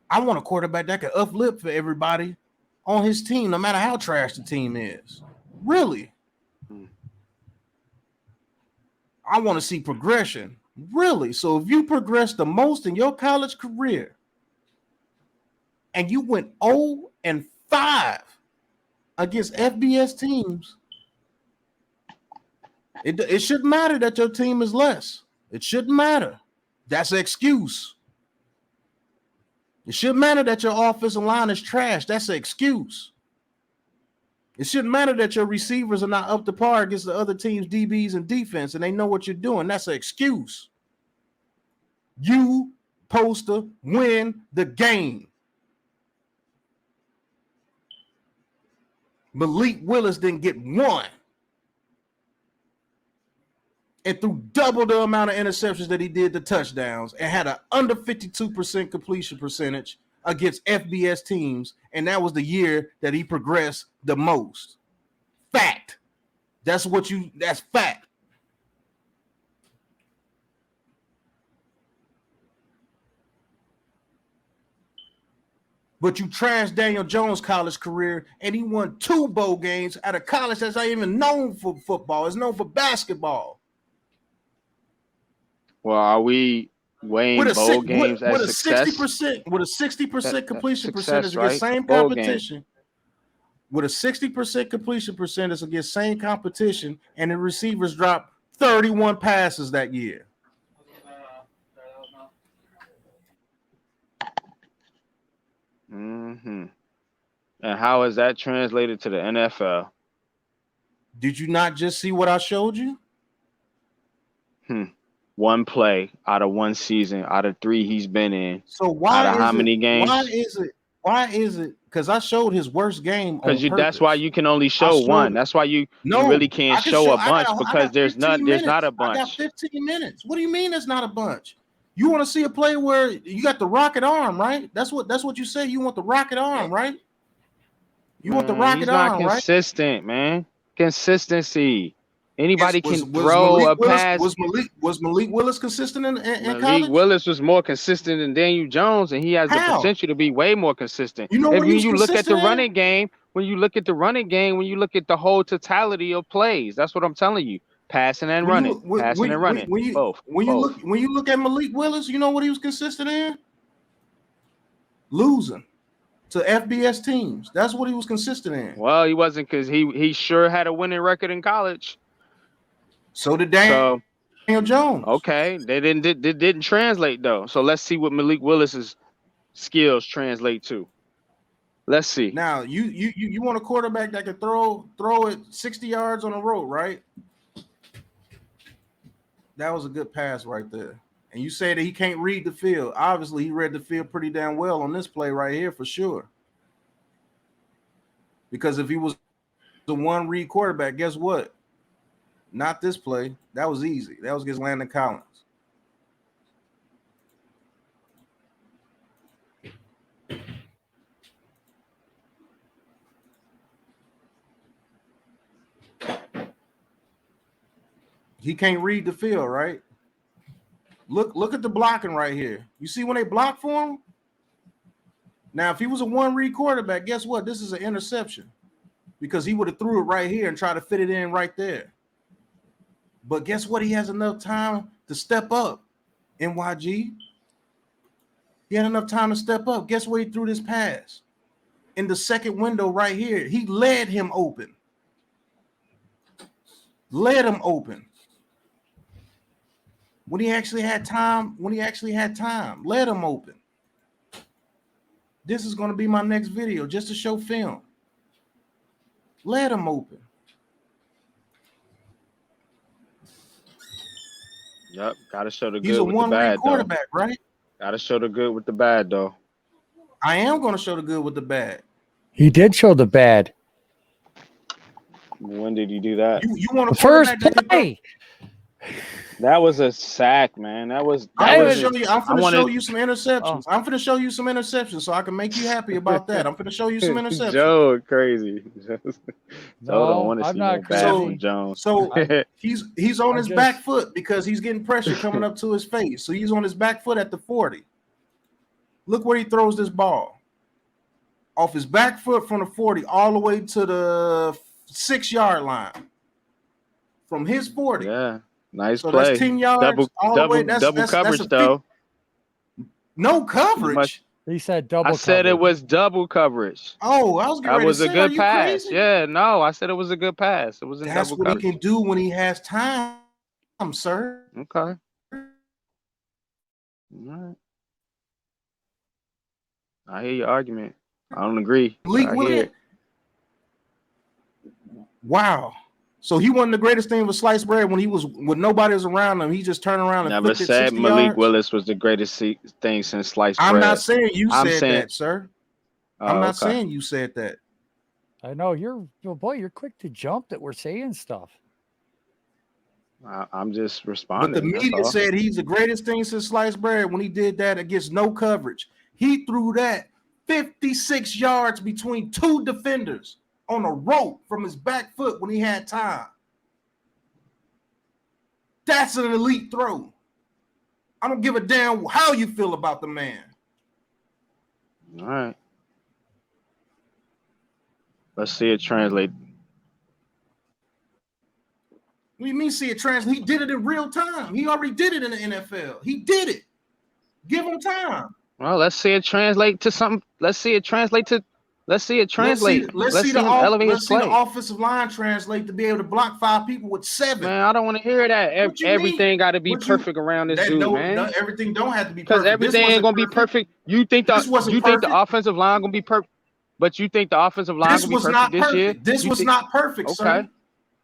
I want a quarterback that can uplift for everybody on his team, no matter how trash the team is. Really? I want to see progression. Really? So if you progressed the most in your college career and you went 0-5 against FBS teams, it shouldn't matter that your team is less. It shouldn't matter. That's an excuse. It shouldn't matter that your offensive line is trash. That's an excuse. It shouldn't matter that your receivers are not up to par against the other team's DBs and defense, and they know what you're doing. That's an excuse. You supposed to win the game. Malik Willis didn't get 1. And threw double the amount of interceptions that he did the touchdowns, and had an under 52% completion percentage against FBS teams. And that was the year that he progressed the most. Fact. That's fact. But you trashed Daniel Jones' college career, and he won 2 bowl games at a college that's not even known for football. It's known for basketball. Well, are we weighing bowl games as success? 60% completion percentage right? against same Bowl competition. With a 60% completion percentage against same competition, and the receivers dropped 31 passes that year. Mm-hmm. And how is that translated to the NFL? Did you not just see what I showed you? One play out of one season, out of 3 he's been in. So why out of is how many it, games? Why is it? Because I showed his worst game on purpose. That's why you can only show one. That's why you really can't show a bunch, because there's not a bunch. I got 15 minutes. What do you mean there's not a bunch? You want to see a play where you got the rocket arm, right? That's what you say. You want the rocket arm, right? You want the rocket arm, right? He's not consistent, man. Consistency. Anybody can throw a pass. Was Malik Willis consistent in college? Malik Willis was more consistent than Daniel Jones, and he has the potential to be way more consistent. You know what you look at the running game, when you look at the whole totality of plays, that's what I'm telling you. Passing and running. Both. When you look at Malik Willis, you know what he was consistent in? Losing to FBS teams. That's what he was consistent in. Well, he wasn't, because he sure had a winning record in college. So did Daniel Jones. Okay, they didn't translate though. So let's see what Malik Willis's skills translate to. Let's see. Now you want a quarterback that can throw it 60 yards on a road, right? That was a good pass right there. And you say that he can't read the field. Obviously, he read the field pretty damn well on this play right here for sure. Because if he was the one read quarterback, guess what? Not this play. That was easy. That was against Landon Collins. He can't read the field, right? Look at the blocking right here. You see when they block for him? Now, if he was a one-read quarterback, guess what? This is an interception, because he would have threw it right here and tried to fit it in right there. But guess what? He has enough time to step up, NYG. He had enough time to step up. Guess where he threw this pass? In the second window right here. He led him open. Led him open. When he actually had time, let him open. This is going to be my next video just to show film. Let him open. Yep, gotta show the good He's a with the bad, quarterback, though. right? Gotta show the good with the bad, though. I am going to show the good with the bad. He did show the bad. When did he do that? You want to first play? That was a sack, man. I'm going to show you some interceptions. I'm going to show you some interceptions so I can make you happy about that. I'm going to show you some interceptions. Joe, crazy. Joe don't want to see no bad from Jones. So he's on his back foot because he's getting pressure coming up to his face. So he's on his back foot at the 40. Look where he throws this ball. Off his back foot from the 40 all the way to the 6-yard line. From his 40. Yeah. Nice so play. That's 10 yards. Double coverage, though. No coverage. He said double. I said it was double coverage. Oh, I was getting ready to say, a good pass. Crazy? Yeah, no, I said it was a good pass. It was in That's double what coverage. He can do when he has time, sir. Okay. All right. I hear your argument. I don't agree. Wow. So he wasn't the greatest thing with sliced bread when nobody was around him. He just turned around and never said Malik Willis was the greatest thing since sliced bread. I'm not saying you said that, sir. I'm not saying you said that. I know you're quick to jump that we're saying stuff. I'm just responding. But the media said he's the greatest thing since sliced bread when he did that against no coverage. He threw that 56 yards between 2 defenders on a rope from his back foot when he had time. That's an elite throw. I don't give a damn how you feel about the man. All right. Let's see it translate. What do you mean see it translate? He did it in real time. He already did it in the NFL. He did it. Give him time. Well, let's see it translate to something. Let's see it translate to. Let's see it translate. Let's see him elevate his play. the offensive line translate to be able to block 5 people with 7. Man, I don't want to hear that. Everything got to be perfect around this dude, man. Everything don't have to be because perfect. everything ain't gonna be perfect. You think the offensive line gonna be perfect? But you think the offensive line gonna be perfect this year? This was not perfect, sir.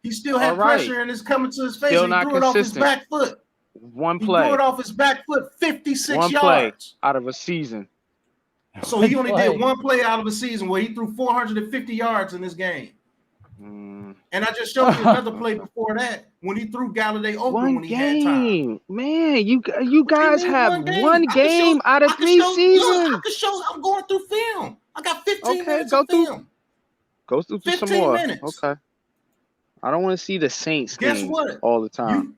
He still had pressure and it's coming to his face. Still and he threw it off his back foot. One play. He threw it off his back foot, 56 yards. One play out of a season. So he only did one play out of a season where he threw 450 yards in this game. And I just showed you another play before that when he threw Galladay open when he had time. Man, you guys have one game out of 3 seasons. I can show. I'm going through film. I got 15 minutes of film. Go through some more. Okay. I don't want to see the Saints game all the time.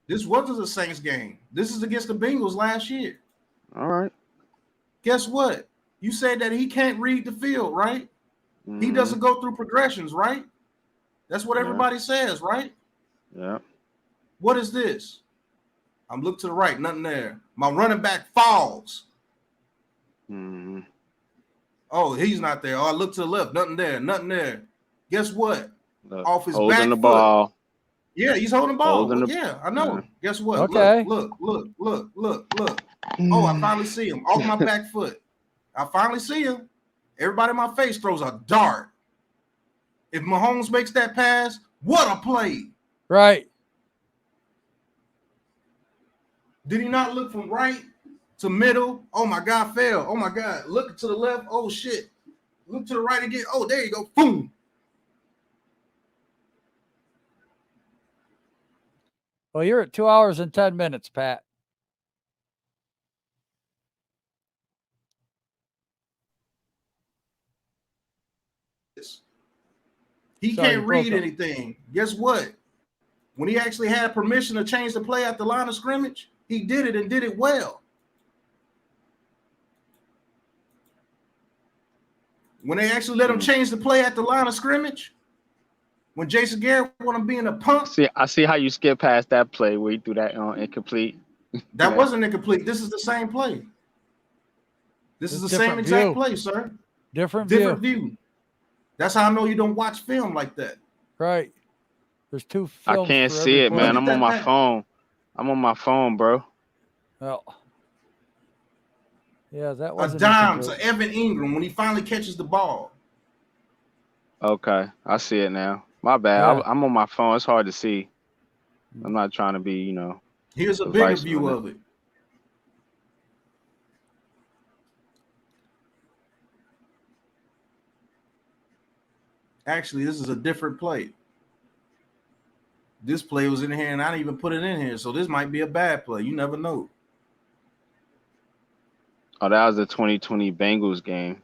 This wasn't a Saints game. This is against the Bengals last year. All right. Guess what? You said that he can't read the field, right? He doesn't go through progressions, right? That's what everybody says, right? Yeah. What is this? I'm looking to the right, nothing there. My running back falls. Oh, he's not there. Oh, I look to the left, nothing there, nothing there. Guess what? Off his back the foot. Ball. Yeah, he's holding the ball. Yeah, I know. Yeah. Guess what? Okay. Look. Oh, I finally see him off my back foot. I finally see him. Everybody in my face throws a dart. If Mahomes makes that pass, what a play. Right. Did he not look from right to middle? Oh, my God, fell. Oh, my God. Look to the left. Oh, shit. Look to the right again. Oh, there you go. Boom. Well, you're at 2 hours and 10 minutes, Pat. He can't read anything. Guess what? When he actually had permission to change the play at the line of scrimmage, he did it and did it well. When they actually let him change the play at the line of scrimmage, when Jason Garrett want to be in a pump. I see how you skip past that play where he threw that incomplete. That wasn't incomplete. This is the same play. This is the same exact play, sir. Different view. That's how I know you don't watch film like that. Right. There's 2 films. I can't see it, man. I'm on my phone. I'm on my phone, bro. Well, yeah, that was a dime to Evan Ingram when he finally catches the ball. Okay, I see it now. My bad. Yeah. I'm on my phone. It's hard to see. I'm not trying to be, Here's a bigger view of it. Actually, this is a different play. This play was in here, and I didn't even put it in here, so this might be a bad play. You never know. Oh, that was the 2020 Bengals game.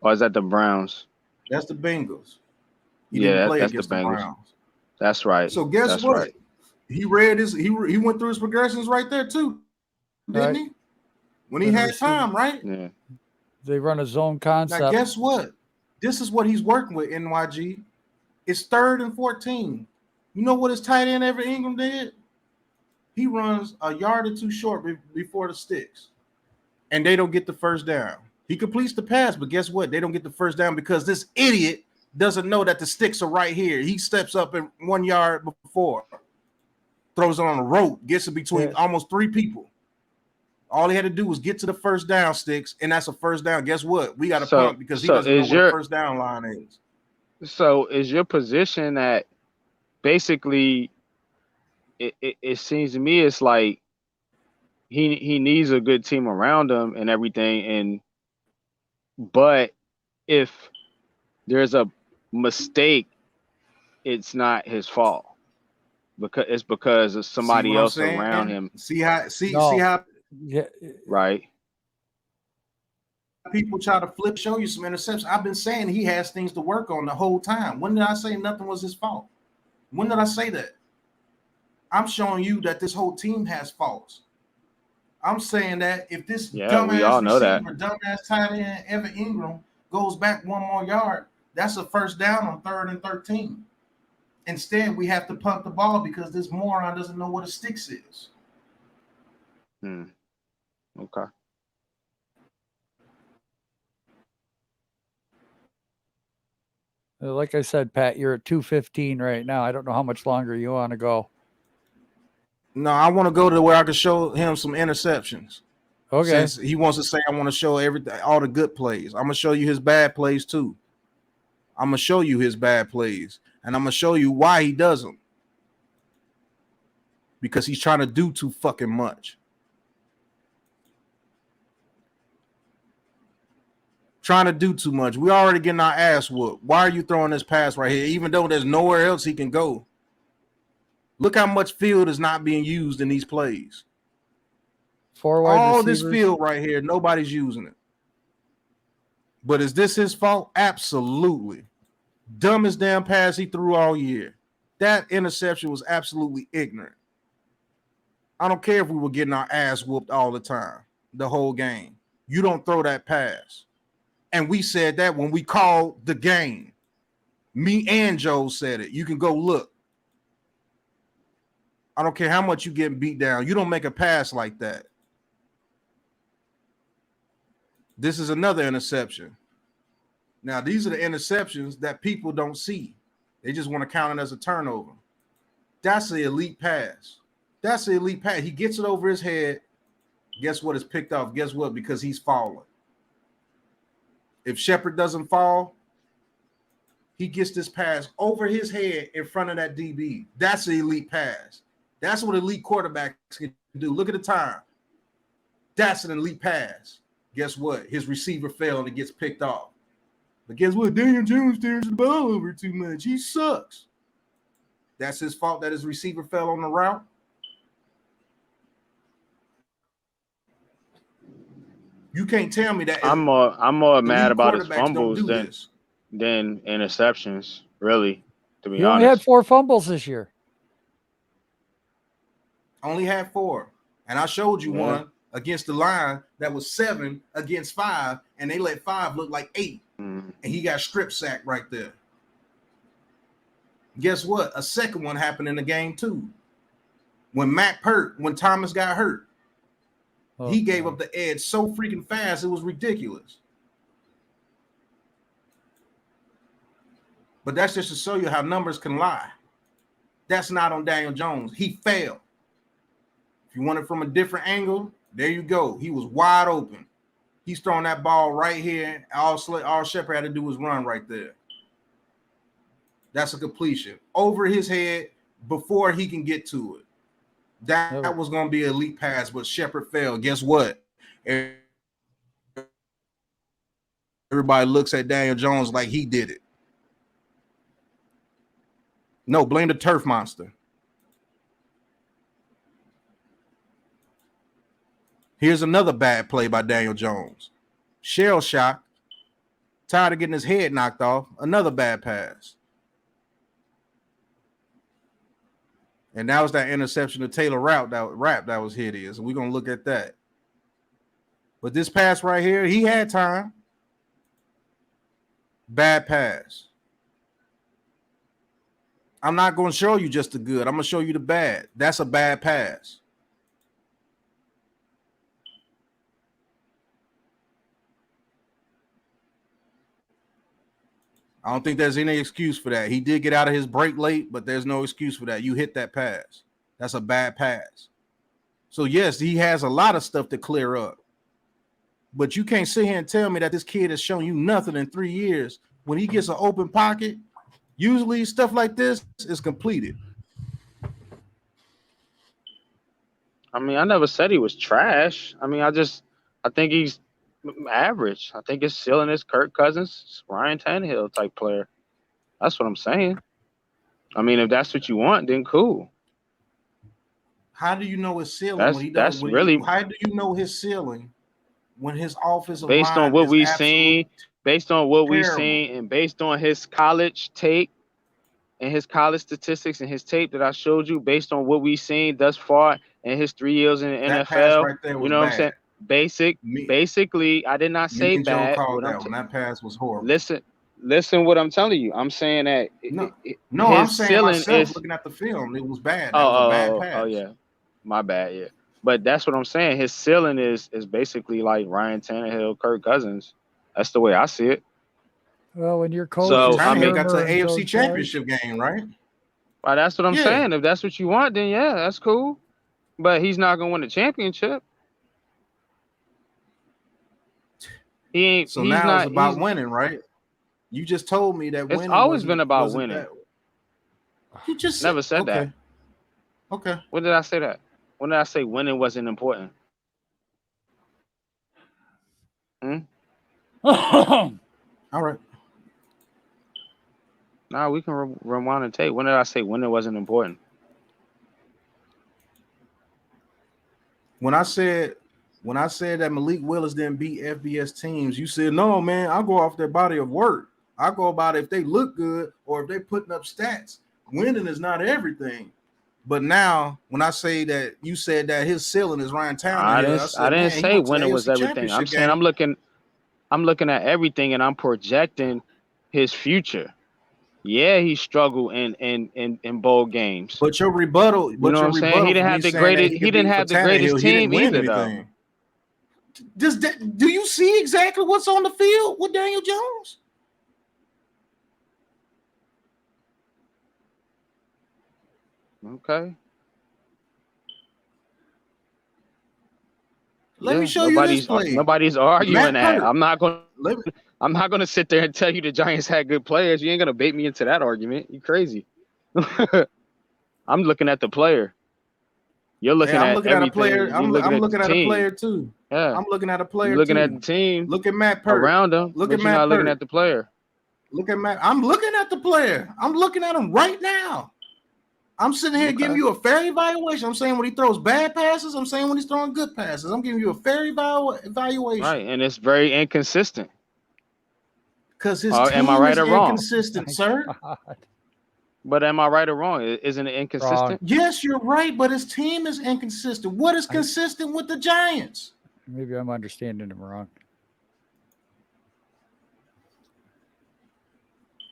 Or is that the Browns? That's the Bengals. That's the Bengals. That's right. So guess what? Right. He read his. He went through his progressions right there too, didn't he? When he had time, right? Yeah. They run a zone concept. Now guess what? This is what he's working with. NYG. It's 3rd and 14. You know what his tight end Evan Ingram did? He runs a yard or 2 short before the sticks, and they don't get the first down. He completes the pass, but guess what? They don't get the first down because this idiot doesn't know that the sticks are right here. He steps up in 1 yard before, throws it on a rope, gets it between almost 3 people. All he had to do was get to the first down sticks, and that's a first down. Guess what? We got to punt because he doesn't know where the first down line is. So is your position that basically it seems to me it's like he needs a good team around him and everything, but if there's a mistake, it's not his fault because of somebody else around him. See how yeah, right. People try to show you some interceptions. I've been saying he has things to work on the whole time. When did I say nothing was his fault? When did I say that? I'm showing you that this whole team has faults. I'm saying that if this dumbass receiver, dumbass tight end Evan Ingram goes back 1 more yard, That's a first down on 3rd and 13. Instead, we have to punt the ball because this moron doesn't know what a sticks is. Okay. Like I said, Pat, you're at 2:15 right now. I don't know how much longer you want to go. No, I want to go to where I can show him some interceptions. Okay. Since he wants to say I want to show everything, all the good plays. I'm gonna show you his bad plays too. I'm gonna show you his bad plays, and I'm gonna show you why he does them. Because he's trying to do too fucking much. Trying to do too much. We already getting our ass whooped. Why are you throwing this pass right here? Even though there's nowhere else he can go. Look how much field is not being used in these plays. 4 wide All receivers. this field right here, nobody's using it. But is this his fault? Absolutely. Dumbest damn pass he threw all year. That interception was absolutely ignorant. I don't care if we were getting our ass whooped all the time, the whole game. You don't throw that pass. And we said that when we called the game. Me and Joe said it. You can go look. I don't care how much you getting beat down. You don't make a pass like that. This is another interception. Now, these are the interceptions that people don't see. They just want to count it as a turnover. That's the elite pass. That's the elite pass. He gets it over his head. Guess what? It's picked off. Guess what? Because he's falling. If Shepard doesn't fall, he gets this pass over his head in front of that DB. That's the elite pass. That's what elite quarterbacks can do. Look at the time. That's an elite pass. Guess what? His receiver fell and it gets picked off. But guess what? Daniel Jones turns the ball over too much. He sucks. That's his fault that his receiver fell on the route. You can't tell me that. I'm more mad about his quarterbacks fumbles don't do this. than interceptions, really, to be He honest. only had 4 fumbles this year. Only had 4. And I showed you one against the line that was 7 against 5, and they let 5 look like 8. And he got strip sacked right there. Guess what? A second one happened in the game too. When Thomas got hurt, he gave up the edge so freaking fast, it was ridiculous. But that's just to show you how numbers can lie. That's not on Daniel Jones. He failed. If you want it from a different angle, there you go. He was wide open. He's throwing that ball right here. All Shepard had to do was run right there. That's a completion. Over his head before he can get to it. That was going to be an elite pass, but Shepard failed. Guess what? Everybody looks at Daniel Jones like he did it. No, blame the turf monster. Here's another bad play by Daniel Jones. Shell shock. Tired of getting his head knocked off. Another bad pass. And that was that interception of Taylor Rapp that was hideous. We're going to look at that. But this pass right here, he had time. Bad pass. I'm not going to show you just the good. I'm going to show you the bad. That's a bad pass. I don't think there's any excuse for that. He did get out of his break late, but there's no excuse for that. You hit that pass. That's a bad pass. So, yes, he has a lot of stuff to clear up. But you can't sit here and tell me that this kid has shown you nothing in 3 years. When he gets an open pocket, usually stuff like this is completed. I mean, I never said he was trash. I mean, I think he's average. I think his ceiling is Kirk Cousins, Ryan Tannehill type player. That's what I'm saying. I mean, if that's what you want, then cool. How do you know his ceiling How do you know his ceiling when his offensive line based on what we've seen, and based on his college tape and his college statistics and his tape that I showed you, based on what we've seen thus far in his 3 years in the NFL, right there was you know bad. what I'm saying? Basically, I did not say bad. Joe called that one. That pass was horrible. Listen, Listen, what I'm telling you. I'm saying that No, I'm his saying ceiling myself is. looking at the film, it was bad. That was a bad Oh, pass. yeah. My bad. Yeah, but that's what I'm saying. His ceiling is basically like Ryan Tannehill, Kirk Cousins. That's the way I see it. Well, when your coach So, is I mean- Tannehill got to Shermer the and Joe AFC Judge, Championship game, right? Well, that's what I'm Yeah. saying. If that's what you want, then yeah, that's cool. But he's not gonna win the championship. He ain't. So He's now not. it's about He's. winning, right? You just told me that It's winning always been about wasn't winning. that. You just Never said okay. that. Okay. When did I say that? When did I say winning wasn't important? All right. Nah, we can rewind and tape. When did I say winning wasn't important? When I said that Malik Willis didn't beat FBS teams, you said no, man. I go off their body of work. I go about if they look good or if they're putting up stats. Winning is not everything. But now, when I say that you said that his ceiling is Ryan Tannehill, I didn't he say went to winning the was AFC everything. I'm Championship saying game. I'm looking at everything and I'm projecting his future. Yeah, he struggled in bowl games. But your rebuttal, You know what I'm saying? He for didn't me have the saying that greatest. He didn't beat for have the greatest Tannehill, he didn't team win either, though. anything. Do you see exactly what's on the field with Daniel Jones? Okay. Let me show you this play. Nobody's arguing that. Hurt. I'm not gonna sit there and tell you the Giants had good players. You ain't gonna bait me into that argument. You crazy? I'm looking at the player. You're looking at everything. A player. I'm looking at a player too. Yeah. I'm looking at a player. You're looking too. at the team. Look at Matt Pert. Around him. Look but at you're Matt not looking Pert. at the player. Look at Matt. I'm looking at the player. I'm looking at him right now. I'm sitting here giving you a fair evaluation. I'm saying when he throws bad passes. I'm saying when he's throwing good passes. I'm giving you a fair evaluation. Right, and it's very inconsistent. Because his team am I right is or wrong? inconsistent, sir. God. But am I right or wrong? Isn't it inconsistent? Wrong. Yes, you're right, but his team is inconsistent. What is consistent with the Giants? Maybe I'm understanding him wrong.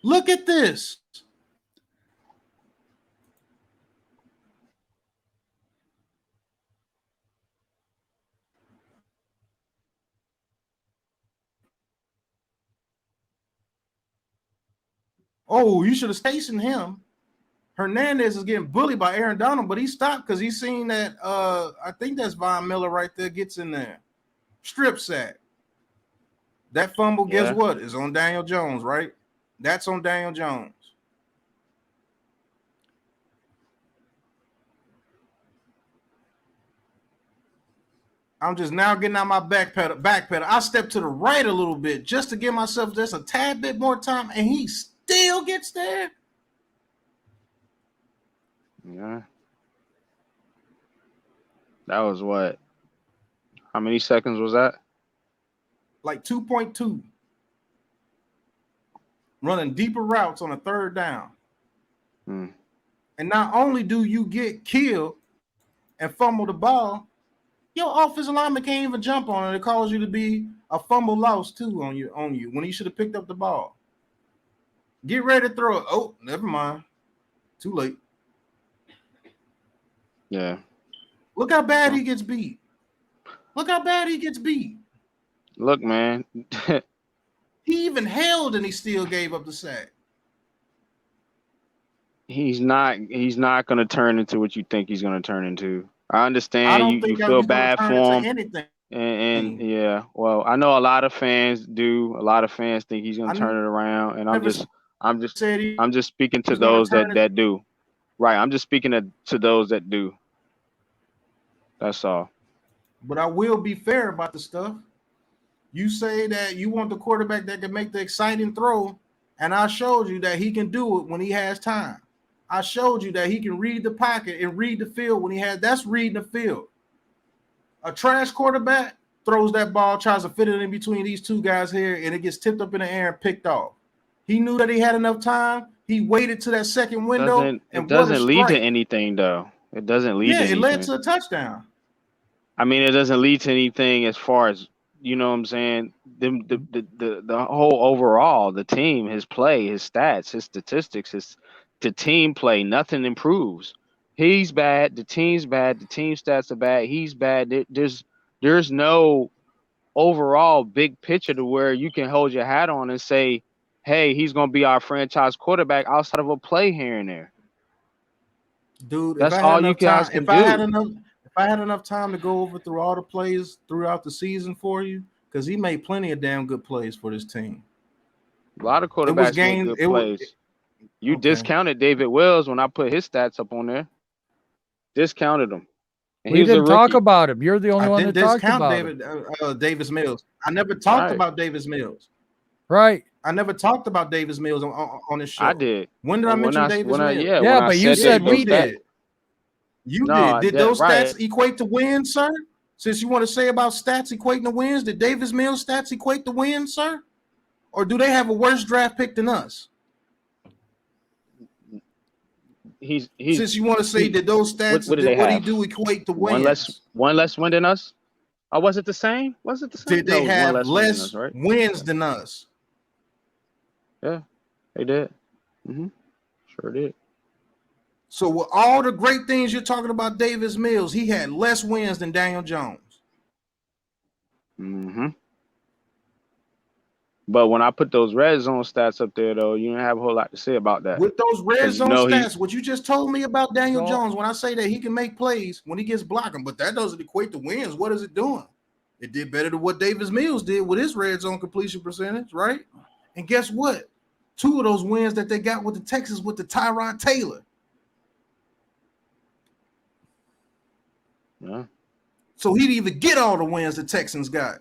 Look at this. Oh, you should have stationed him. Hernandez is getting bullied by Aaron Donald, but he stopped because he's seen that I think that's Von Miller right there gets in there. Strip sack. That fumble, guess what? Is on Daniel Jones, right? That's on Daniel Jones. I'm just now getting out my back pedal. I step to the right a little bit just to give myself just a tad bit more time, and he still gets there. Yeah. That was what? How many seconds was that? Like 2.2. Running deeper routes on a third down. And not only do you get killed and fumble the ball, your offensive lineman can't even jump on it. It calls you to be a fumble loss too on you when he should have picked up the ball. Get ready to throw it. Oh, never mind. Too late. Yeah. Look how bad he gets beat. Look how bad he gets beat. Look, man. He even held and he still gave up the sack. He's not going to turn into what you think he's going to turn into. I understand you feel bad for him. And yeah, well, I know a lot of fans do. A lot of fans think he's going to turn it around, and I'm just speaking to those that do. Right, I'm just speaking to those that do. That's all. But I will be fair about the stuff. You say that you want the quarterback that can make the exciting throw, and I showed you that he can do it when he has time. I showed you that he can read the pocket and read the field when he has. That's reading the field. A trash quarterback throws that ball, tries to fit it in between these two guys here, and it gets tipped up in the air and picked off. He knew that he had enough time. He waited to that second window. It doesn't lead to anything, though. It doesn't lead to anything. Yeah, it led to a touchdown. I mean, it doesn't lead to anything as far as you know what I'm saying, the whole overall, the team, his play, his stats, his statistics, the team play, nothing improves. He's bad, the team's bad, the team stats are bad, he's bad. There's no overall big picture to where you can hold your hat on and say, hey, he's gonna be our franchise quarterback outside of a play here and there. Dude, That's all you guys can do. If I had enough time to go over through all the plays throughout the season for you, because he made plenty of damn good plays for this team. A lot of quarterbacks make good plays. You discounted David Wells when I put his stats up on there. Discounted him. And We didn't talk about him. You're the only one that talked about him. Davis Mills. I never talked about Davis Mills. Right. I never talked about Davis Mills on this show. I did. When did I mention Davis Mills? Yeah, but you said we did. You did. Did those stats equate to wins, sir? Since you want to say about stats equating to wins, did Davis Mills stats equate to wins, sir? Or do they have a worse draft pick than us? He's since you want to say that those stats, what he do equate to wins? One less win than us? Or was it the same? Was it the same? Did they have less wins than us? Yeah, they did. Sure did. So with all the great things you're talking about Davis Mills, he had less wins than Daniel Jones. But when I put those red zone stats up there, though, you don't have a whole lot to say about that. With those red zone stats, what you just told me about Daniel Jones, when I say that he can make plays when he gets blocking, but that doesn't equate to wins. What is it doing? It did better than what Davis Mills did with his red zone completion percentage, right? And guess what? 2 of those wins that they got with the Texans with the Tyrod Taylor. Yeah. So he didn't even get all the wins the Texans got.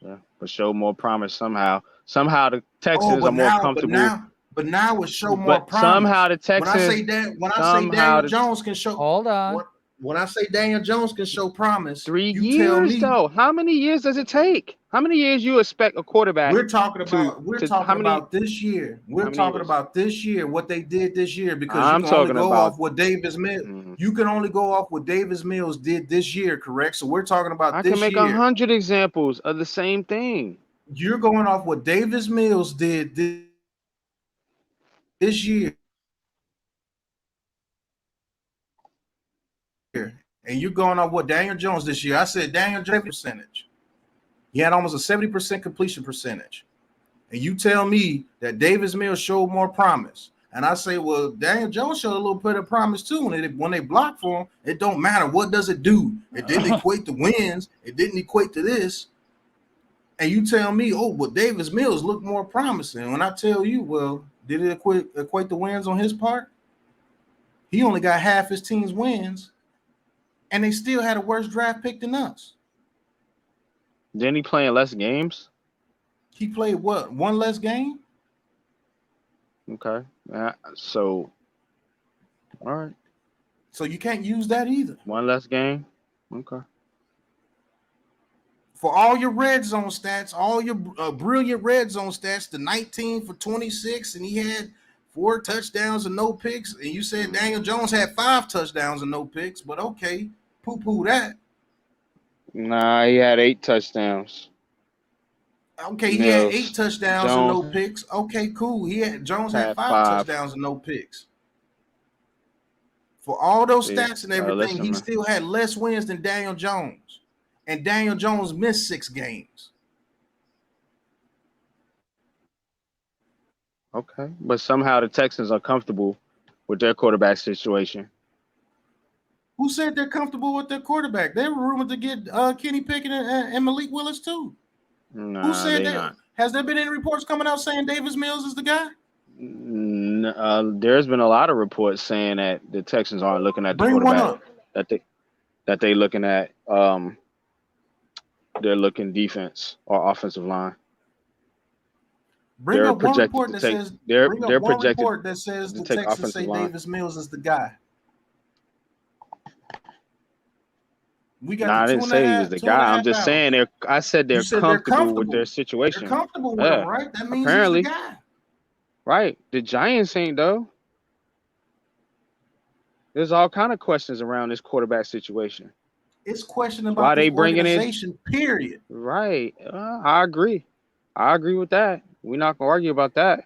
Yeah, but show more promise somehow. Somehow the Texans are more comfortable. But now it show more promise. Somehow the Texans. When I say Daniel Jones can show. Hold on. When I say Daniel Jones can show promise, 3 years though. How many years does it take? How many years you expect a quarterback? We're talking about this year. We're talking about this year, what they did this year, because you can only go off what Davis Mills. You can only go off what Davis Mills did this year, correct? So we're talking about this year. I can make 100 examples of the same thing. You're going off what Davis Mills did this year. And you're going off what Daniel Jones this year. I said Daniel Jones percentage. He had almost a 70% completion percentage. And you tell me that Davis Mills showed more promise. And I say, well, Daniel Jones showed a little bit of promise too. When they block for him, it don't matter. What does it do? It didn't equate to wins. It didn't equate to this. And you tell me, oh, well, Davis Mills looked more promising. When I tell you, well, did it equate to wins on his part? He only got half his team's wins. And they still had a worse draft pick than us. Didn't he play in less games? He played what? One less game? Okay. So, all right. So you can't use that either. One less game? Okay. For all your red zone stats, all your brilliant red zone stats, the 19 for 26, and he had 4 touchdowns and no picks. And you said Daniel Jones had 5 touchdowns and no picks, but okay. Poo-poo that. Nah, he had 8 touchdowns. Okay, he had 8 touchdowns and no picks. Okay, cool. Jones had 5 touchdowns and no picks. For all those stats and everything, he still had less wins than Daniel Jones. And Daniel Jones missed 6 games. Okay, but somehow the Texans are comfortable with their quarterback situation. Who said they're comfortable with their quarterback? They were rumored to get Kenny Pickett and Malik Willis too. Nah, who said that? Not. Has there been any reports coming out saying Davis Mills is the guy? There's been a lot of reports saying that the Texans aren't looking at the quarterback. That they looking at they're looking defense or offensive line. Bring up one report that says the Texans say Davis Mills is the guy. I didn't say he was the guy. I'm just saying I said they're comfortable with their situation. They're comfortable with him, right? That means apparently, he's the guy. Right. The Giants ain't though. There's all kind of questions around this quarterback situation. It's question Why about they this bringing in? organization, period. Right. I agree. I agree with that. We're not gonna argue about that.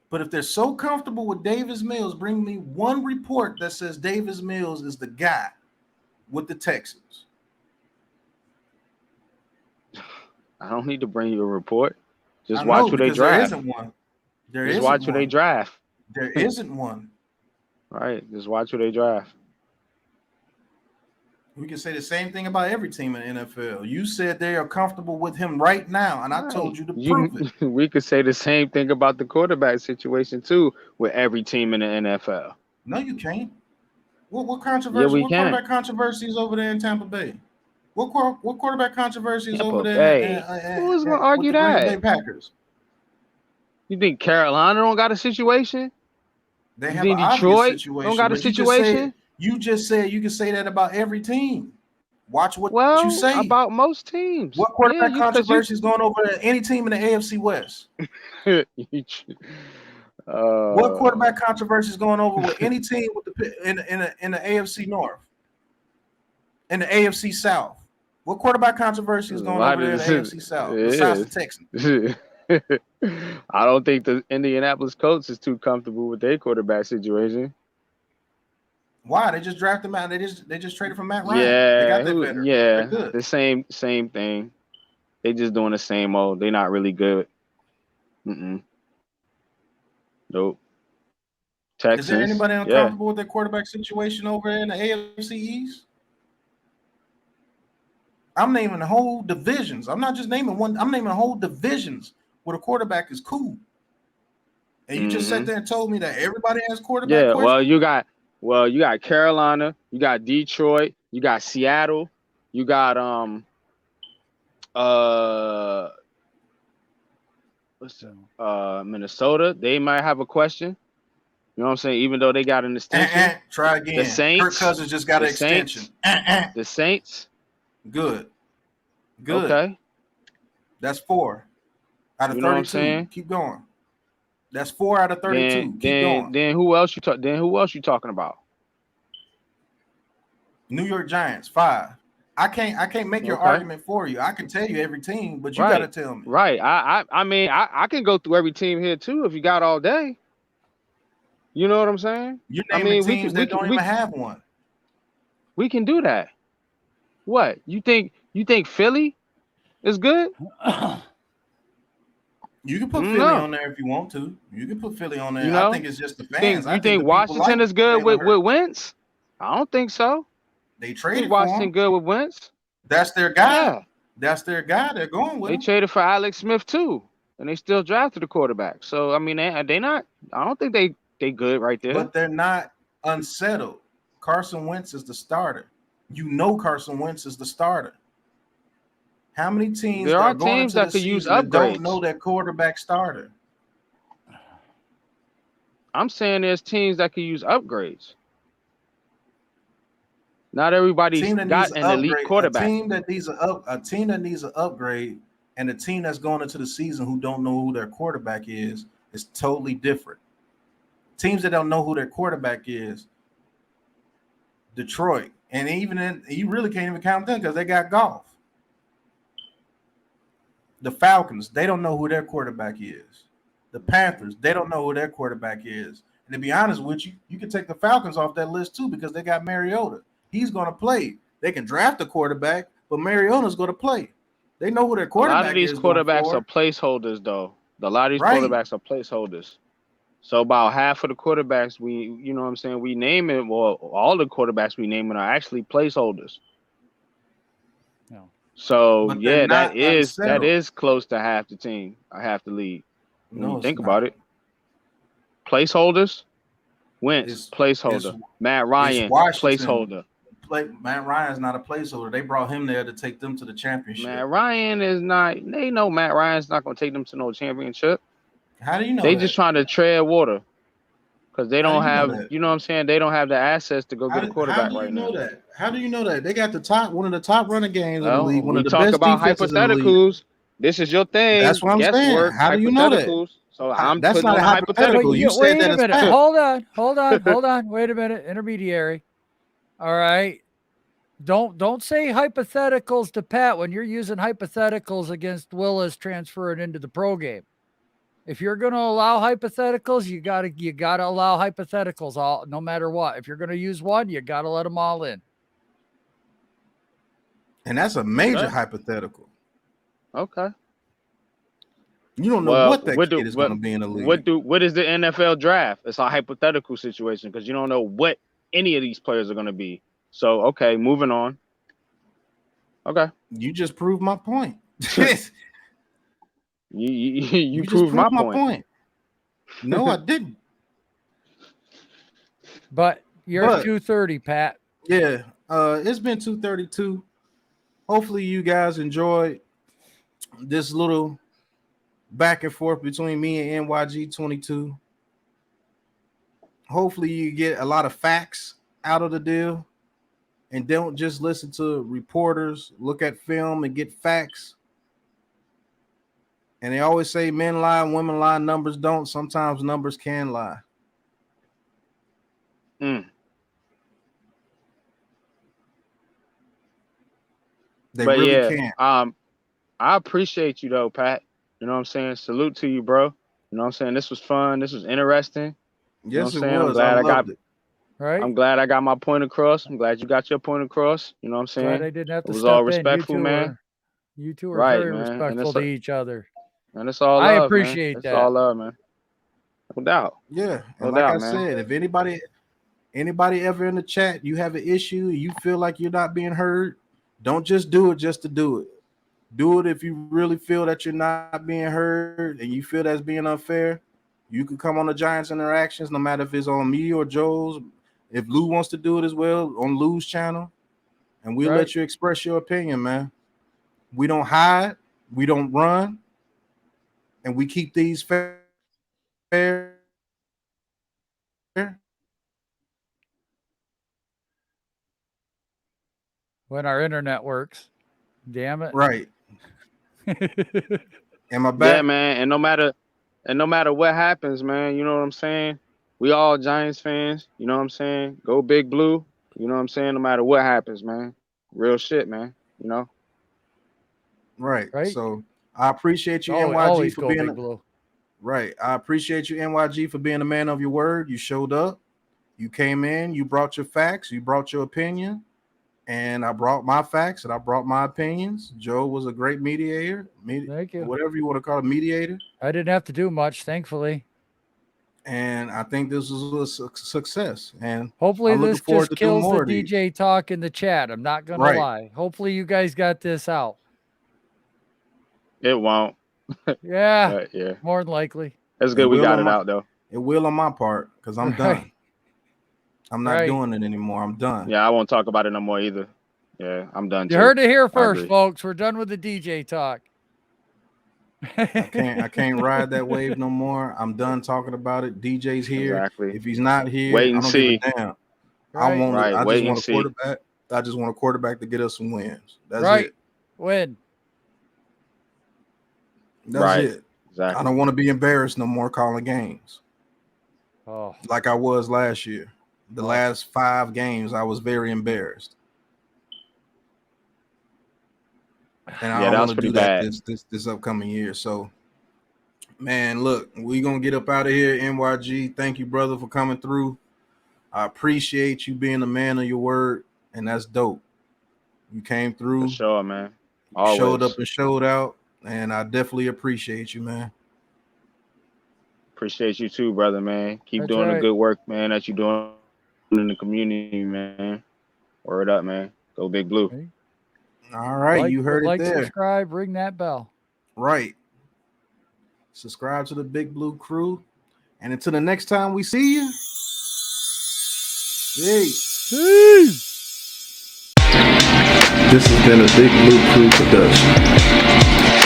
But if they're so comfortable with Davis Mills, bring me one report that says Davis Mills is the guy with the Texans. I don't need to bring you a report. Just I watch know, who they because there draft. isn't one. There Just isn't watch who one. they draft. There isn't one. Right. Just watch who they draft. We can say the same thing about every team in the NFL. You said they are comfortable with him right now, and I told you to prove it. We could say the same thing about the quarterback situation too with every team in the NFL. No, you can't. What controversy? Yeah, we what can. quarterback controversy is over there in Tampa Bay? What quarterback controversy is over there Who's gonna argue with the Green Bay that? Packers? You think Carolina don't got a situation? They You have think an Detroit obvious situation. don't got a but situation? You just said you can say that about every team. Watch what Well, you say. about most teams. What quarterback controversy is going over any team in the AFC West? What quarterback controversy is going over with any team with in the AFC North? In the AFC South? What quarterback controversy is going over there in the AFC South besides the Texans? I don't think the Indianapolis Colts is too comfortable with their quarterback situation. Why? They just drafted him out. They just traded for Matt Ryan. Yeah, they got that veteran. yeah, They're good. the same thing. They just doing the same old. They're not really good. Nope. Texans. Is there anybody uncomfortable with their quarterback situation over in the AFC East? I'm naming the whole divisions. I'm not just naming one. I'm naming whole divisions where the quarterback is cool. And you just sat there and told me that everybody has quarterback. Yeah, questions? you got Carolina, you got Detroit, you got Seattle, you got Minnesota. They might have a question. You know what I'm saying? Even though they got an extension. Try again. The Saints. Kirk Cousins just got an extension. The Saints. Good. Okay. That's 4 out of 32. You know what I'm saying? Keep going. That's 4 out of 32. Keep going. Then who else you talking about? New York Giants, 5. I can't make your argument for you. I can tell you every team, but you gotta tell me. Right. I mean I can go through every team here too if you got all day. You know what I'm saying? You're naming teams that don't even have one. We can do that. What? You think Philly is good? You can put Philly on there if you want to. You can put Philly on there. You know? I think it's just the fans. You think Washington is good with Wentz? I don't think so. They traded for Washington him. good with Wentz. That's their guy. Yeah. That's their guy. They're going with They him. traded for Alex Smith too, and they still drafted a quarterback. So I mean, they not. I don't think they good right there. But they're not unsettled. Carson Wentz is the starter. You know Carson Wentz is the starter. How many teams there are that going teams into that the could use season that upgrades. don't know their quarterback starter? I'm saying there's teams that could use upgrades. Not everybody's got an elite quarterback. A team that needs an upgrade, and a team that's going into the season who don't know who their quarterback is totally different. Teams that don't know who their quarterback is, Detroit, and you really can't even count them because they got Goff. The Falcons, they don't know who their quarterback is. The Panthers, they don't know who their quarterback is. And to be honest with you, you can take the Falcons off that list too because they got Mariota. He's going to play. They can draft a quarterback, but Mariota's going to play. They know who their quarterback is. A lot of these quarterbacks are placeholders, though. A lot of these quarterbacks are placeholders. So about half of the quarterbacks you know what I'm saying, we name it, well, all the quarterbacks we name it are actually placeholders. No. So yeah, that is close to half the team. I have to lead. When you think about it. Placeholders, Wentz, placeholder. Matt Ryan, placeholder. Matt Ryan's not a placeholder. They brought him there to take them to the championship. Matt Ryan is not. They know Matt Ryan's not going to take them to no championship. How do you know? They just trying to tread water because they don't have. You know what I'm saying? They don't have the assets to go get a quarterback right now. How do you know that? They got one of the top running games in the league. One of the talk best about defenses hypotheticals. This is your thing. That's what I'm saying. Guesswork, How do you know that? hypotheticals. So I'm That's putting not on a the hypothetical. hypothetical. You said wait that a it's minute. fact. Hold on. Wait a minute. Intermediary. All right. Don't say hypotheticals to Pat when you're using hypotheticals against Willis transferring into the pro game. If you're going to allow hypotheticals, you gotta allow hypotheticals all, no matter what. If you're going to use one, you got to let them all in. And that's a major Okay. hypothetical. Okay. You don't know what that kid is going to be in the league. What is the NFL draft? It's a hypothetical situation because you don't know what any of these players are going to be. So, okay, moving on. Okay. You just proved my point. you just proved my point. No, I didn't. But you're at 2:30, Pat. Yeah, it's been 2:32. Hopefully you guys enjoyed this little back and forth between me and NYG22. Hopefully you get a lot of facts out of the deal and don't just listen to reporters, look at film and get facts. And they always say men lie, women lie, numbers don't. Sometimes numbers can lie. They really can. I appreciate you though, Pat. You know what I'm saying? Salute to you, bro. You know what I'm saying? This was fun. This was interesting. Yes, you know what it I'm saying? was. I'm glad I got it. Right. I'm glad I got my point across. I'm glad you got your point across. You know what I'm saying? Glad I didn't have to it was step all in. respectful, man. You two are Right, very man. respectful to each other. And it's all love, I appreciate man. that. It's all love, man. No doubt. Yeah. No And like doubt, I man. said, if anybody ever in the chat, you have an issue, you feel like you're not being heard, don't just do it just to do it. Do it if you really feel that you're not being heard and you feel that's being unfair. You can come on the Giants Interactions, no matter if it's on me or Joe's. If Lou wants to do it as well, on Lou's channel, and we'll let you express your opinion, man. We don't hide, we don't run, and we keep these fair. When our internet works. Damn it. Right. Am I back? Yeah, man. And no matter what happens, man, you know what I'm saying? We all Giants fans, you know what I'm saying? Go Big Blue, you know what I'm saying? No matter what happens, man. Real shit, man. You know? Right. So I appreciate you, NYG, for being blue. Right. I appreciate you, NYG, for being a man of your word. You showed up. You came in. You brought your facts. You brought your opinion. And I brought my facts and I brought my opinions. Joe was a great mediator. Thank you. Whatever you want to call it, mediator. I didn't have to do much, thankfully. And I think this was a success. And hopefully this just kills the DJ talk in the chat. I'm not going to lie. Hopefully you guys got this out. It won't. Yeah. Yeah. More than likely. That's good. We got it out though. It will on my part because I'm done. I'm not doing it anymore. I'm done. Yeah, I won't talk about it no more either. Yeah, I'm done. You heard it here first, folks. We're done with the DJ talk. I can't ride that wave no more. I'm done talking about it. DJ's here. Exactly. If he's not here, wait and I don't see. give a damn. Right. I just want a quarterback. I just want a quarterback to get us some wins. That's it. Win. That's it. Exactly. I don't want to be embarrassed no more calling games. Oh. Like I was last year. The last 5 games, I was very embarrassed. And I don't want to do that this upcoming year. So, man, look, we're going to get up out of here. NYG, thank you, brother, for coming through. I appreciate you being a man of your word, and that's dope. You came through. For sure, man. Always. Showed up and showed out, and I definitely appreciate you, man. Appreciate you too, brother, man. Keep doing the good work, man, that you're doing in the community, man. Word up, man. Go Big Blue. All right, you heard it there. Subscribe, ring that bell. Right. Subscribe to the Big Blue Crew. And until the next time we see you, peace. This has been a Big Blue Crew production.